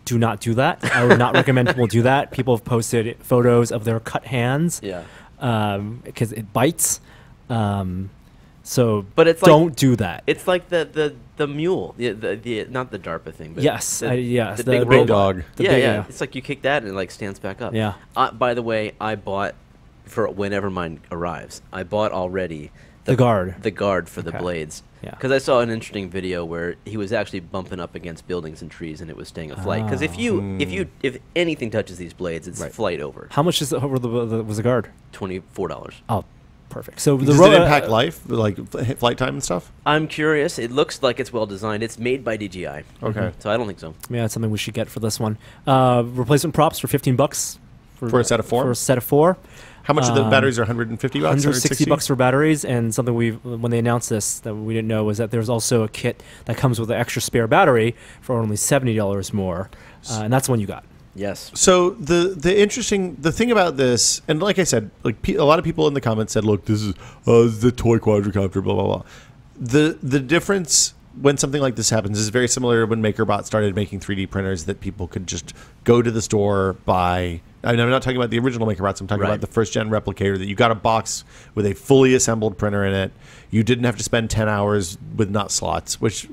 Do not do that. I would not recommend people do that. People have posted photos of their cut hands. Yeah. Because it bites. So But it's don't do that. It's like the mule, the not the DARPA thing, but Yes, the yes, the the big big robot. dog. The Yeah, big- yeah. yeah. It's like you kick that and it like stands back up. Yeah. By the way, I bought for whenever mine arrives. I bought already The guard. the guard for the Okay. blades. Yeah. Because I saw an interesting video where he was actually bumping up against buildings and trees and it was staying afloat. Because if anything touches these blades, it's Right. flight over. How much was the guard? $24. Oh, perfect. So Does it impact life, like flight time and stuff? I'm curious. It looks like it's well designed. It's made by DJI. Okay. So I don't think so. Yeah, that's something we should get for this one. Replacement props for $15 For a set of four? For a set of 4. How much of the batteries are $150? 160 bucks for batteries, and something when they announced this that we didn't know was that there's also a kit that comes with an extra spare battery for only $70 more, and that's the one you got. Yes. So the thing about this, and like I said, like a lot of people in the comments said, look, this is the toy quadricopter, blah blah blah. The difference when something like this happens, is very similar when MakerBot started making 3D printers that people could just go to the store, buy. I mean, I'm not talking about the original MakerBots. I'm talking about the first gen replicator that you got a box with a fully assembled printer in it. You didn't have to spend 10 hours with nut slots, which,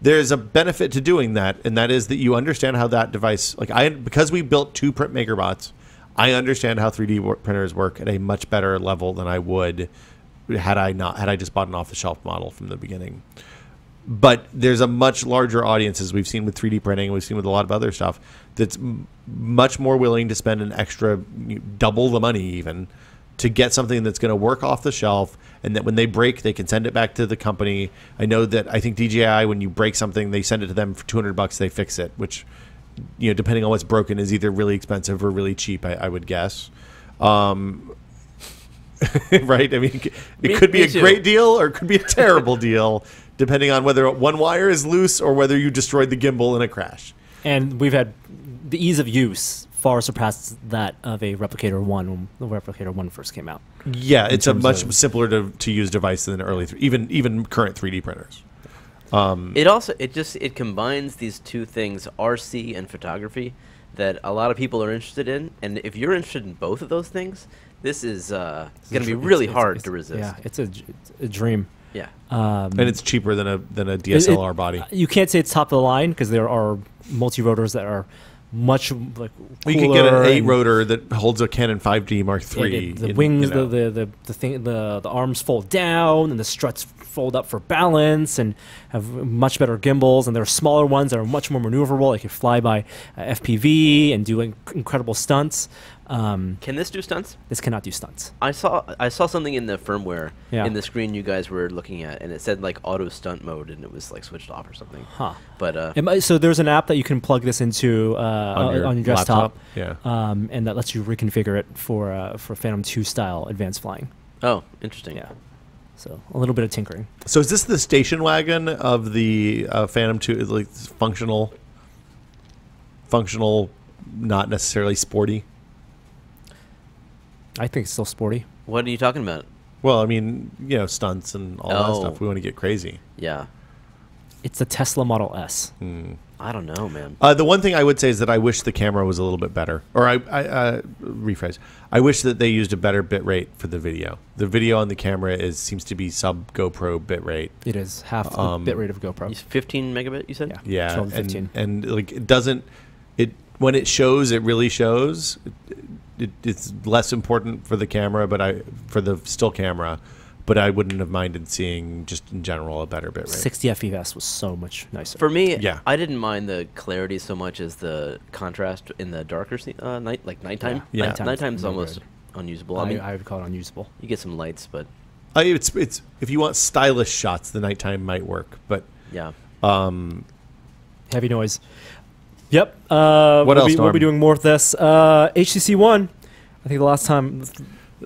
there's a benefit to doing that, and that is that you understand how that device, because we built 2 print MakerBots, I understand how 3D printers work at a much better level than I would had I just bought an off-the-shelf model from the beginning. But there's a much larger audience, as we've seen with 3D printing, we've seen with a lot of other stuff, that's much more willing to spend an extra double the money even to get something that's going to work off the shelf, and that when they break, they can send it back to the company. I think DJI, when you break something, they send it to them for $200, they fix it, which, depending on what's broken, is either really expensive or really cheap, I would guess. Right? I mean, it could be a great deal or it could be a terrible deal, depending on whether one wire is loose or whether you destroyed the gimbal in a crash. And we've had the ease of use far surpassed that of a Replicator 1 when the Replicator 1 first came out. Yeah, it's a much simpler to use device than early, even current 3D printers. It combines these two things, RC and photography, that a lot of people are interested in. And if you're interested in both of those things, this is going to be really hard to resist. Yeah, it's a dream. Yeah, and it's cheaper than a DSLR body. You can't say it's top of the line because there are multi-rotors that are much cooler. You can get an 8-rotor that holds a Canon 5D Mark III. The wings, the arms fold down, and the struts fold up for balance, and have much better gimbals. And there are smaller ones that are much more maneuverable. They can fly by FPV and do incredible stunts. Can this do stunts? This cannot do stunts. I saw something in the firmware in the screen you guys were looking at, and it said like auto stunt mode, and it was like switched off or something. Huh. But so there's an app that you can plug this into on your desktop, laptop. and that lets you reconfigure it for Phantom 2 style advanced flying. Oh, interesting. Yeah. So a little bit of tinkering. So is this the station wagon of the Phantom 2? Like functional, not necessarily sporty. I think it's still sporty. What are you talking about? Well, I mean, stunts and all that stuff. We want to get crazy. Yeah. It's a Tesla Model S. I don't know, man. The one thing I would say is that I wish the camera was a little bit better. Or I rephrase. I wish that they used a better bit rate for the video. The video on the camera seems to be sub GoPro bit rate. It is half the bit rate of GoPro. 15 megabit, you said? Yeah. 12 to 15. And like it doesn't. When it shows, it really shows. It's less important for the camera, for the still camera, but I wouldn't have minded seeing just in general a better bit rate. 60 FPS was so much nicer. For me, I didn't mind the clarity so much as the contrast in the darker nighttime. Yeah. Nighttime's almost unusable. I would call it unusable. You get some lights, but it's if you want stylish shots, the nighttime might work, but yeah. Heavy noise. Yep. What else, we'll be doing more of this. HTC One. I think the last time.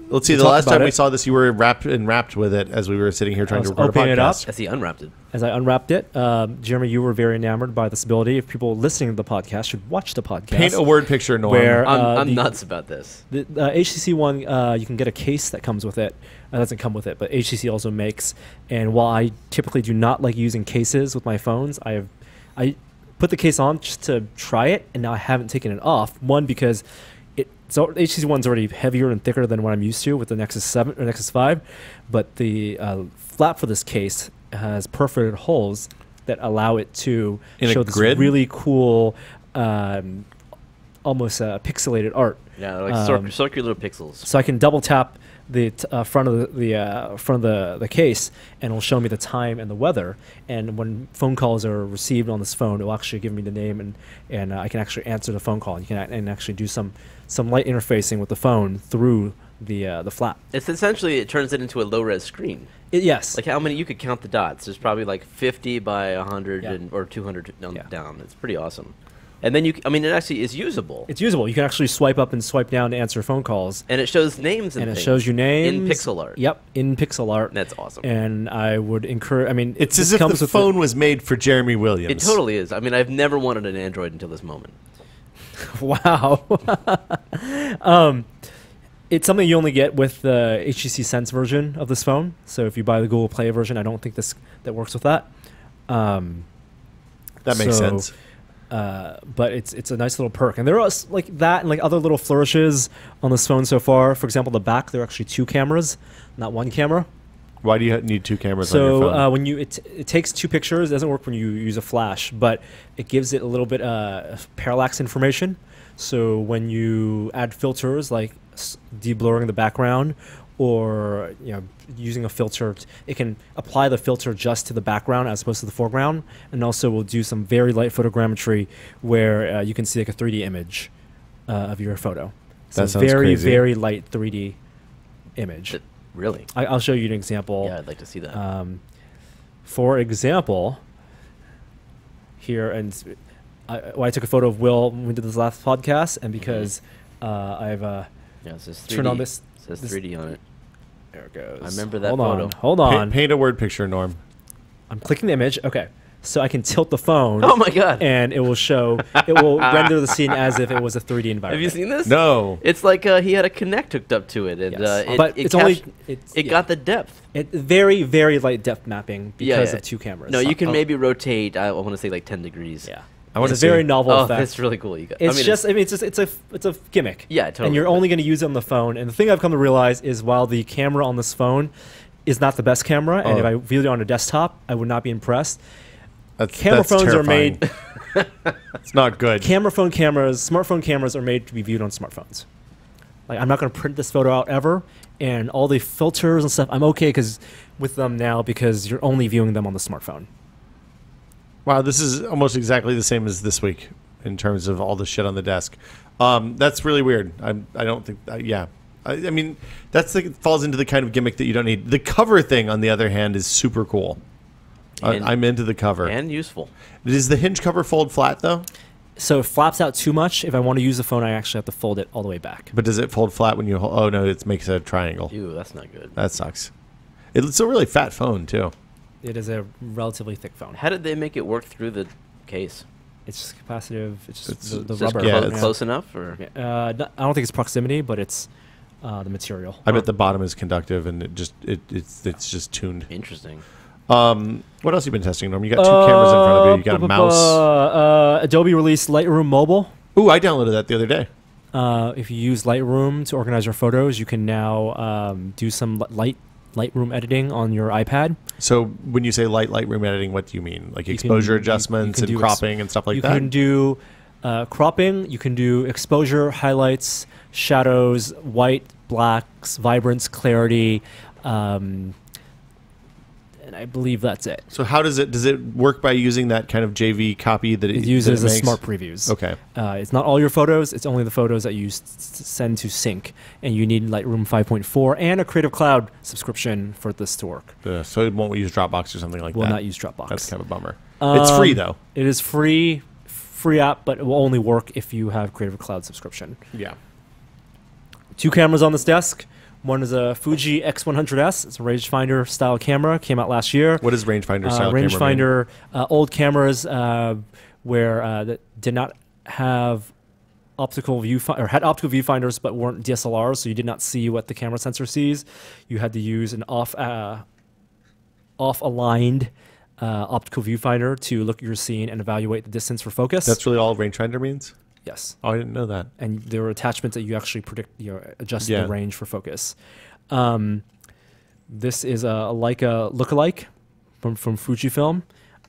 Let's see. The last time we saw this, you were wrapped with it as we were sitting here trying to record a podcast. It up. As he unwrapped it. As I unwrapped it, Jeremy, you were very enamored by this ability. If people listening to the podcast should watch the podcast. Paint a word picture, Norm. Where I'm nuts about this. The HTC One, you can get a case that comes with it. It doesn't come with it, but HTC also makes. And while I typically do not like using cases with my phones, I put the case on just to try it, and now I haven't taken it off. One, because HTC One's already heavier and thicker than what I'm used to with the Nexus 7 or Nexus 5, but the flap for this case has perforated holes that allow it to show this really cool, almost pixelated art. Yeah, like circular pixels. So I can double tap the front of the case, and it'll show me the time and the weather. And when phone calls are received on this phone, it will actually give me the name, and I can actually answer the phone call. You can and actually do some light interfacing with the phone through the flap. It's essentially, it turns it into a low-res screen. Yes. Like how many, you could count the dots. There's probably like 50 by 100 or 200 down. It's pretty awesome. And then it actually is usable. It's usable. You can actually swipe up and swipe down to answer phone calls. And it shows names and it shows you names. In pixel art. Yep, in pixel art. That's awesome. And I would encourage, it's as if the phone was made for Jeremy Williams. It totally is. I've never wanted an Android until this moment. Wow. It's something you only get with the HTC Sense version of this phone. So if you buy the Google Play version, I don't think that works with that. That makes sense. But it's a nice little perk, and there are like that and like other little flourishes on this phone so far. For example, the back, there are actually 2 cameras, not 1 camera. Why do you need 2 cameras on your phone? So when it takes 2 pictures. It doesn't work when you use a flash, but it gives it a little bit parallax information. So when you add filters like deblurring the background, or using a filter, it can apply the filter just to the background as opposed to the foreground, and also will do some very light photogrammetry where you can see like a 3D image of your photo. So that sounds very crazy. very light 3D image. Really? I'll show you an example. Yeah, I'd like to see that. For example, here, and I took a photo of Will when we did this last podcast, and because I've yeah, it says 3D. turned on this. It says 3D on it. There it goes. I remember that Hold photo. on. Hold on. Paint a word picture, Norm. I'm clicking the image. Okay. So I can tilt the phone. Oh my god! And it will show. It will render the scene as if it was a 3D environment. Have you seen this? No. It's like he had a Kinect hooked up to it, and Yes. But it's only it got the depth. Very very light depth mapping because yeah. of 2 cameras. No, you can maybe rotate. I want to say like 10 degrees. Yeah. I want It's to a very see. novel Oh, effect. that's really cool. You got. It's it's a gimmick. Yeah, totally. And you're only going to use it on the phone. And the thing I've come to realize is while the camera on this phone is not the best camera, and if I viewed it on a desktop, I would not be impressed. That's Phones terrifying. are made. It's not good. Smartphone cameras are made to be viewed on smartphones. Like I'm not going to print this photo out ever, and all the filters and stuff. I'm okay with them now because you're only viewing them on the smartphone. Wow, this is almost exactly the same as this week in terms of all the shit on the desk. That's really weird. I don't think. Yeah, I mean falls into the kind of gimmick that you don't need. The cover thing, on the other hand, is super cool. I'm into the cover and useful. Does the hinge cover fold flat though? So it flaps out too much. If I want to use the phone, I actually have to fold it all the way back. But does it fold flat when you hold? Oh no, it makes a triangle. Ew, that's not good. That sucks. It's a really fat phone too. It is a relatively thick phone. How did they make it work through the case? It's just capacitive. It's just the Just rubber. yeah, close enough, or I don't think it's proximity, but it's the material. I bet the bottom is conductive, and it's just tuned. interesting. What else have you been testing, Norm? You got 2 cameras in front of you. You got a mouse. Adobe released Lightroom Mobile. Ooh, I downloaded that the other day. If you use Lightroom to organize your photos, you can now do some Lightroom editing on your iPad. So when you say Lightroom editing, what do you mean? Like exposure adjustments and cropping and stuff like that? You can do cropping. You can do exposure, highlights, shadows, white, blacks, vibrance, clarity, and I believe that's it. So how does it work by using that kind of JV copy that It uses that the makes? smart previews. Okay. It's not all your photos. It's only the photos that you send to sync. And you need Lightroom 5.4 and a Creative Cloud subscription for this to work. So it won't use Dropbox or something like Will that? not use Dropbox. That's kind of a bummer. It's free, though. It is free app, but it will only work if you have Creative Cloud subscription. Yeah. 2 cameras on this desk. One is a Fuji X100S. It's a rangefinder style camera. Came out last year. What does rangefinder style camera mean? Rangefinder, old cameras where that did not have optical or had optical viewfinders but weren't DSLRs, so you did not see what the camera sensor sees. You had to use an off-aligned optical viewfinder to look at your scene and evaluate the distance for focus. That's really all rangefinder means? Yes. Oh, I didn't know that. And there are attachments that you actually adjust the range for focus. This is a Leica lookalike from Fujifilm,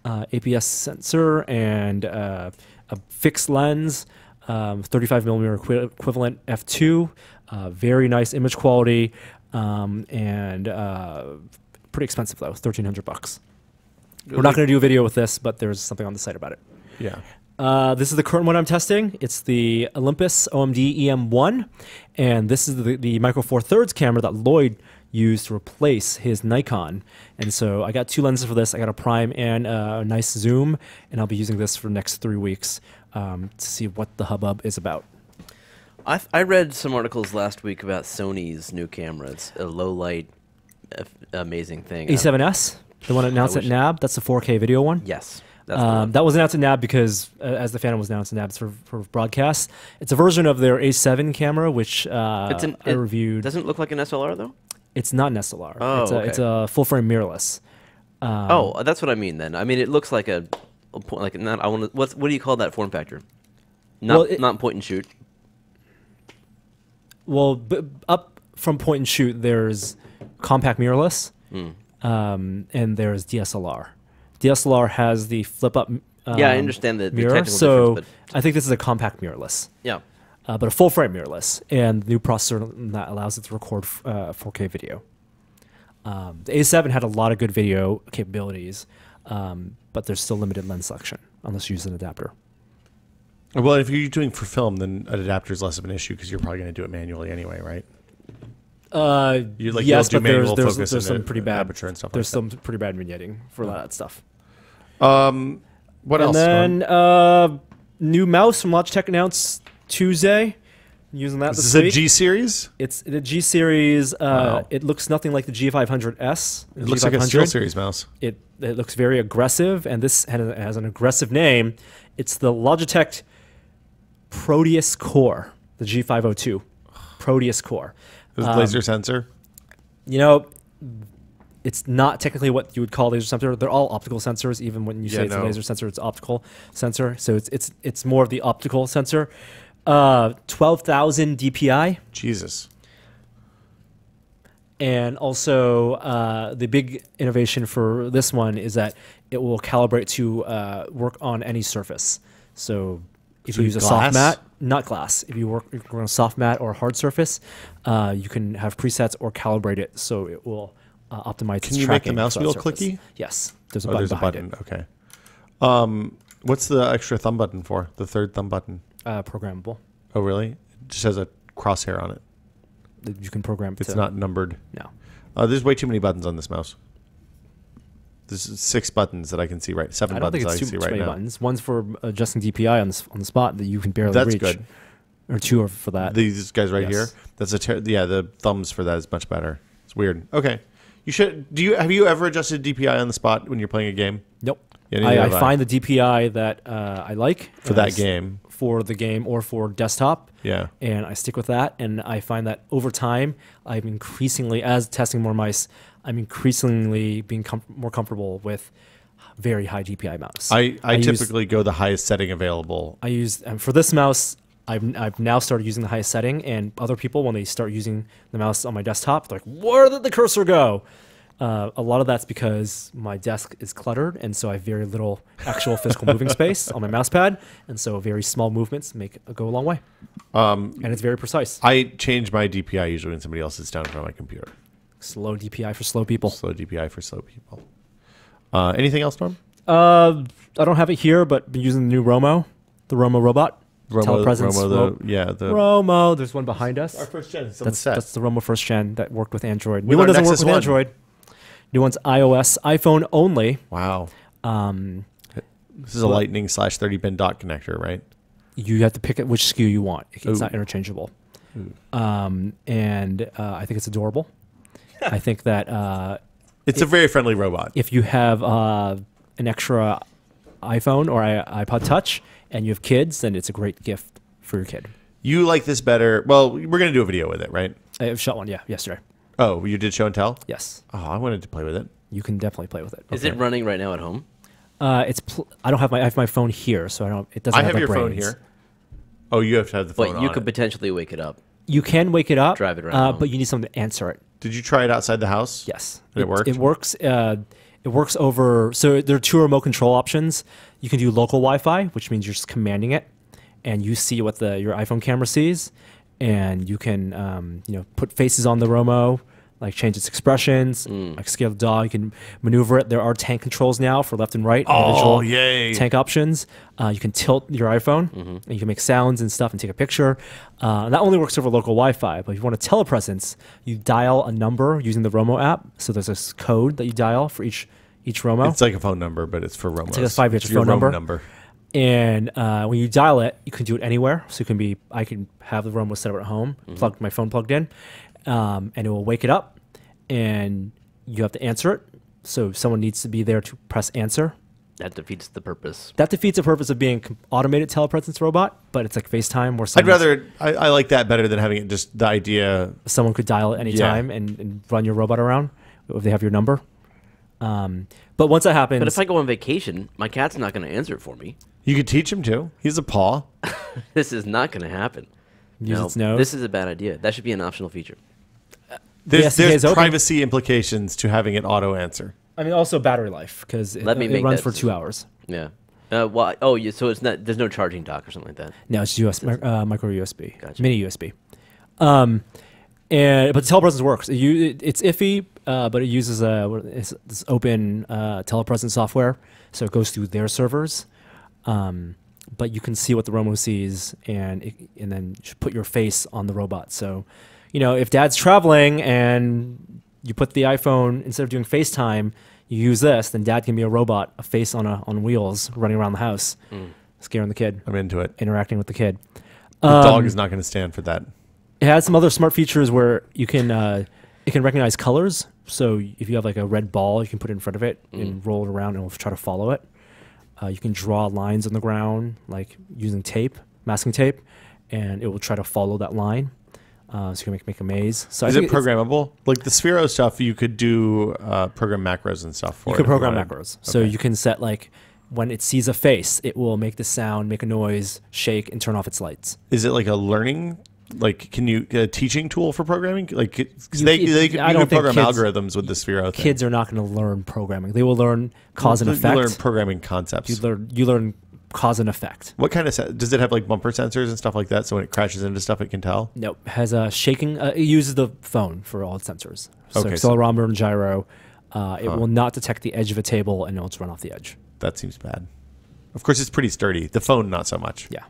APS sensor and a fixed lens, 35mm equivalent f2, very nice image quality, and pretty expensive though, $1,300. We're not going to do a video with this, but there's something on the site about it. Yeah. This is the current one I'm testing. It's the Olympus OMD EM1, and this is the Micro Four Thirds camera that Lloyd used to replace his Nikon. And so I got 2 lenses for this. I got a prime and a nice zoom, and I'll be using this for the next 3 weeks to see what the hubbub is about. I read some articles last week about Sony's new camera. It's a low light, amazing thing. A7S, the one announced at NAB. That's the 4K video one. Yes. That's that was announced at NAB because, as the Phantom was announced at NAB, it's for broadcast. It's a version of their A7 camera, which I reviewed. Doesn't it look like an SLR, though? It's not an SLR. Oh, it's a full-frame mirrorless. Oh, that's what I mean then. I mean, it looks like not. I want to. What do you call that form factor? Not point and shoot. Well, up from point and shoot, there's compact mirrorless, and there's DSLR. DSLR has the flip up. Yeah, I understand the mirror. technical So difference, I think this is a compact mirrorless. Yeah. But a full frame mirrorless, and the new processor that allows it to record 4K video. The A7 had a lot of good video capabilities, but there's still limited lens selection unless you use an adapter. Well, if you're doing for film, then an adapter is less of an issue because you're probably going to do it manually anyway, right? Yes, but there's some pretty bad aperture and stuff. There's some pretty bad vignetting for that stuff. What else? And then new mouse from Logitech announced Tuesday. Using that Is this week. this a G series? It's the G series. Wow. It looks nothing like the G500S. It looks like a SteelSeries mouse. It looks very aggressive, and this has an aggressive name. It's the Logitech Proteus Core, the G502 Proteus Core. Laser sensor. You know, it's not technically what you would call laser sensor. They're all optical sensors. Even when you say it's a laser sensor, it's optical sensor. So it's more of the optical sensor. 12,000 DPI. Jesus. And also, the big innovation for this one is that it will calibrate to work on any surface. So if you use a soft mat, not glass, if you work on a soft mat or a hard surface, you can have presets or calibrate it so it will optimize its tracking. Can you make the mouse for that wheel surface. clicky? Yes. There's a button behind it. Okay. What's the extra thumb button for? The third thumb button? Programmable. Oh, really? It just has a crosshair on it. You can program it. It's not numbered. No. There's way too many buttons on this mouse. There's 6 buttons that I can see right. 7 I don't buttons think I it's can see too right many now. buttons. One's for adjusting DPI on the spot that you can barely That's reach. good. Or 2 are for that. These guys right Yes. here. That's the thumbs for that is much better. It's weird. Okay. You should. Have you ever adjusted DPI on the spot when you're playing a game? Nope. Yeah, neither I have find the DPI that I like for that game. For the game or for desktop. Yeah. And I stick with that. And I find that over time, I'm increasingly, as testing more mice, I'm increasingly being more comfortable with very high DPI mouse. I typically go the highest setting available. I use, for this mouse, I've now started using the highest setting, and other people, when they start using the mouse on my desktop, they're like, where did the cursor go? A lot of that's because my desk is cluttered, and so I have very little actual physical moving space on my mouse pad, and so very small movements go a long way. And it's very precise. I change my DPI usually when somebody else is down in front of my computer. Slow DPI for slow people. Slow DPI for slow people. Anything else, Norm? I don't have it here, but been using the new Romo, the Romo robot. Telepresence. Romo. There's one behind us. Our first gen. That's the Romo first gen that worked with Android. With New one doesn't Nexus work with One. Android. New one's iOS, iPhone only. Wow. This is a Lightning / 30-pin dock connector, right? You have to pick which SKU you want. It's not interchangeable. And I think it's adorable. I think that it's a very friendly robot. If you have an extra iPhone or iPod Touch and you have kids, then it's a great gift for your kid. You like this better? Well, we're going to do a video with it, right? I've shot one, yesterday. Oh, you did show and tell? Yes. Oh, I wanted to play with it. You can definitely play with it. Is it running right now at home? I don't have I have my phone here, so I don't. It doesn't. I have your brains. phone here. Oh, you have to have the phone. But you could potentially wake it up. You can wake it up, drive it around, but you need someone to answer it. Did you try it outside the house? Yes, it worked. It works. It works over. So there are 2 remote control options. You can do local Wi-Fi, which means you're just commanding it, and you see what your iPhone camera sees, and you can put faces on the Romo, like change its expressions, like scale the dog. You can maneuver it. There are tank controls now for left and right. Oh, yay. Tank options. You can tilt your iPhone, and you can make sounds and stuff and take a picture. That only works over local Wi-Fi, but if you want a telepresence, you dial a number using the Romo app. So there's this code that you dial for each Romo. It's like a phone number, but it's for Romo. It's like a 5-digit phone number. And when you dial it, you can do it anywhere. So I can have the Romo set up at home, plug my phone plugged in, and it will wake it up, and you have to answer it. So someone needs to be there to press answer. That defeats the purpose. That defeats the purpose of being an automated telepresence robot, but it's like FaceTime where I like that better than having it just the idea. Someone could dial at any time and run your robot around if they have your number. But once that happens, But if I go on vacation, my cat's not going to answer it for me. You could teach him to. He's a paw. This is not going to happen. use No, its nose. this is a bad idea. That should be an optional feature. There's SDK is open. privacy implications to having it auto answer. I mean, also battery life because it, Let me it make runs that for decision. 2 hours. Yeah. So it's not. There's no charging dock or something like that. No, it's micro USB, Gotcha. mini USB. But the telepresence works. It's iffy, but it uses this open telepresence software, so it goes through their servers. But you can see what the Romo sees, and then you put your face on the robot. So, if Dad's traveling and you put the iPhone instead of doing FaceTime, you use this, then Dad can be a robot, a face on wheels, running around the house, scaring the kid, I'm into it. interacting with the kid. The dog is not going to stand for that. It has some other smart features where you can it can recognize colors. So if you have like a red ball, you can put it in front of it and roll it around, and it'll try to follow it. You can draw lines on the ground, like using tape, masking tape, and it will try to follow that line. So you can make a maze. So Is I it think it's- programmable? Like the Sphero stuff, you could do program macros and stuff for it. You can if you program wanted. macros. So Okay. you can set like when it sees a face, it will make the sound, make a noise, shake, and turn off its lights. Is it like a learning? Like, can you get a teaching tool for programming? Like, 'cause You- they I can don't think program kids- algorithms with the Sphero thing. Kids are not going to learn programming. They will learn cause and You effect. learn programming concepts. You learn cause and effect. What kind of does it have? Like bumper sensors and stuff like that, so when it crashes into stuff, it can tell. Nope. Has a shaking. It uses the phone for all its sensors. So Okay, so- accelerometer and gyro. It will not detect the edge of a table, and it'll just run off the edge. That seems bad. Of course, it's pretty sturdy. The phone, not so much. Yeah.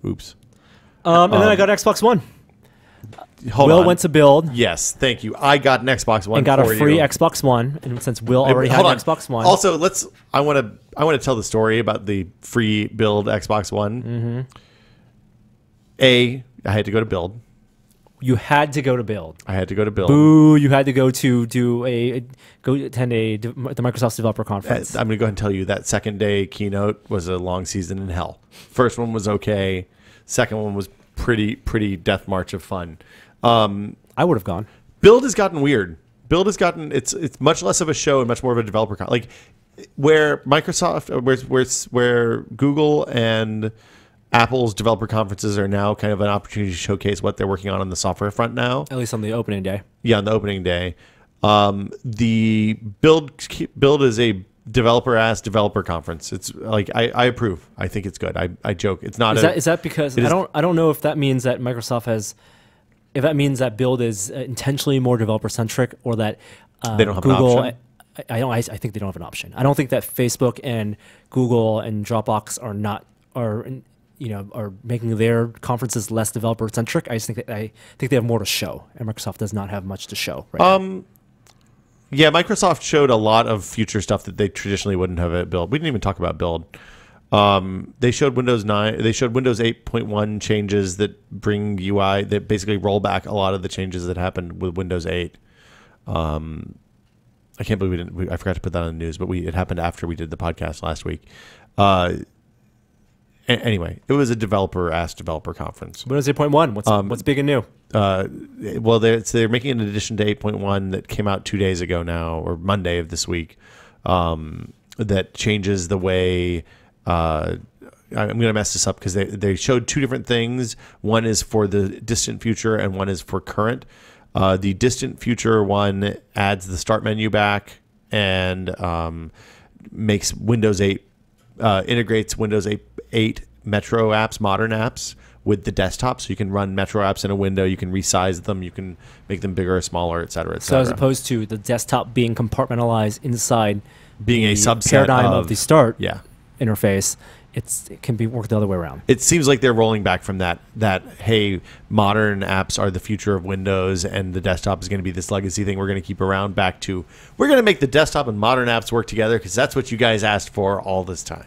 Oops. And then I got Xbox One. Hold Will on. went to build Yes, thank you. I got an Xbox One and got a for free you. Xbox One. And since Will already had Hold an on. Xbox One, Also, I want to tell the story about the free build Xbox One. Mm-hmm. I had to go to build. you had to go to build. I had to go to build. Boo! You had to go to go attend the Microsoft Developer Conference. I'm going to go ahead and tell you that second day keynote was a long season in hell. First one was okay. Second one was pretty death march of fun. I would have gone. Build has gotten weird. Build has gotten it's much less of a show and much more of a developer like where Microsoft, where Google and Apple's developer conferences are now kind of an opportunity to showcase what they're working on the software front now. At least on the opening day. Yeah, on the opening day. The build is a developer conference. It's like I approve. I think it's good. I joke. It's not. Is that because it is- I don't know if that means that Microsoft has, if that means that build is intentionally more developer centric, or that They don't have an Google. option? I think they don't have an option. I don't think that Facebook and Google and Dropbox are making their conferences less developer centric. I think they have more to show, and Microsoft does not have much to show. Right now. Yeah, Microsoft showed a lot of future stuff that they traditionally wouldn't have at build. We didn't even talk about build. They showed Windows 9. They showed Windows 8.1 changes that bring UI that basically roll back a lot of the changes that happened with Windows 8. I can't believe I forgot to put that on the news, but it happened after we did the podcast last week. Anyway, it was a developer conference. Windows 8.1. What's big and new? Well, they're making an addition to 8.1 that came out 2 days ago now, or Monday of this week, that changes the way. I'm going to mess this up because they showed two different things. One is for the distant future, and one is for current. The distant future one adds the start menu back and makes Windows 8 integrates Windows 8 Metro apps, modern apps, with the desktop, so you can run Metro apps in a window. You can resize them. You can make them bigger or smaller, et cetera, et So cetera. as opposed to the desktop being compartmentalized inside Being the a subset paradigm of the start yeah. interface, it can be worked the other way around. It seems like they're rolling back from that hey, modern apps are the future of Windows and the desktop is going to be this legacy thing we're going to keep around, back to we're going to make the desktop and modern apps work together because that's what you guys asked for all this time,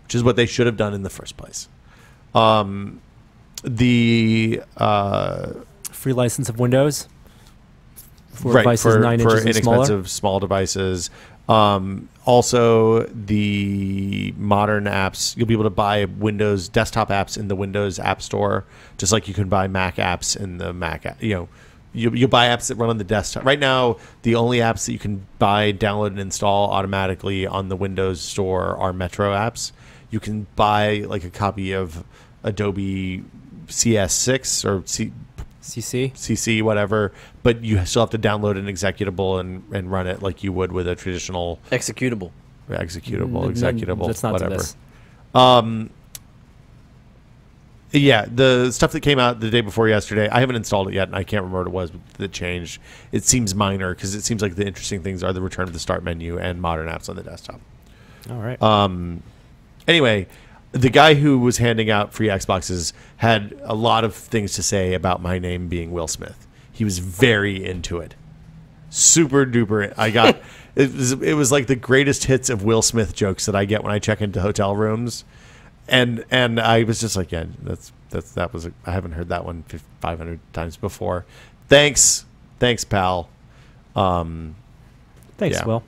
which is what they should have done in the first place. The Free license of Windows for right, devices for 9 inches and smaller. inexpensive small devices. Also, the modern apps, you'll be able to buy Windows desktop apps in the Windows App Store, just like you can buy Mac apps in the Mac app. You You buy apps that run on the desktop. Right now, the only apps that you can buy, download, and install automatically on the Windows Store are Metro apps. You can buy like a copy of Adobe CS6 or CC, whatever, but you still have to download an executable and run it like you would with a traditional executable, executable, that's not whatever. this. Yeah, the stuff that came out the day before yesterday, I haven't installed it yet, and I can't remember what it was that changed. It seems minor because it seems like the interesting things are the return of the start menu and modern apps on the desktop. All right. Anyway, the guy who was handing out free Xboxes had a lot of things to say about my name being Will Smith. He was very into it. Super duper. I got it was like the greatest hits of Will Smith jokes that I get when I check into hotel rooms. And I was just like, yeah, that was I haven't heard that one 500 times before. Thanks, pal. Thanks, yeah. Will.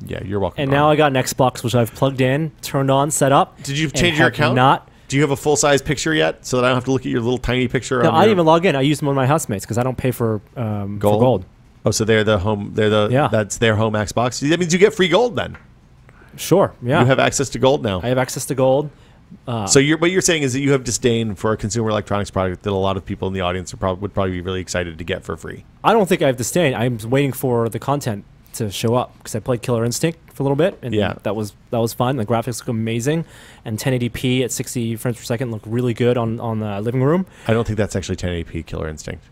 Yeah, you're welcome. And now I got an Xbox, which I've plugged in, turned on, set up. Did you change your account? Do you have a full size picture yet, so that I don't have to look at your little tiny picture? No, I didn't even log in. I used one of my housemates because I don't pay for gold. Oh, so they're the home. That's their home Xbox. That means you get free gold then. Sure. Yeah. You have access to gold now. I have access to gold. So what you're saying is that you have disdain for a consumer electronics product that a lot of people in the audience would probably be really excited to get for free. I don't think I have disdain. I'm waiting for the content to show up because I played Killer Instinct for a little bit, and that was fun. The graphics look amazing, and 1080p at 60 frames per second look really good on the living room. I don't think that's actually 1080p Killer Instinct.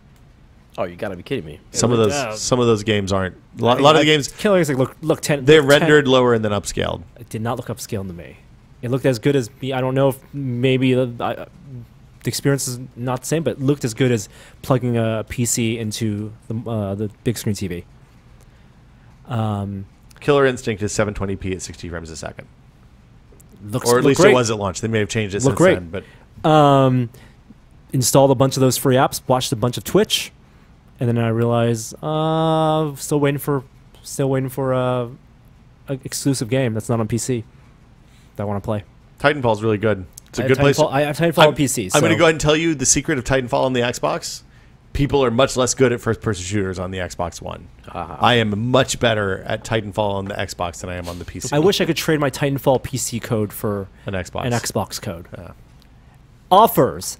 Oh, you gotta be kidding me! Some of those games aren't. A lot of the games Killer Instinct look 10. They're rendered lower and then upscaled. It did not look upscaled to me. It looked as good as I don't know if maybe the experience is not the same, but it looked as good as plugging a PC into the big screen TV. Killer Instinct is 720p at 60 frames a second. Or at least great. It was at launch. They may have changed it since great. then. But installed a bunch of those free apps, watched a bunch of Twitch, and then I realized still waiting for a exclusive game that's not on PC that I want to play. Titanfall's really good. It's a good place. I have Titanfall on PC. I'm going to go ahead and tell you the secret of Titanfall on the Xbox. People are much less good at first-person shooters on the Xbox One. I am much better at Titanfall on the Xbox than I am on the PC. I wish I could trade my Titanfall PC code for an Xbox code. Yeah. Offers.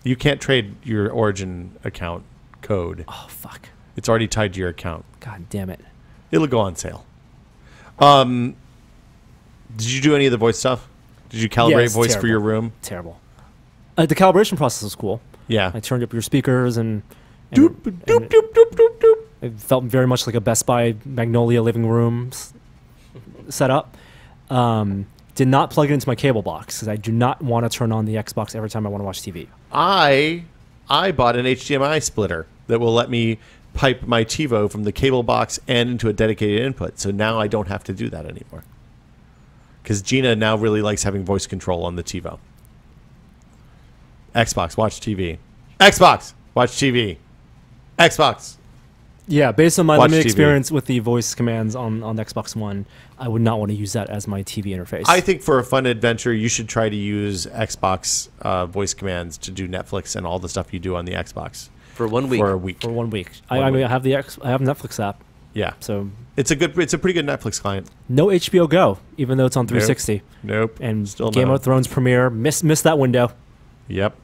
You can't trade your Origin account code. Oh, fuck. It's already tied to your account. God damn it. It'll go on sale. Did you do any of the voice stuff? Did you calibrate voice for your room? Terrible. The calibration process was cool. Yeah. I turned up your speakers and doop, doop, doop, doop, doop, doop. It felt very much like a Best Buy Magnolia living room setup. Did not plug it into my cable box because I do not want to turn on the Xbox every time I want to watch TV. I bought an HDMI splitter that will let me pipe my TiVo from the cable box and into a dedicated input. So now I don't have to do that anymore. Because Gina now really likes having voice control on the TiVo. Xbox, watch TV. Xbox, watch TV. Xbox. Yeah, based on my Watch limited TV. experience with the voice commands on Xbox One, I would not want to use that as my TV interface. I think for a fun adventure, you should try to use Xbox voice commands to do Netflix and all the stuff you do on the Xbox. For 1 week. For a week. For 1 week. I mean, I have Netflix app. Yeah. So it's a pretty good Netflix client. no HBO Go, even though it's on 360. Nope. And Still Game no. of Thrones premiere, missed that window. Yep.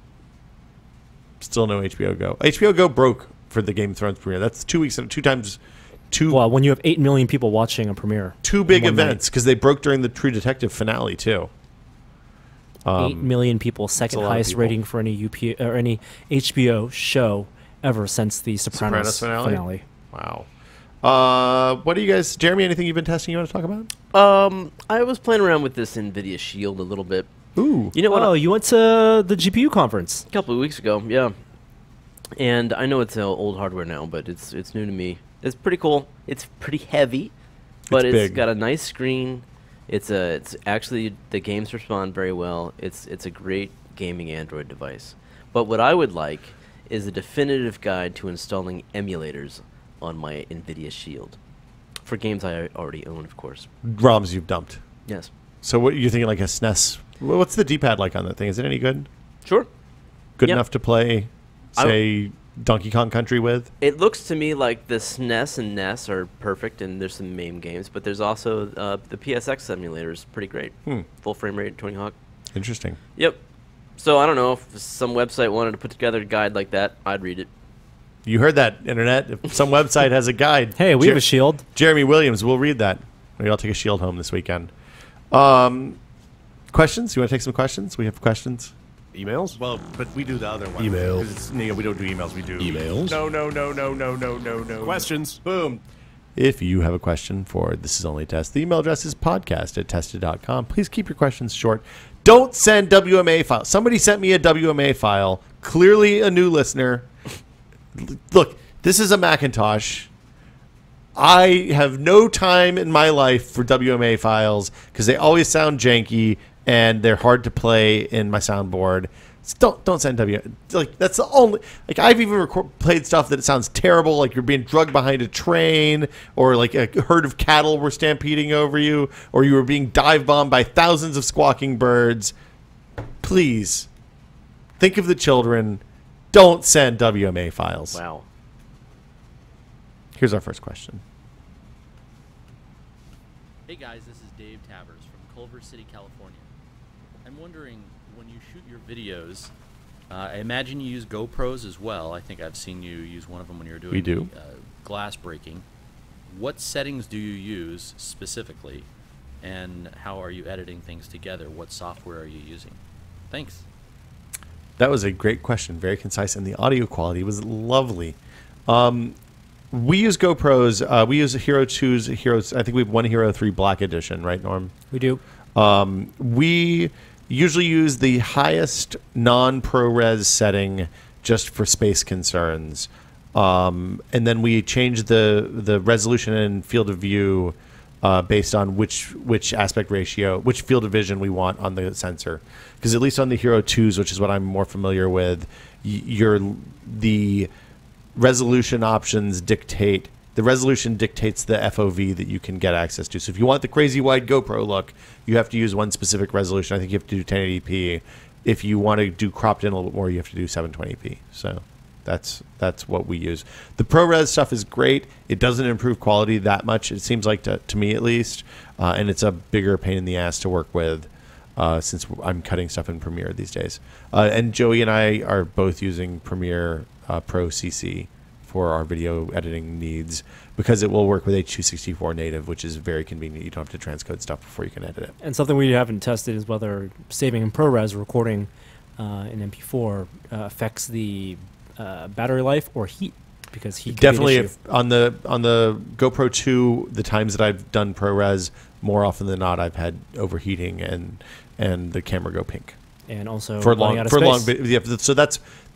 Still no HBO Go. HBO Go broke for the Game of Thrones premiere. That's 2 weeks, Well, when you have 8 million people watching a premiere. two big one events because they broke during the True Detective finale too. 8 million people, second a lot of highest people. rating for any any HBO show ever since the Sopranos finale. Wow. What do you guys, Jeremy? Anything you've been testing you want to talk about? I was playing around with this Nvidia Shield a little bit. Ooh. You know what? Oh, you went to the GPU conference. A couple of weeks ago, yeah. And I know it's old hardware now, but it's new to me. It's pretty cool. It's pretty heavy, but It's it's big. got a nice screen. It's actually the games respond very well. It's a great gaming Android device. But what I would like is a definitive guide to installing emulators on my Nvidia Shield for games I already own, of course. ROMs you've dumped. Yes. So what you're thinking, like a SNES? What's the D-pad like on that thing? Is it any good? Sure. Good Yep. enough to play, say, Donkey Kong Country with. It looks to me like the SNES and NES are perfect, and there's some MAME games, but there's also the PSX simulator is pretty great. Full frame rate, Tony Hawk. Interesting. Yep. So I don't know if some website wanted to put together a guide like that, I'd read it. You heard that, Internet. If some website has a guide. Hey, we have a Shield. Jeremy Williams, we'll read that. Maybe I'll take a Shield home this weekend. Questions? You want to take some questions? We have questions. Emails? Well, but we do the other one. Emails. We don't do emails. We do Emails? No. Questions. Boom. If you have a question for This Is Only a Test, the email address is podcast@tested.com. Please keep your questions short. Don't send WMA files. Somebody sent me a WMA file. Clearly a new listener. Look, this is a Macintosh. I have no time in my life for WMA files because they always sound janky and they're hard to play in my soundboard. So don't send WMA. Like, that's the only. Like, I've even played stuff that it sounds terrible, like you're being drugged behind a train, or like a herd of cattle were stampeding over you, or you were being dive bombed by thousands of squawking birds. Please think of the children. Don't send WMA files. Wow. Here's our first question. Hey guys, this is Dave Tavers from Culver City, California. I'm wondering, when you shoot your videos, I imagine you use GoPros as well. I think I've seen you use one of them when you're doing We do. Glass breaking. What settings do you use specifically, and how are you editing things together? What software are you using? Thanks. That was a great question, very concise, and the audio quality was lovely. We use GoPros. We use Hero 2's Heroes. I think we have one Hero 3 Black Edition, right, Norm? We do. We usually use the highest non-ProRes setting just for space concerns, and then we change the resolution and field of view based on which aspect ratio, which field of vision we want on the sensor. Because at least on the Hero 2s, which is what I'm more familiar with, the resolution options dictate. The resolution dictates the FOV that you can get access to. So if you want the crazy wide GoPro look, you have to use one specific resolution. I think you have to do 1080p. If you want to do cropped in a little bit more, you have to do 720p. So that's what we use. The ProRes stuff is great. It doesn't improve quality that much, it seems like, to me at least. And it's a bigger pain in the ass to work with since I'm cutting stuff in Premiere these days. And Joey and I are both using Premiere Pro CC for our video editing needs because it will work with H.264 native, which is very convenient. You don't have to transcode stuff before you can edit it. And something we haven't tested is whether saving in ProRes or recording in MP4 affects the battery life or heat, because heat definitely on the GoPro 2, the times that I've done ProRes, more often than not I've had overheating and the camera go pink. And also for long yeah, so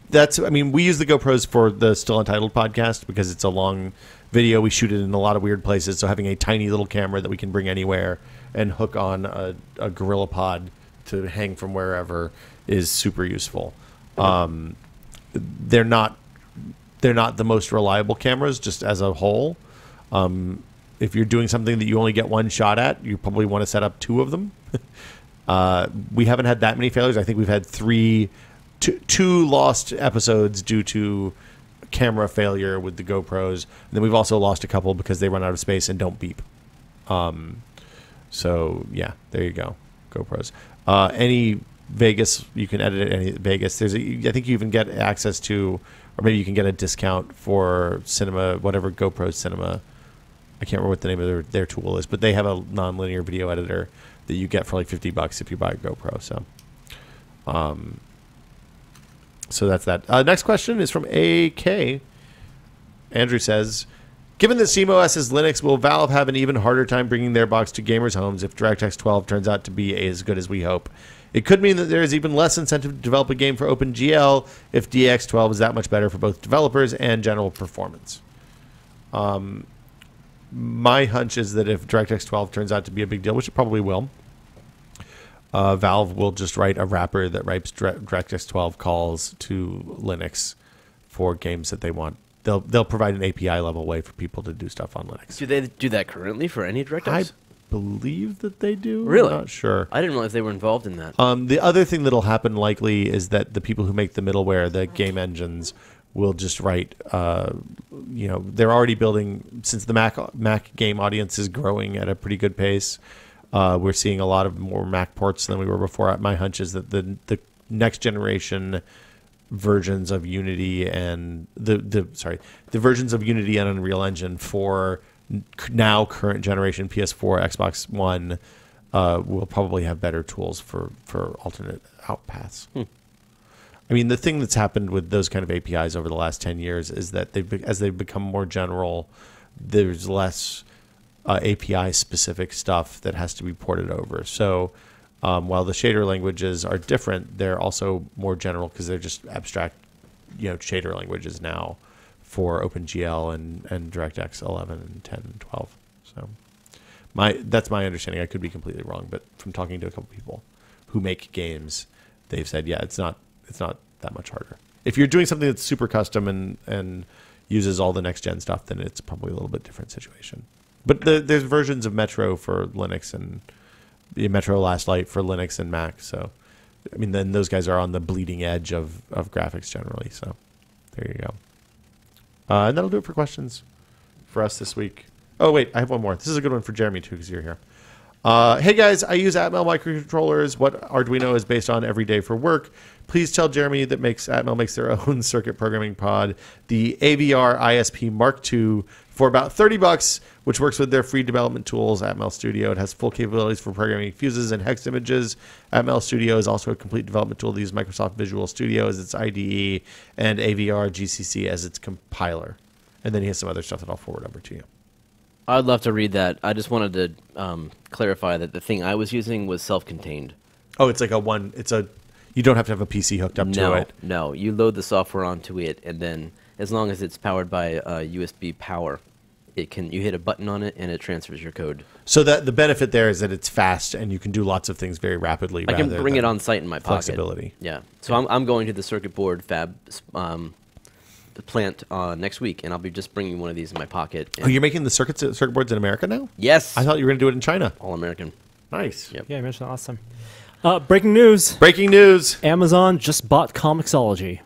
that's I mean, we use the GoPros for the Still Untitled podcast because it's a long video. We shoot it in a lot of weird places, so having a tiny little camera that we can bring anywhere and hook on a Gorilla Pod to hang from wherever is super useful. They're not the most reliable cameras just as a whole. If you're doing something that you only get one shot at, you probably want to set up two of them. We haven't had that many failures. I think we've had two lost episodes due to camera failure with the GoPros. And then we've also lost a couple because they run out of space and don't beep. So yeah, there you go, GoPros. Any Vegas, you can edit any Vegas. I think you even get access to, or maybe you can get a discount for cinema, whatever GoPro Cinema. I can't remember what the name of their tool is, but they have a non-linear video editor that you get for like $50 if you buy a GoPro. So that's that. Next question is from AK. Andrew says, given that SteamOS is Linux, will Valve have an even harder time bringing their box to gamers' homes if DirectX 12 turns out to be as good as we hope? It could mean that there is even less incentive to develop a game for OpenGL if DX12 is that much better for both developers and general performance. My hunch is that if DirectX 12 turns out to be a big deal, which it probably will, Valve will just write a wrapper that writes DirectX 12 calls to Linux for games that they want. They'll provide an API level way for people to do stuff on Linux. Do they do that currently for any DirectX? I believe that they do. Really? I'm not sure. I didn't realize they were involved in that. The other thing that'll happen likely is that the people who make the middleware, the game engines, will just write. They're already building, since the Mac game audience is growing at a pretty good pace. We're seeing a lot of more Mac ports than we were before. My hunch is that the next generation versions of Unity and the versions of Unity and Unreal Engine for now current generation PS4, Xbox One will probably have better tools for alternate out paths. I mean, the thing that's happened with those kind of APIs over the last 10 years is that as they've become more general, there's less API-specific stuff that has to be ported over. So while the shader languages are different, they're also more general because they're just abstract, shader languages now for OpenGL and DirectX 11 and 10 and 12. So that's my understanding. I could be completely wrong, but from talking to a couple people who make games, they've said, yeah, it's not that much harder. If you're doing something that's super custom and uses all the next gen stuff, then it's probably a little bit different situation. But there's versions of Metro for Linux and the Metro Last Light for Linux and Mac. So, I mean, then those guys are on the bleeding edge of graphics generally. So, there you go. And that'll do it for questions for us this week. Oh, wait, I have one more. This is a good one for Jeremy, too, because you're here. Hey, guys, I use Atmel microcontrollers. What Arduino is based on every day for work. Please tell Jeremy that Atmel makes their own circuit programming pod, the AVR ISP Mark II, for about $30, which works with their free development tools, Atmel Studio. It has full capabilities for programming fuses and hex images. Atmel Studio is also a complete development tool to use Microsoft Visual Studio as its IDE and AVR GCC as its compiler. And then he has some other stuff that I'll forward over to you. I'd love to read that. I just wanted to clarify that the thing I was using was self-contained. Oh, it's like you don't have to have a PC hooked up to it. No, you load the software onto it, and then as long as it's powered by USB power, you hit a button on it, and it transfers your code. So that the benefit there is that it's fast, and you can do lots of things very rapidly. I can bring it on site in my pocket. Flexibility. Yeah. So I'm going to the circuit board fab plant next week, and I'll be just bringing one of these in my pocket. Oh, you're making the circuit boards in America now? Yes. I thought you were going to do it in China. All American. Nice. Yep. Yeah, I mentioned that last time. Breaking news. Breaking news. Amazon just bought Comixology.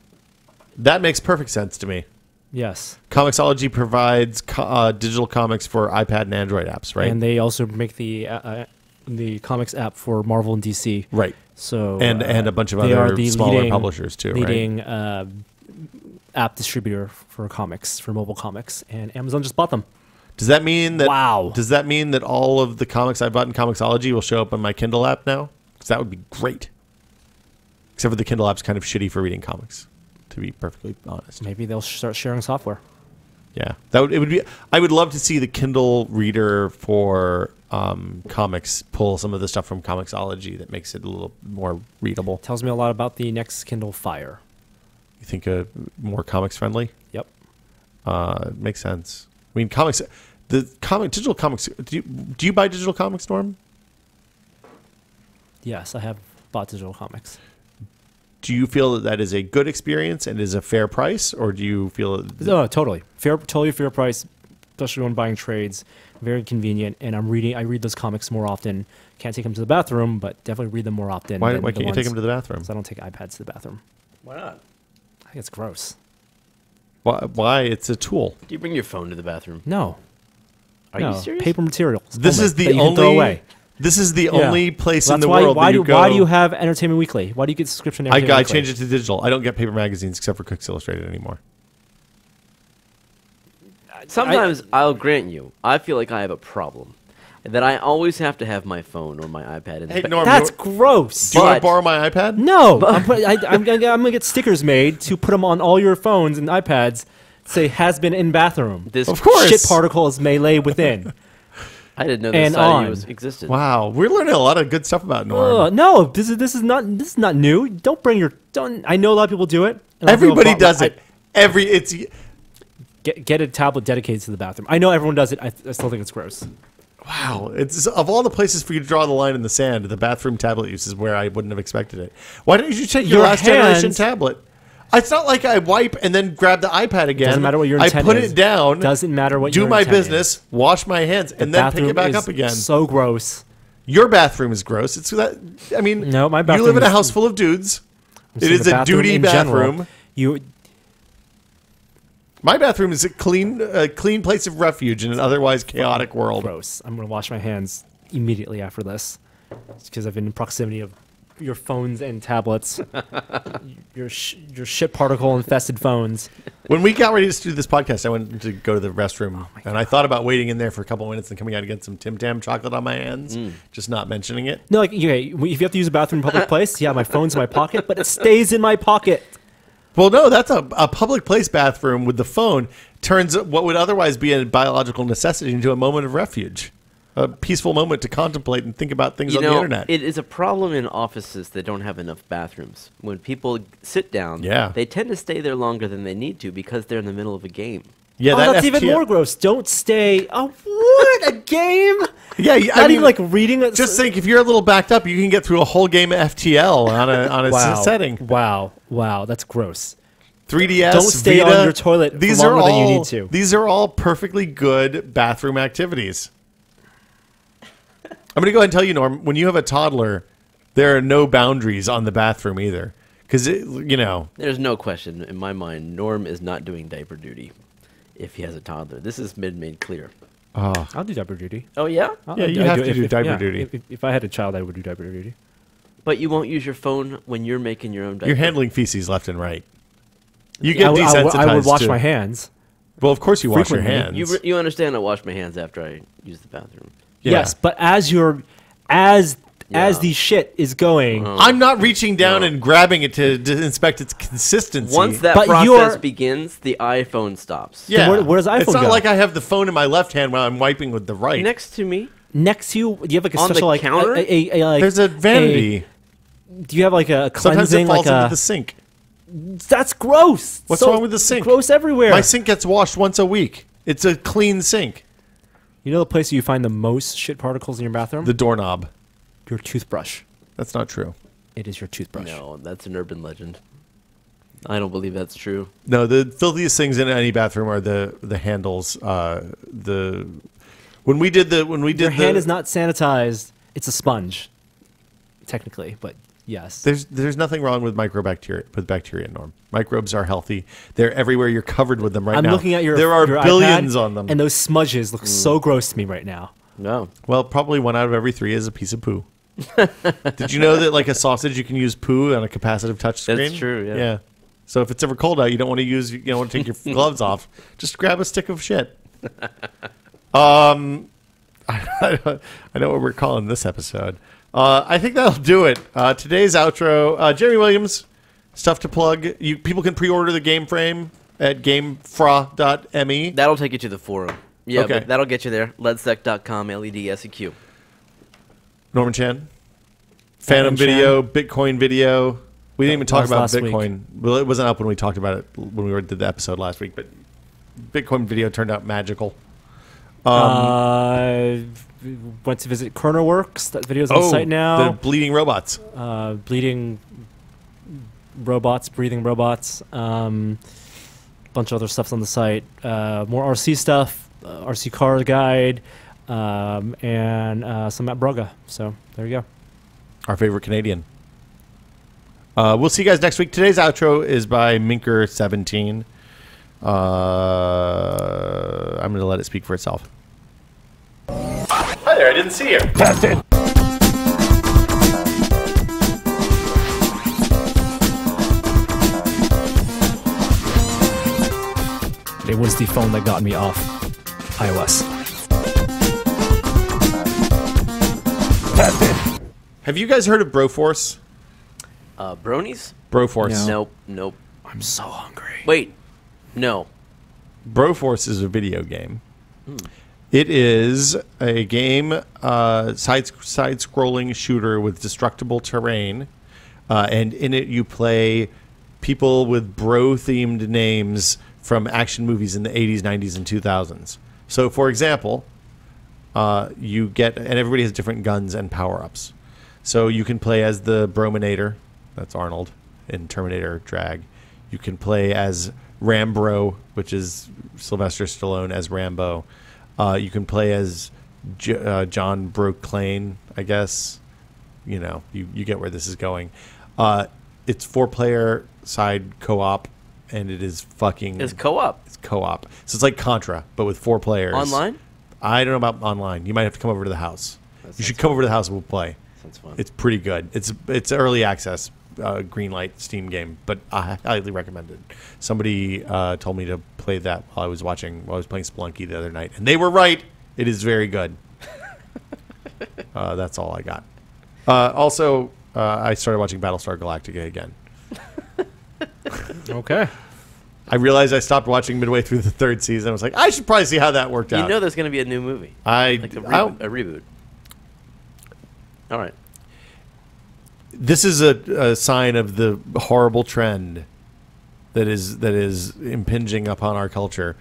That makes perfect sense to me. Yes. Comixology provides digital comics for iPad and Android apps, right? And they also make the comics app for Marvel and DC. Right. So and a bunch of other smaller publishers too, leading, right? App distributor for comics, for mobile comics, and Amazon just bought them. Does that mean that? Wow. Does that mean that all of the comics I bought in Comixology will show up on my Kindle app now? Because that would be great. Except for the Kindle app's kind of shitty for reading comics, to be perfectly honest. Maybe they'll start sharing software. Yeah, it would be. I would love to see the Kindle reader for comics pull some of the stuff from Comixology that makes it a little more readable. Tells me a lot about the next Kindle Fire. You think more comics friendly? Yep. Makes sense. I mean, digital comics. Do you buy digital comics, Norm? Yes, I have bought digital comics. Do you feel that is a good experience and is a fair price, or do you feel? No, totally totally fair price, especially when buying trades. Very convenient, and I read those comics more often. Can't take them to the bathroom, but definitely read them more often. Why can't you take them to the bathroom? Because I don't take iPads to the bathroom. Why not? I think it's gross. Why? It's a tool. Do you bring your phone to the bathroom? No. Are you serious? Paper materials. This is the only. Throw away. This is the only place in the why, world why that why do you have Entertainment Weekly? Why do you get subscription to Entertainment Weekly? I changed it to digital. I don't get paper magazines except for Cook's Illustrated anymore. Sometimes I'll grant you, I feel like I have a problem. That I always have to have my phone or my iPad in the Norm, That's gross. Do you want to borrow my iPad? No. I'm going to get stickers made to put them on all your phones and iPads. Say, has been in bathroom. Of course. Shit particles may lay within. I didn't know this side existed. Wow, we're learning a lot of good stuff about Norm. No, this is not new. I know a lot of people do it. Everybody does it. Get a tablet dedicated to the bathroom. I know everyone does it. I still think it's gross. Wow, it's of all the places for you to draw the line in the sand, the bathroom tablet use is where I wouldn't have expected it. Why don't you take your last generation tablet? It's not like I wipe and then grab the iPad again. Doesn't matter what your intent is. I put it down. Doesn't matter what your intent is. Do my business, is. wash my hands, and then pick it back up again. So gross. Your bathroom is gross. It's that. I mean, no, my bathroom. You live in a house full of dudes. It is a duty bathroom. My bathroom is a clean place of refuge in an otherwise chaotic world. Gross. I'm gonna wash my hands immediately after this, because I've been in proximity of your phones and tablets, your shit particle infested phones. When we got ready to do this podcast, I went to go to the restroom, and I thought about waiting in there for a couple of minutes and coming out and getting some Tim Tam chocolate on my hands, just not mentioning it. No, like, okay, if you have to use a bathroom in a public place, yeah, my phone's in my pocket, but it stays in my pocket. Well, no, that's a public place bathroom with the phone turns what would otherwise be a biological necessity into a moment of refuge, a peaceful moment to contemplate and think about things on the internet. It is a problem in offices that don't have enough bathrooms. When people sit down, they tend to stay there longer than they need to because they're in the middle of a game. Yeah, that's even more gross. Don't stay. Oh, what? A game? Yeah, Not even like reading it. Just think, if you're a little backed up, you can get through a whole game of FTL on a setting. Wow, that's gross. 3DS, Don't stay Vita, on your toilet for longer than you need to. These are all perfectly good bathroom activities. I'm going to go ahead and tell you, Norm, when you have a toddler, there are no boundaries on the bathroom either. Because, There's no question in my mind, Norm is not doing diaper duty if he has a toddler. This has been made clear. I'll do diaper duty. Oh, yeah? Yeah, you have to do diaper duty. If I had a child, I would do diaper duty. But you won't use your phone when you're making your own diaper. You're handling feces left and right. You get desensitized, I would wash too. my hands. Well, of course you wash your hands. You understand I wash my hands after I use the bathroom. Yeah. Yes, but as the shit is going, I'm not reaching down and grabbing it to inspect its consistency. Once that process begins, the iPhone stops. Yeah. Where does iPhone It's not go? like I have the phone in my left hand while I'm wiping with the right. Next to me. Next to you, do you have like a On special the like counter? There's a vanity. Do you have like a Sometimes it cleansing falls like into a? the sink. That's gross. What's wrong with the sink? Gross everywhere. My sink gets washed once a week. It's a clean sink. You know the place you find the most shit particles in your bathroom? The doorknob. Your toothbrush. That's not true. It is your toothbrush. No, that's an urban legend. I don't believe that's true. No, the filthiest things in any bathroom are the handles. When we did Your hand is not sanitized. It's a sponge, technically, but yes. There's nothing wrong with bacteria, Norm. Microbes are healthy. They're everywhere. You're covered with them now. I'm looking at There are your billions iPad, on them. and those smudges look so gross to me right now. No. Well, probably 1 out of every 3 is a piece of poo. Did you know that, like a sausage, you can use poo on a capacitive touch screen? That's true, yeah. Yeah. So if it's ever cold out, you don't want to take your gloves off. Just grab a stick of shit. I know what we're calling this episode. I think that'll do it. Today's outro. Jeremy Williams, stuff to plug. People can pre-order the game frame at gamefra.me. That'll take you to the forum. Yeah, Okay. but that'll get you there. ledsec.com, LEDSEQ. Norman Chan. Phantom video, Bitcoin video. We didn't even talk about last Bitcoin. Well, it wasn't up when we talked about it when we did the episode last week, but Bitcoin video turned out magical. Went to visit ChronoWorks. That video's on the site now. The bleeding robots. Breathing robots. Bunch of other stuff's on the site. More RC stuff, RC car guide, and some Matt Broga. So there you go. Our favorite Canadian. We'll see you guys next week. Today's outro is by Minker17. I'm going to let it speak for itself. Hi there, I didn't see you. Test it. It was the phone that got me off iOS. Test it. Have you guys heard of Broforce? Bronies? Broforce. Nope. I'm so hungry. Wait. No. Broforce is a video game. It is a game, side-scrolling shooter with destructible terrain, and in it you play people with bro-themed names from action movies in the 80s, 90s, and 2000s. So, for example, you get, and everybody has different guns and power-ups. So you can play as the Brominator, that's Arnold in Terminator Drag. You can play as Rambro, which is Sylvester Stallone as Rambo. You can play as John Broclane, I guess. You know, you get where this is going. It's 4-player side co-op, and it is fucking. It's co-op. It's co-op. So it's like Contra, but with 4 players. Online? I don't know about online. You might have to come over to the house. That You should sounds come over to the house and we'll play. Sounds fun. It's pretty good. It's early access, green light Steam game, but I highly recommend it. Somebody told me to play that while I was playing Spelunky the other night, and they were right. It is very good. That's all I got. Also, I started watching Battlestar Galactica again. Okay. I realized I stopped watching midway through the 3rd season. I was like, I should probably see how that worked out. You know there's going to be a new movie. Like a reboot. All right. This is a sign of the horrible trend that is impinging upon our culture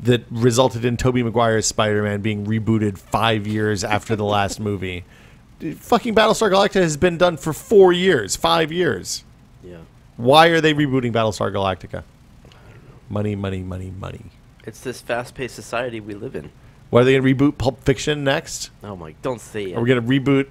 that resulted in Tobey Maguire's Spider-Man being rebooted 5 years after the last movie. Fucking Battlestar Galactica has been done for 4 years, 5 years. Yeah. Why are they rebooting Battlestar Galactica? Money, money, money, money. It's this fast-paced society we live in. What are they going to reboot Pulp Fiction next? Oh my! Don't say it. Are we going to reboot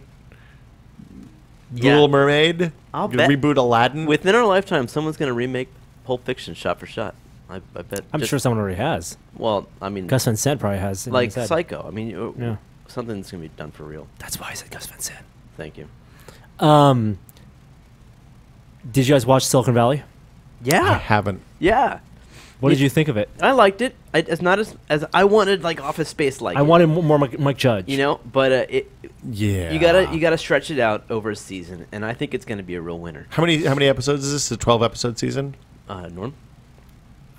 Yeah. Little Mermaid? I'll Gonna bet. reboot Aladdin? Within our lifetime, someone's going to remake Pulp Fiction shot for shot. I bet. I'm sure someone already has. Well, I mean, Gus Van Sant probably has. in like his head. Psycho. I mean, Yeah. something's going to be done for real. That's why I said Gus Van Sant. Thank you. Did you guys watch Silicon Valley? I Yeah. haven't. Yeah. What did you think of it? I liked it. It's not as I wanted, like Office Space like. I wanted more Mike Judge. You know, but Yeah. you gotta stretch it out over a season, and I think it's going to be a real winner. How many episodes is this? A 12-episode season? Norm.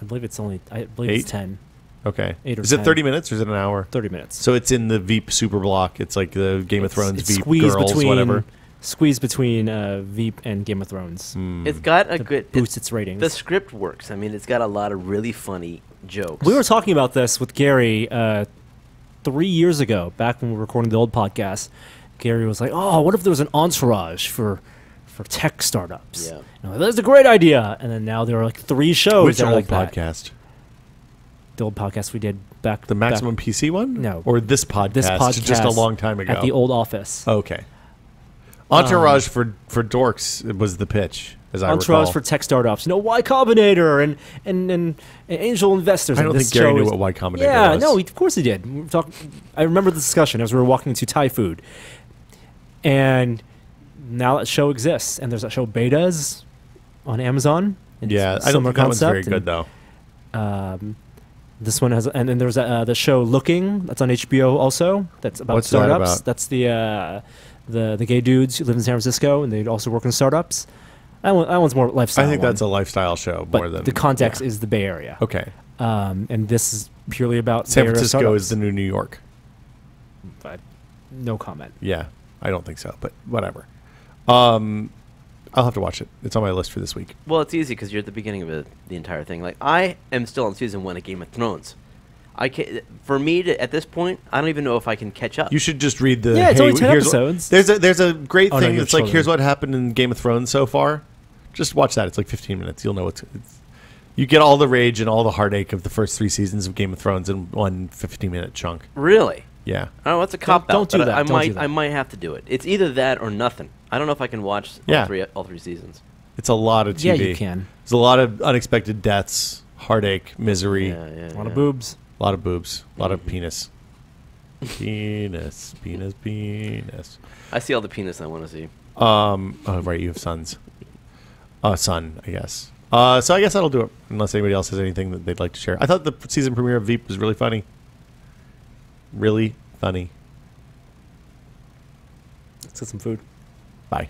I believe it's 10, Okay. 8 or Is it 10. 30 minutes or is it an hour? 30 minutes. So it's in the Veep super block. It's like the Game of Thrones It's Veep squeezed girls, between, whatever. Squeezed between Veep and Game of Thrones. It's got a good Boosts its ratings. The script works. I mean, it's got a lot of really funny jokes. We were talking about this with Gary 3 years ago, back when we were recording the old podcast. Gary was like, "Oh, what if there was an entourage for tech startups?" Yeah. And I'm like, that's a great idea. And then now there are like 3 shows. Which that are old like that. podcast? The old podcast we did back. The Maximum PC one? No. Or this podcast? This podcast Just a long time ago. at the old office. Okay. Entourage for dorks was the pitch, as I Entourage recall. for tech startups. Y Combinator and angel investors. I And don't this think Gary show knew is- what Y Combinator Yeah, was. no, of course he did. I remember the discussion as we were walking to Thai food. And now that show exists. And there's that show Betas on Amazon. And Yeah, it's I don't similar think that one's very concept, good, though. and, this one has, and then there's the show Looking that's on HBO also. That's about What's that startups. about? That's the gay dudes who live in San Francisco and they also work in startups. That one's more lifestyle. I think one. that's a lifestyle show But more than the context yeah. is the Bay Area. Okay. And this is purely about San Bay Area Francisco startups. is the new New York. But no comment. Yeah, I don't think so, but whatever. I'll have to watch it. It's on my list for this week. Well, it's easy because you're at the beginning of the entire thing. Like, I am still on season 1 of Game of Thrones. I can't, for me to, at this point, I don't even know if I can catch up. You should just read the. Yeah, it's only 10 here's episodes. There's a great Oh, no, thing you're that's like, children. here's what happened in Game of Thrones so far. Just watch that. It's like 15 minutes. You'll know it's you get all the rage and all the heartache of the first 3 seasons of Game of Thrones in one 15-minute chunk. Really? Yeah. I don't know. It's a cop out. don't do but that. I Don't might. do that. I might have to do it. It's either that or nothing. I don't know if I can watch Yeah. all three seasons. It's a lot of TV. Yeah, you can. There's a lot of unexpected deaths, heartache, misery, Yeah. A lot of boobs. a lot of boobs, a lot of penis. Penis. I see all the penis I want to see. Oh, right, you have sons. Son, I guess. So I guess that'll do it, unless anybody else has anything that they'd like to share. I thought the season premiere of Veep was really funny. Really funny. Let's get some food. Bye.